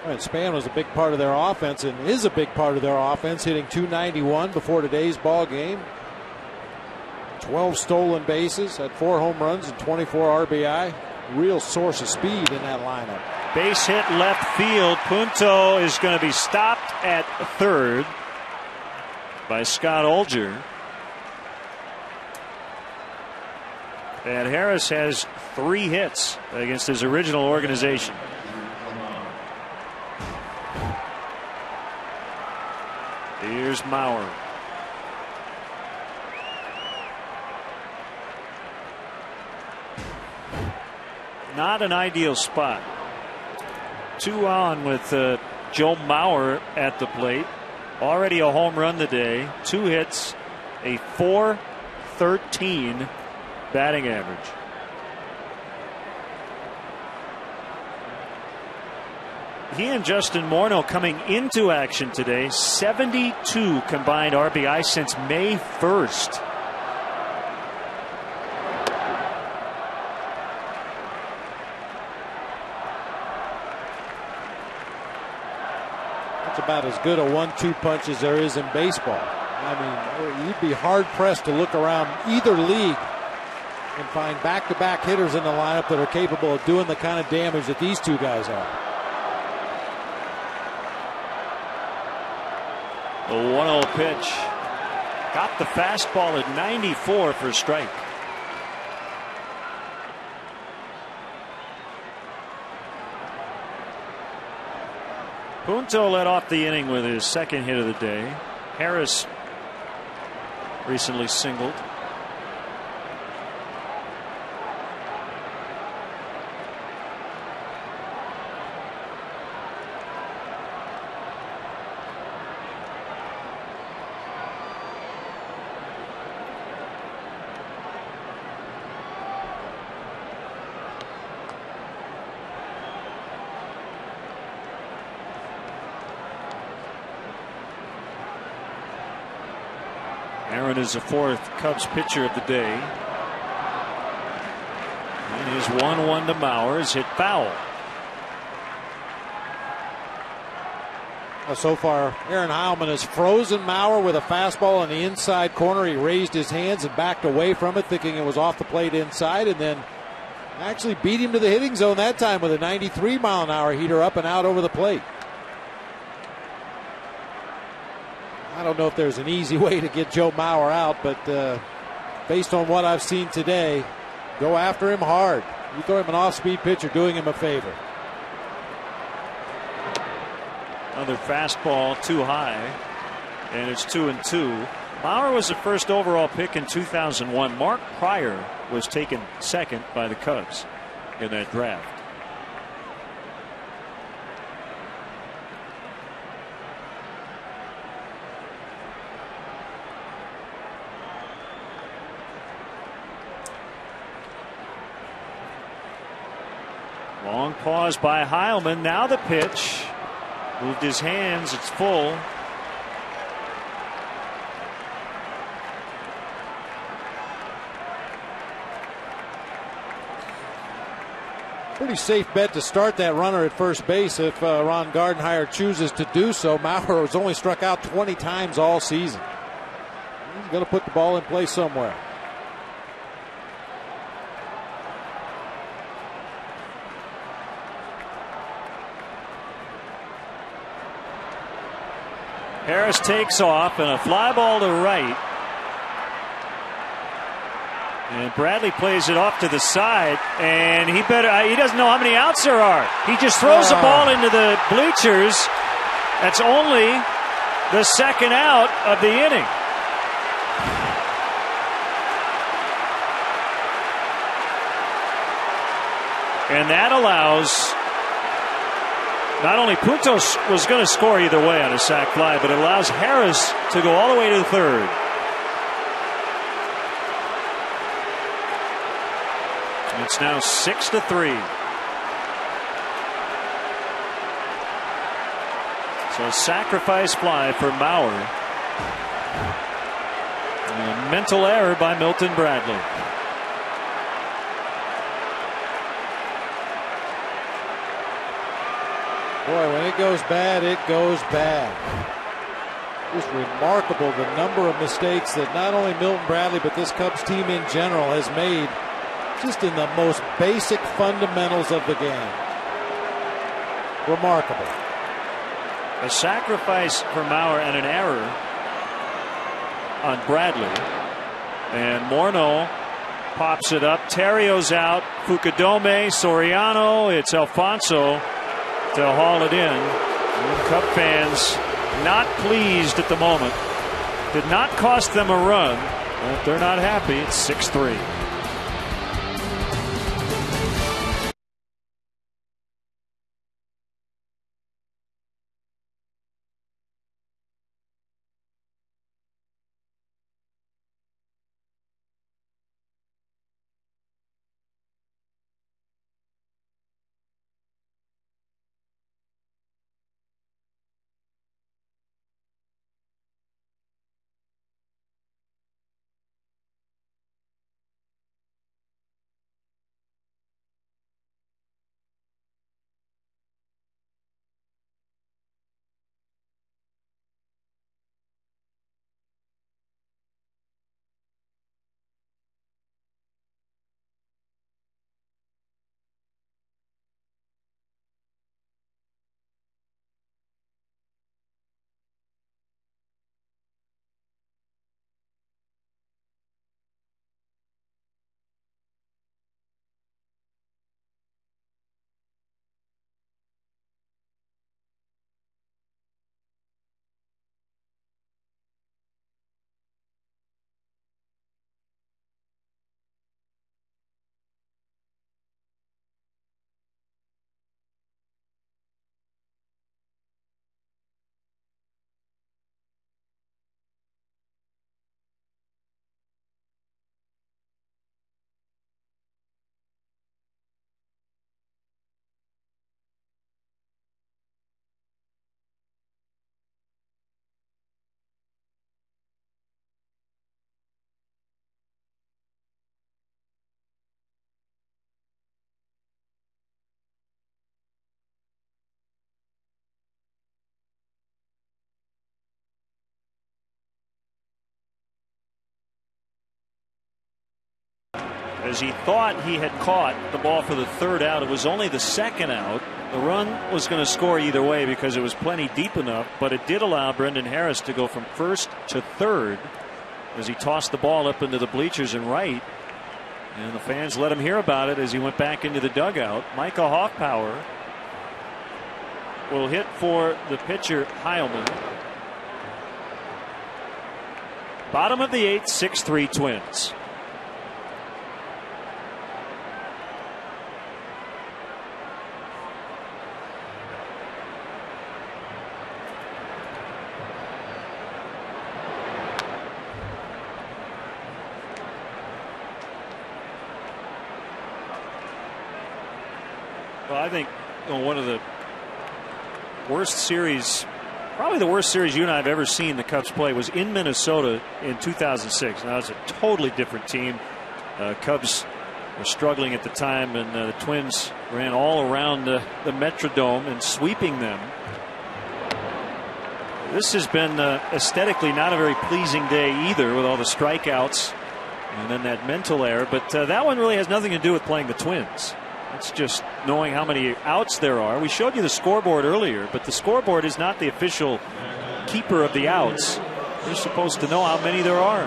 Right, Span was a big part of their offense and is a big part of their offense, hitting .291 before today's ball game. 12 stolen bases, had 4 home runs and 24 RBI. Real source of speed in that lineup. Base hit left field. Punto is going to be stopped at third by Scott Olger. And Harris has 3 hits against his original organization. Here's Mauer. Not an ideal spot. 2 on with Joe Mauer at the plate. Already a home run today. 2 hits, a .313 batting average. He and Justin Morneau coming into action today, 72 combined RBI since May 1st. That's about as good a 1-2 punch as there is in baseball. I mean, you'd be hard pressed to look around either league and find back-to-back hitters in the lineup that are capable of doing the kind of damage that these two guys are. The 1-0 pitch. Got the fastball at 94 for a strike. Punto led off the inning with his second hit of the day. Harris recently singled. Aaron is the fourth Cubs pitcher of the day. And his 1-1 to Mauer is hit foul. So far, Aaron Heilman has frozen Mauer with a fastball in the inside corner. He raised his hands and backed away from it, thinking it was off the plate inside, and then actually beat him to the hitting zone that time with a 93-mile-an-hour heater up and out over the plate. I don't know if there's an easy way to get Joe Mauer out, but based on what I've seen today, go after him hard. You throw him an off-speed pitch, you're doing him a favor. Another fastball too high, and it's 2-2. Mauer was the first overall pick in 2001. Mark Pryor was taken second by the Cubs in that draft. Long pause by Heilman. Now the pitch. Moved his hands. It's full. Pretty safe bet to start that runner at first base if Ron Gardenhire chooses to do so. Mauer has only struck out 20 times all season. He's going to put the ball in play somewhere. Harris takes off and a fly ball to right. And Bradley plays it off to the side, and he doesn't know how many outs there are. He just throws the ball into the bleachers. That's only the second out of the inning. And that allows, not only Puntos was going to score either way on a sac fly, but it allows Harris to go all the way to the third. It's now 6-3. So a sacrifice fly for Mauer. And a mental error by Milton Bradley. Boy, when it goes bad, it goes bad. Just remarkable the number of mistakes that not only Milton Bradley, but this Cubs team in general has made just in the most basic fundamentals of the game. Remarkable. A sacrifice for Mauer and an error on Bradley. And Morneau pops it up. Terrio's out. Fucadome, Soriano. It's Alfonso to haul it in. Cub fans not pleased at the moment. Did not cost them a run, but they're not happy. It's 6-3. as he thought he had caught the ball for the third out. It was only the second out. The run was going to score either way because it was plenty deep enough, but it did allow Brendan Harris to go from first to third as he tossed the ball up into the bleachers and right. And the fans let him hear about it as he went back into the dugout. Micah Hoffpower will hit for the pitcher Heilman. Bottom of the 8th, 6-3 Twins. Well, I think one of the worst series, probably the worst series you and I have ever seen the Cubs play, was in Minnesota in 2006. Now, it's a totally different team. Cubs were struggling at the time, and the Twins ran all around the Metrodome and sweeping them. This has been aesthetically not a very pleasing day either, with all the strikeouts and then that mental error. But that one really has nothing to do with playing the Twins. It's just knowing how many outs there are. We showed you the scoreboard earlier, but the scoreboard is not the official keeper of the outs. You're supposed to know how many there are.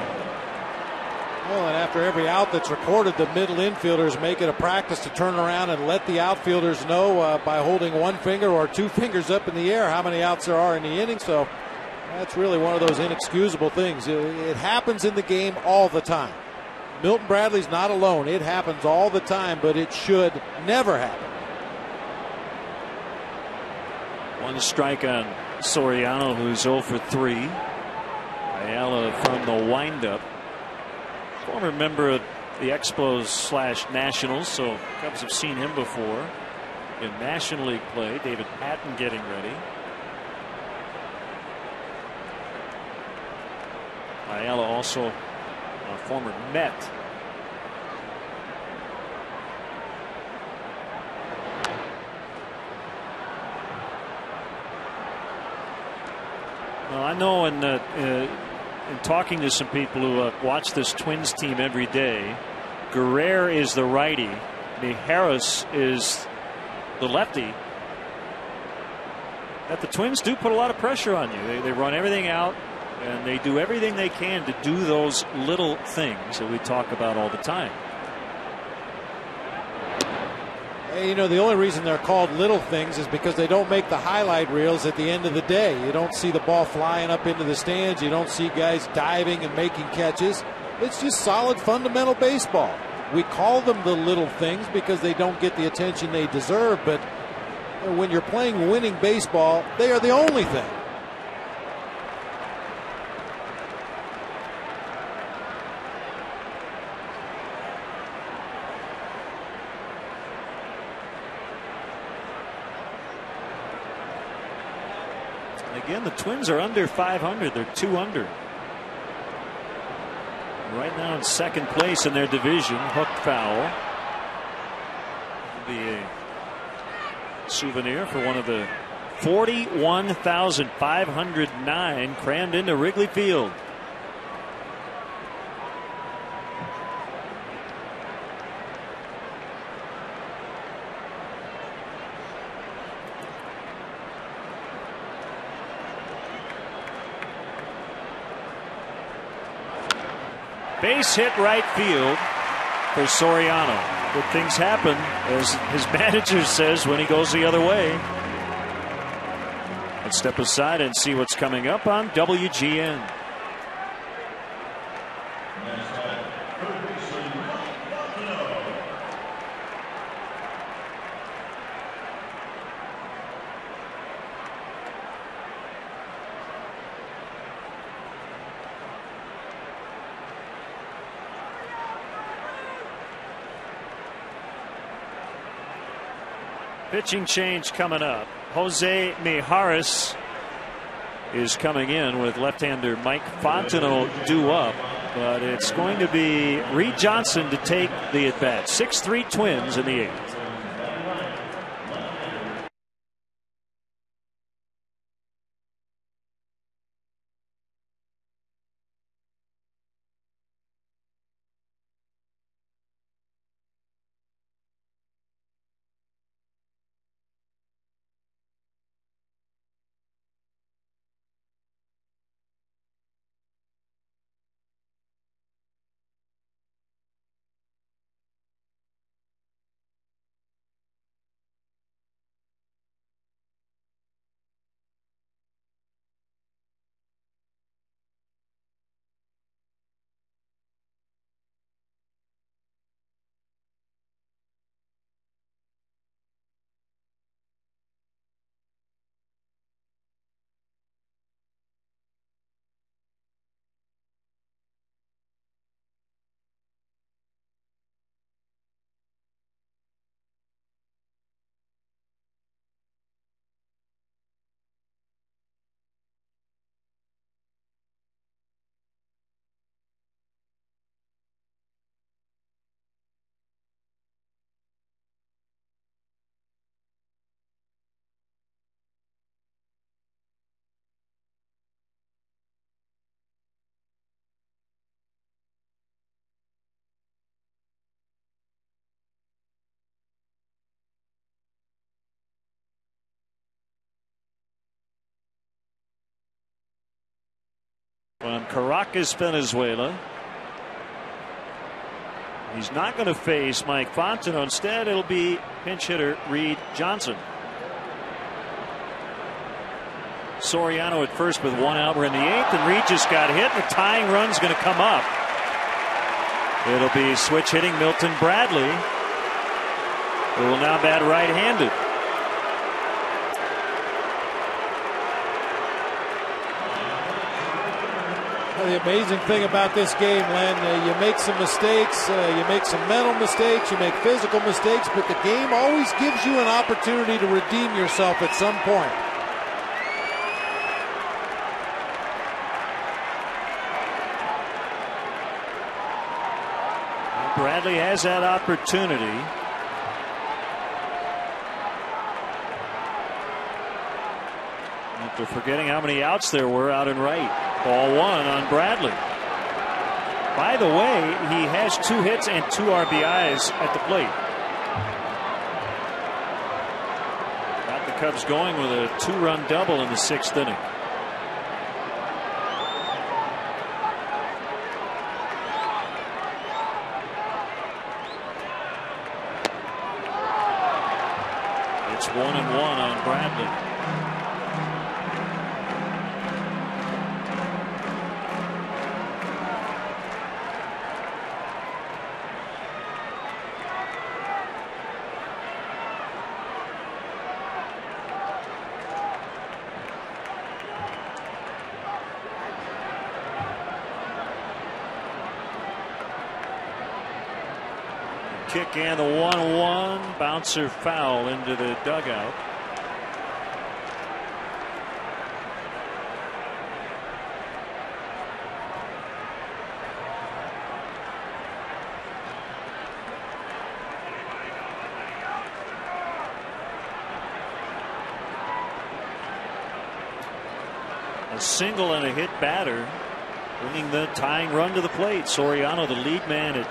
Well, and after every out that's recorded, the middle infielders make it a practice to turn around and let the outfielders know by holding one finger or two fingers up in the air how many outs there are in the inning. So that's really one of those inexcusable things. It happens in the game all the time. Milton Bradley's not alone. It happens all the time, but it should never happen. One strike on Soriano, who's 0 for 3. Ayala from the windup. Former member of the Expos / Nationals, so Cubs have seen him before in National League play. David Patton getting ready. Ayala also a former Met. Well, I know in talking to some people who watch this Twins team every day, Guerrero is the righty. Harris is the lefty. That the Twins do put a lot of pressure on you. They run everything out, and they do everything they can to do those little things that we talk about all the time. Hey, the only reason they're called little things is because they don't make the highlight reels at the end of the day. You don't see the ball flying up into the stands. You don't see guys diving and making catches. It's just solid fundamental baseball. We call them the little things because they don't get the attention they deserve, but when you're playing winning baseball, they are the only thing. Again, the Twins are under 500. They're 2 under. Right now in second place in their division. Hooked foul. It'll be a souvenir for one of the 41,509 crammed into Wrigley Field. Base hit right field for Soriano. Good things happen, as his manager says, when he goes the other way. Let's step aside and see what's coming up on WGN. Pitching change coming up. Jose Mijares is coming in with left-hander Mike Fontenot due up, but it's going to be Reed Johnson to take the at-bat. 6-3 Twins in the 8th. from Caracas, Venezuela. He's not going to face Mike Fontenot. Instead, it'll be pinch hitter Reed Johnson. Soriano at first with one out. We're in the 8th, and Reed just got hit. The tying run's going to come up. It'll be switch hitting Milton Bradley, who will now bat right-handed. The amazing thing about this game, Len, you make some mistakes, you make some mental mistakes, you make physical mistakes, but the game always gives you an opportunity to redeem yourself at some point. Bradley has that opportunity. After forgetting how many outs there were out in right. Ball 1 on Bradley. By the way, he has 2 hits and 2 RBIs at the plate. Got the Cubs going with a 2-run double in the 6th inning. It's 1-1 on Bradley. Kick and the 1-1 bouncer foul into the dugout. A single and a hit batter, bringing the tying run to the plate. Soriano, the lead man at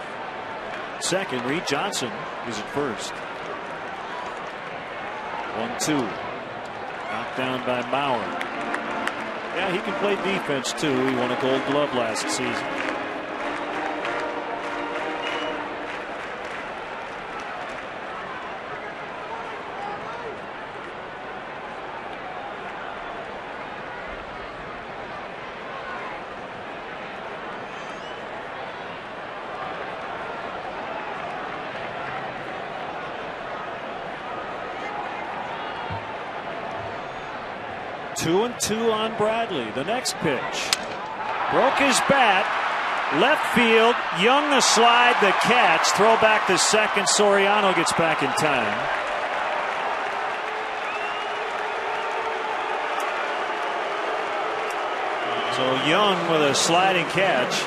second. Reed Johnson is at first. 1-2. Knocked down by Mauer. Yeah, he can play defense too. He won a Gold Glove last season. Two and two on Bradley. The next pitch. Broke his bat. Left field. Young the slide, the catch. Throw back to second. Soriano gets back in time. So Young with a sliding catch.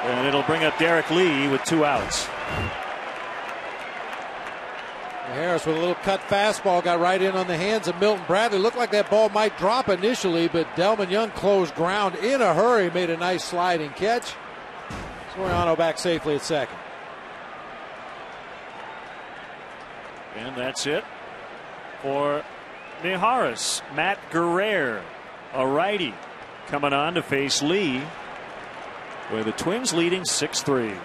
And it'll bring up Derek Lee with 2 outs. Harris with a little cut fastball got right in on the hands of Milton Bradley. Looked like that ball might drop initially, but Delman Young closed ground in a hurry, made a nice sliding catch. Soriano back safely at second. And that's it for Mijares. Matt Guerrero, a righty, coming on to face Lee, with the Twins leading 6-3.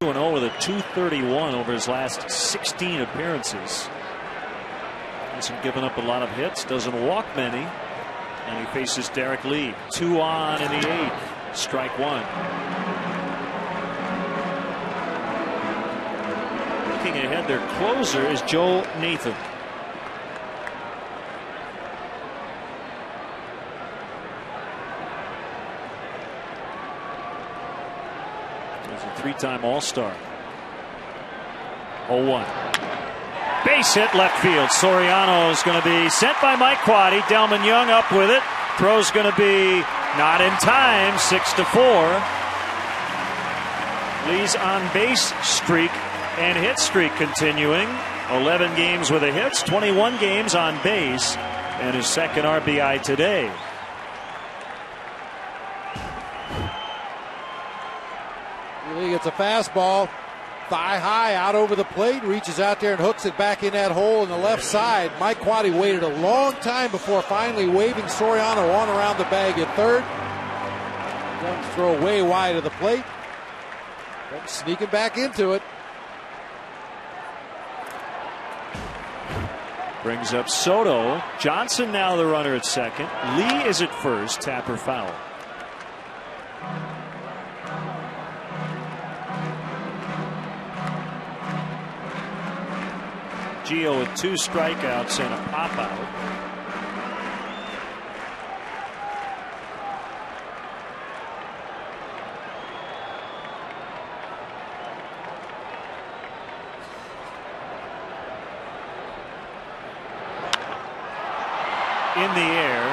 2-0 with a 231 over his last 16 appearances. Hasn't given up a lot of hits, doesn't walk many, and he faces Derek Lee. 2 on in the 8th. Strike 1. Looking ahead, their closer is Joe Nathan. He's a 3-time All-Star. 0-1. Base hit left field. Soriano is going to be sent by Mike Quade. Delman Young up with it. Throw's going to be not in time. 6-4. Lee's on base streak and hit streak continuing. 11 games with the hits, 21 games on base, and his second RBI today. Lee gets a fastball, thigh high out over the plate, reaches out there and hooks it back in that hole in the left side. Mike Quade waited a long time before finally waving Soriano on around the bag at third. Young's throw way wide of the plate. But sneaking back into it. Brings up Soto. Johnson now the runner at second. Lee is at first. Tapper foul. Gio with 2 strikeouts and a pop out. In the air,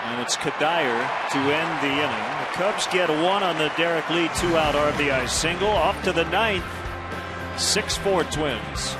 and it's Kadire to end the inning. The Cubs get 1 on the Derek Lee 2-out RBI single. Off to the 9th. 6-4 Twins.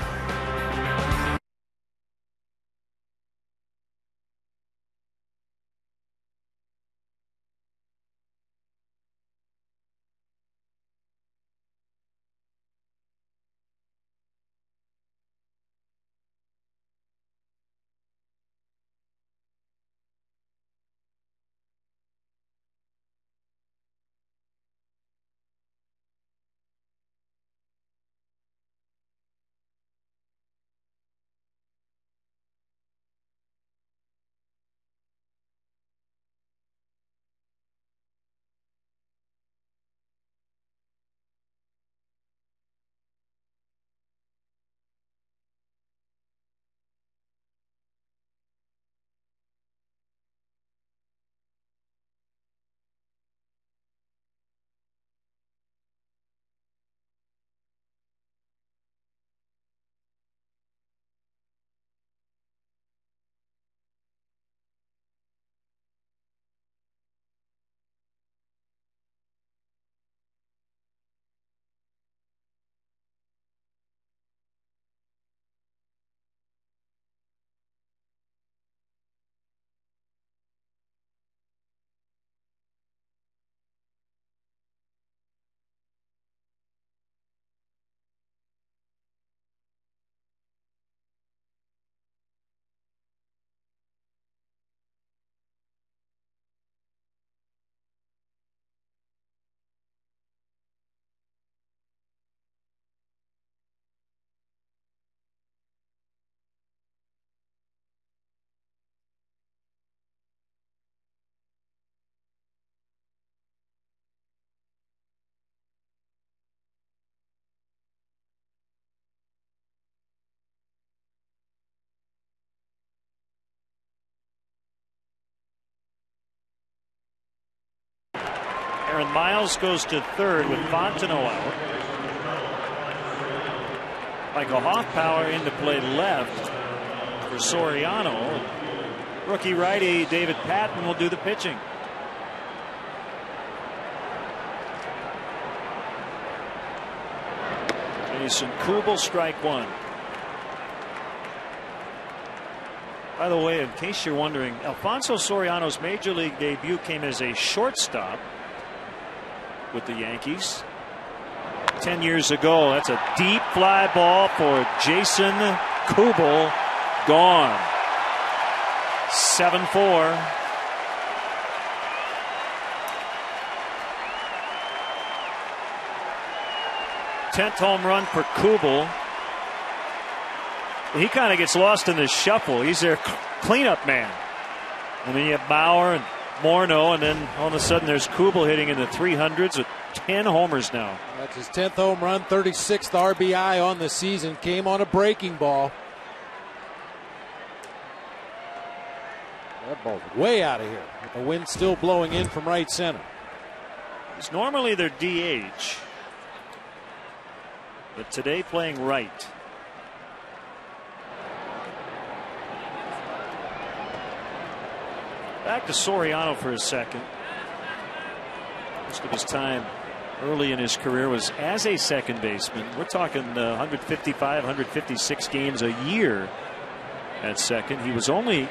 Aaron Miles goes to third with Fontenot out. Michael Hoffpower into play left for Soriano. Rookie righty David Patton will do the pitching. Jason Kubel, strike 1. By the way, in case you're wondering, Alfonso Soriano's major league debut came as a shortstop with the Yankees 10 years ago. That's a deep fly ball for Jason Kubel. Gone. 7-4. 10th home run for Kubel. He kind of gets lost in the shuffle. He's their cleanup man. And then you have Bauer and Morneau, and then all of a sudden there's Kubel hitting in the 300s with 10 homers now. That's his 10th home run, 36th RBI on the season. Came on a breaking ball. That ball's way out of here. With the wind still blowing in from right center. It's normally their DH, but today playing right. Back to Soriano for a second. Most of his time early in his career was as a second baseman. We're talking 155, 156 games a year at second. He was only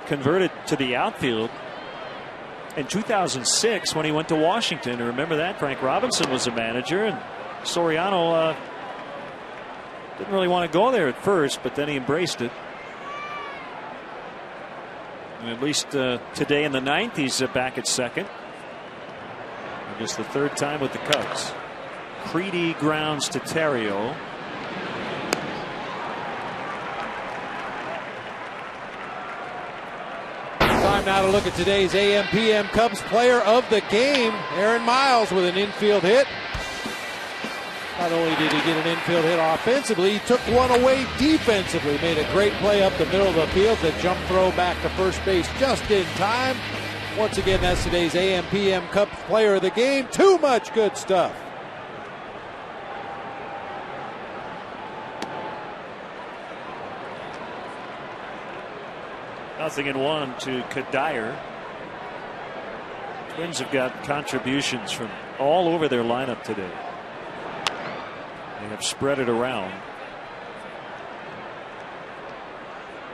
converted to the outfield in 2006 when he went to Washington. And remember that? Frank Robinson was the manager, and Soriano didn't really want to go there at first, but then he embraced it. And at least today in the 9th, he's back at second. I guess the 3rd time with the Cubs. Creedy grounds to Terrio. Time now to look at today's AM/PM Cubs player of the game. Aaron Miles with an infield hit. Not only did he get an infield hit offensively, he took one away defensively. Made a great play up the middle of the field. The jump throw back to first base just in time. Once again, that's today's AM/PM Cubs player of the game. Too much good stuff. Nothing in one to Kadire. Twins have got contributions from all over their lineup today. They have spread it around.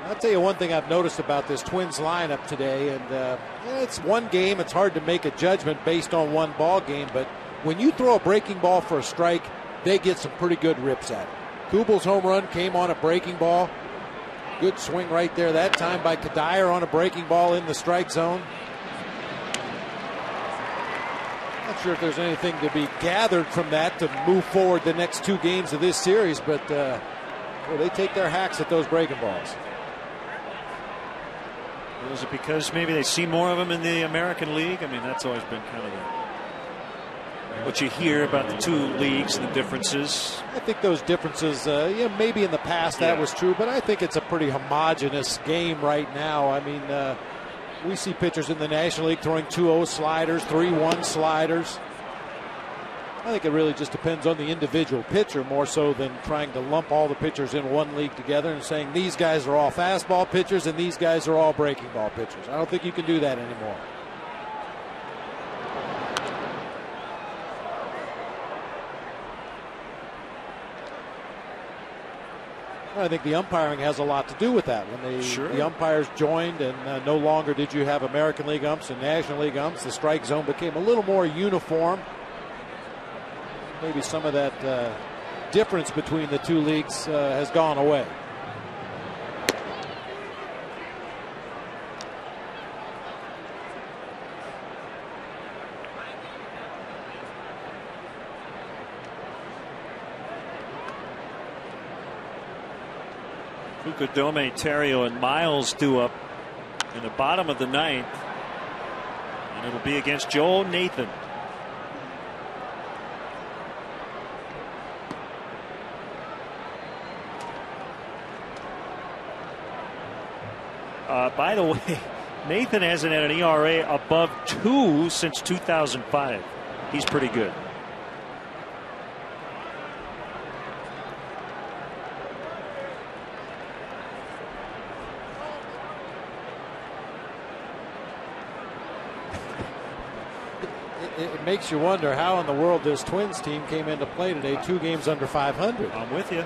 I'll tell you one thing I've noticed about this Twins lineup today, and it's one game. It's hard to make a judgment based on one ball game, but when you throw a breaking ball for a strike, they get some pretty good rips at it. Kubel's home run came on a breaking ball. Good swing right there that time by Kadire on a breaking ball in the strike zone. Not sure if there's anything to be gathered from that to move forward the next 2 games of this series, but they take their hacks at those breaking balls. Is it because maybe they see more of them in the American League? I mean, that's always been kind of what you hear about the 2 leagues and the differences. I think those differences, maybe in the past that was true, but I think it's a pretty homogeneous game right now. I mean, we see pitchers in the National League throwing 2-0 sliders, 3-1 sliders. I think it really just depends on the individual pitcher more so than trying to lump all the pitchers in one league together and saying these guys are all fastball pitchers and these guys are all breaking ball pitchers. I don't think you can do that anymore. I think the umpiring has a lot to do with that. When the umpires joined and no longer did you have American League umps and National League umps, the strike zone became a little more uniform. Maybe some of that difference between the 2 leagues has gone away. Fukudome, Terrio, and Miles due up in the bottom of the 9th. And it'll be against Joe Nathan. By the way, Nathan hasn't had an ERA above 2 since 2005. He's pretty good. It makes you wonder how in the world this Twins team came into play today, 2 games under 500. I'm with you.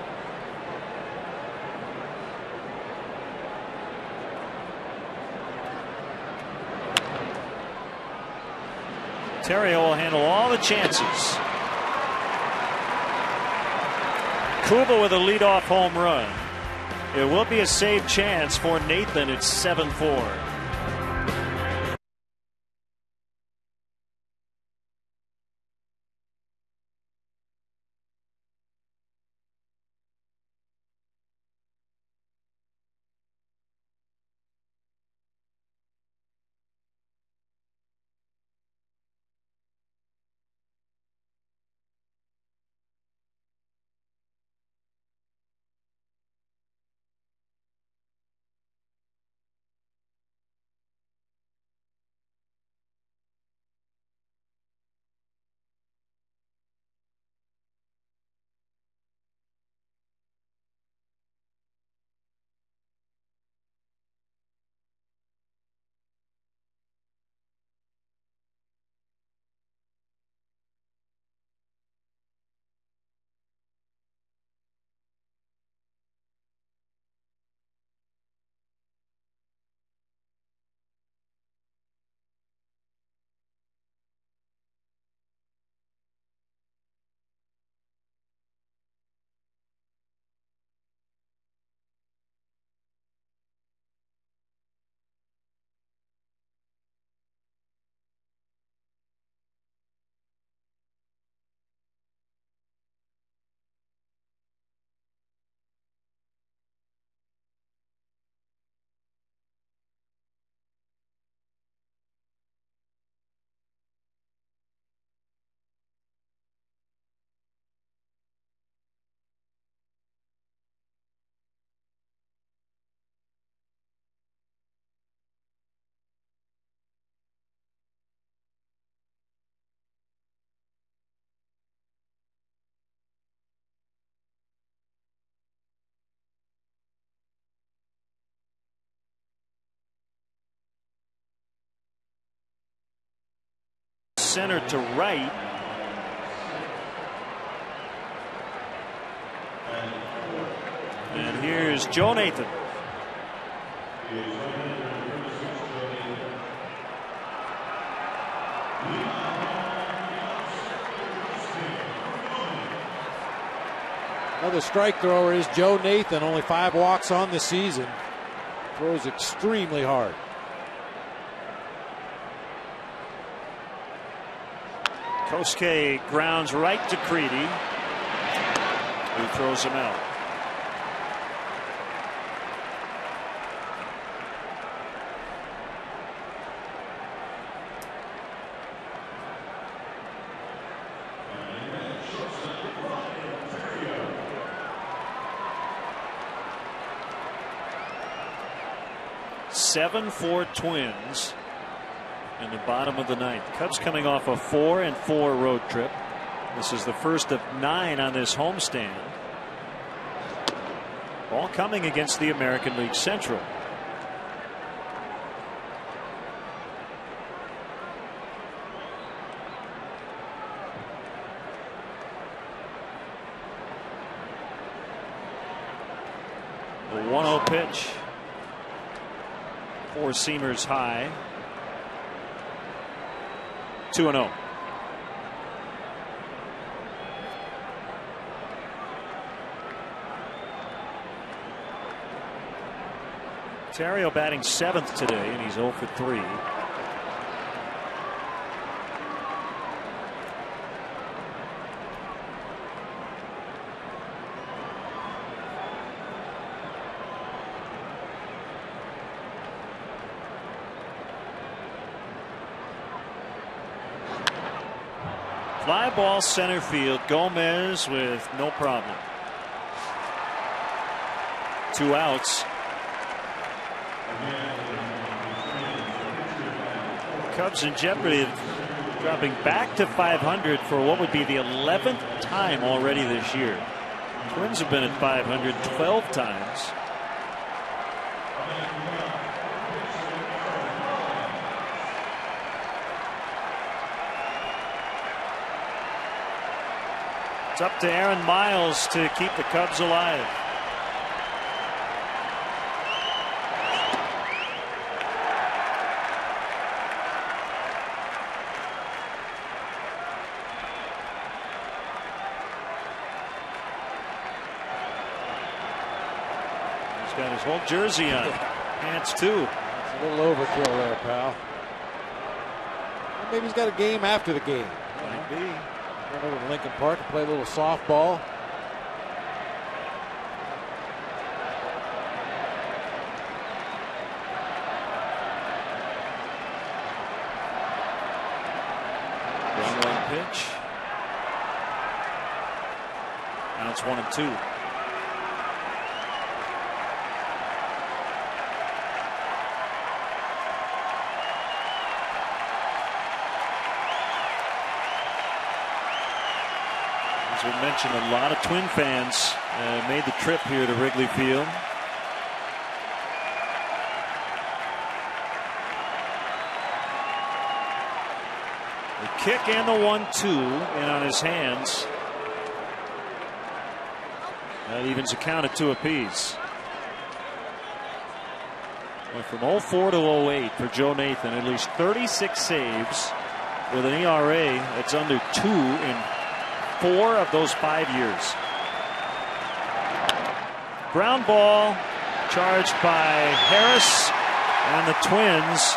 Terrio will handle all the chances. Kubel with a leadoff home run. It will be a save chance for Nathan. It's 7-4. center to right. And here's Joe Nathan. Another strike thrower is Joe Nathan. Only 5 walks on the season. Throws extremely hard. Kosuke grounds right to Creedy, who throws him out. Seven for Twins in the bottom of the ninth. Cubs coming off a 4-4 road trip. This is the first of 9 on this homestand. All coming against the American League Central. The 1-0 pitch. 4 seamers high. 2-0. Ontario batting 7th today, and he's 0 for 3. Fly ball center field. Gomez with no problem. 2 outs. Cubs in jeopardy of dropping back to 500 for what would be the 11th time already this year. Twins have been at 500 12 times. It's up to Aaron Miles to keep the Cubs alive. He's got his whole jersey on. Pants too. It's a little overkill there, pal. Well, maybe he's got a game after the game. Might be. Run over to Lincoln Park and play a little softball. One pitch. Now it's 1-2. As we mentioned, a lot of Twin fans made the trip here to Wrigley Field. The kick and the 1-2 in on his hands. That evens a count at 2 apiece. Went from 0-4 to 0-8 for Joe Nathan. At least 36 saves with an ERA that's under 2 in 4 of those 5 years. Ground ball charged by Harris, and the Twins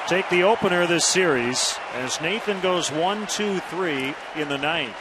take the opener of this series as Nathan goes 1-2-3 in the ninth.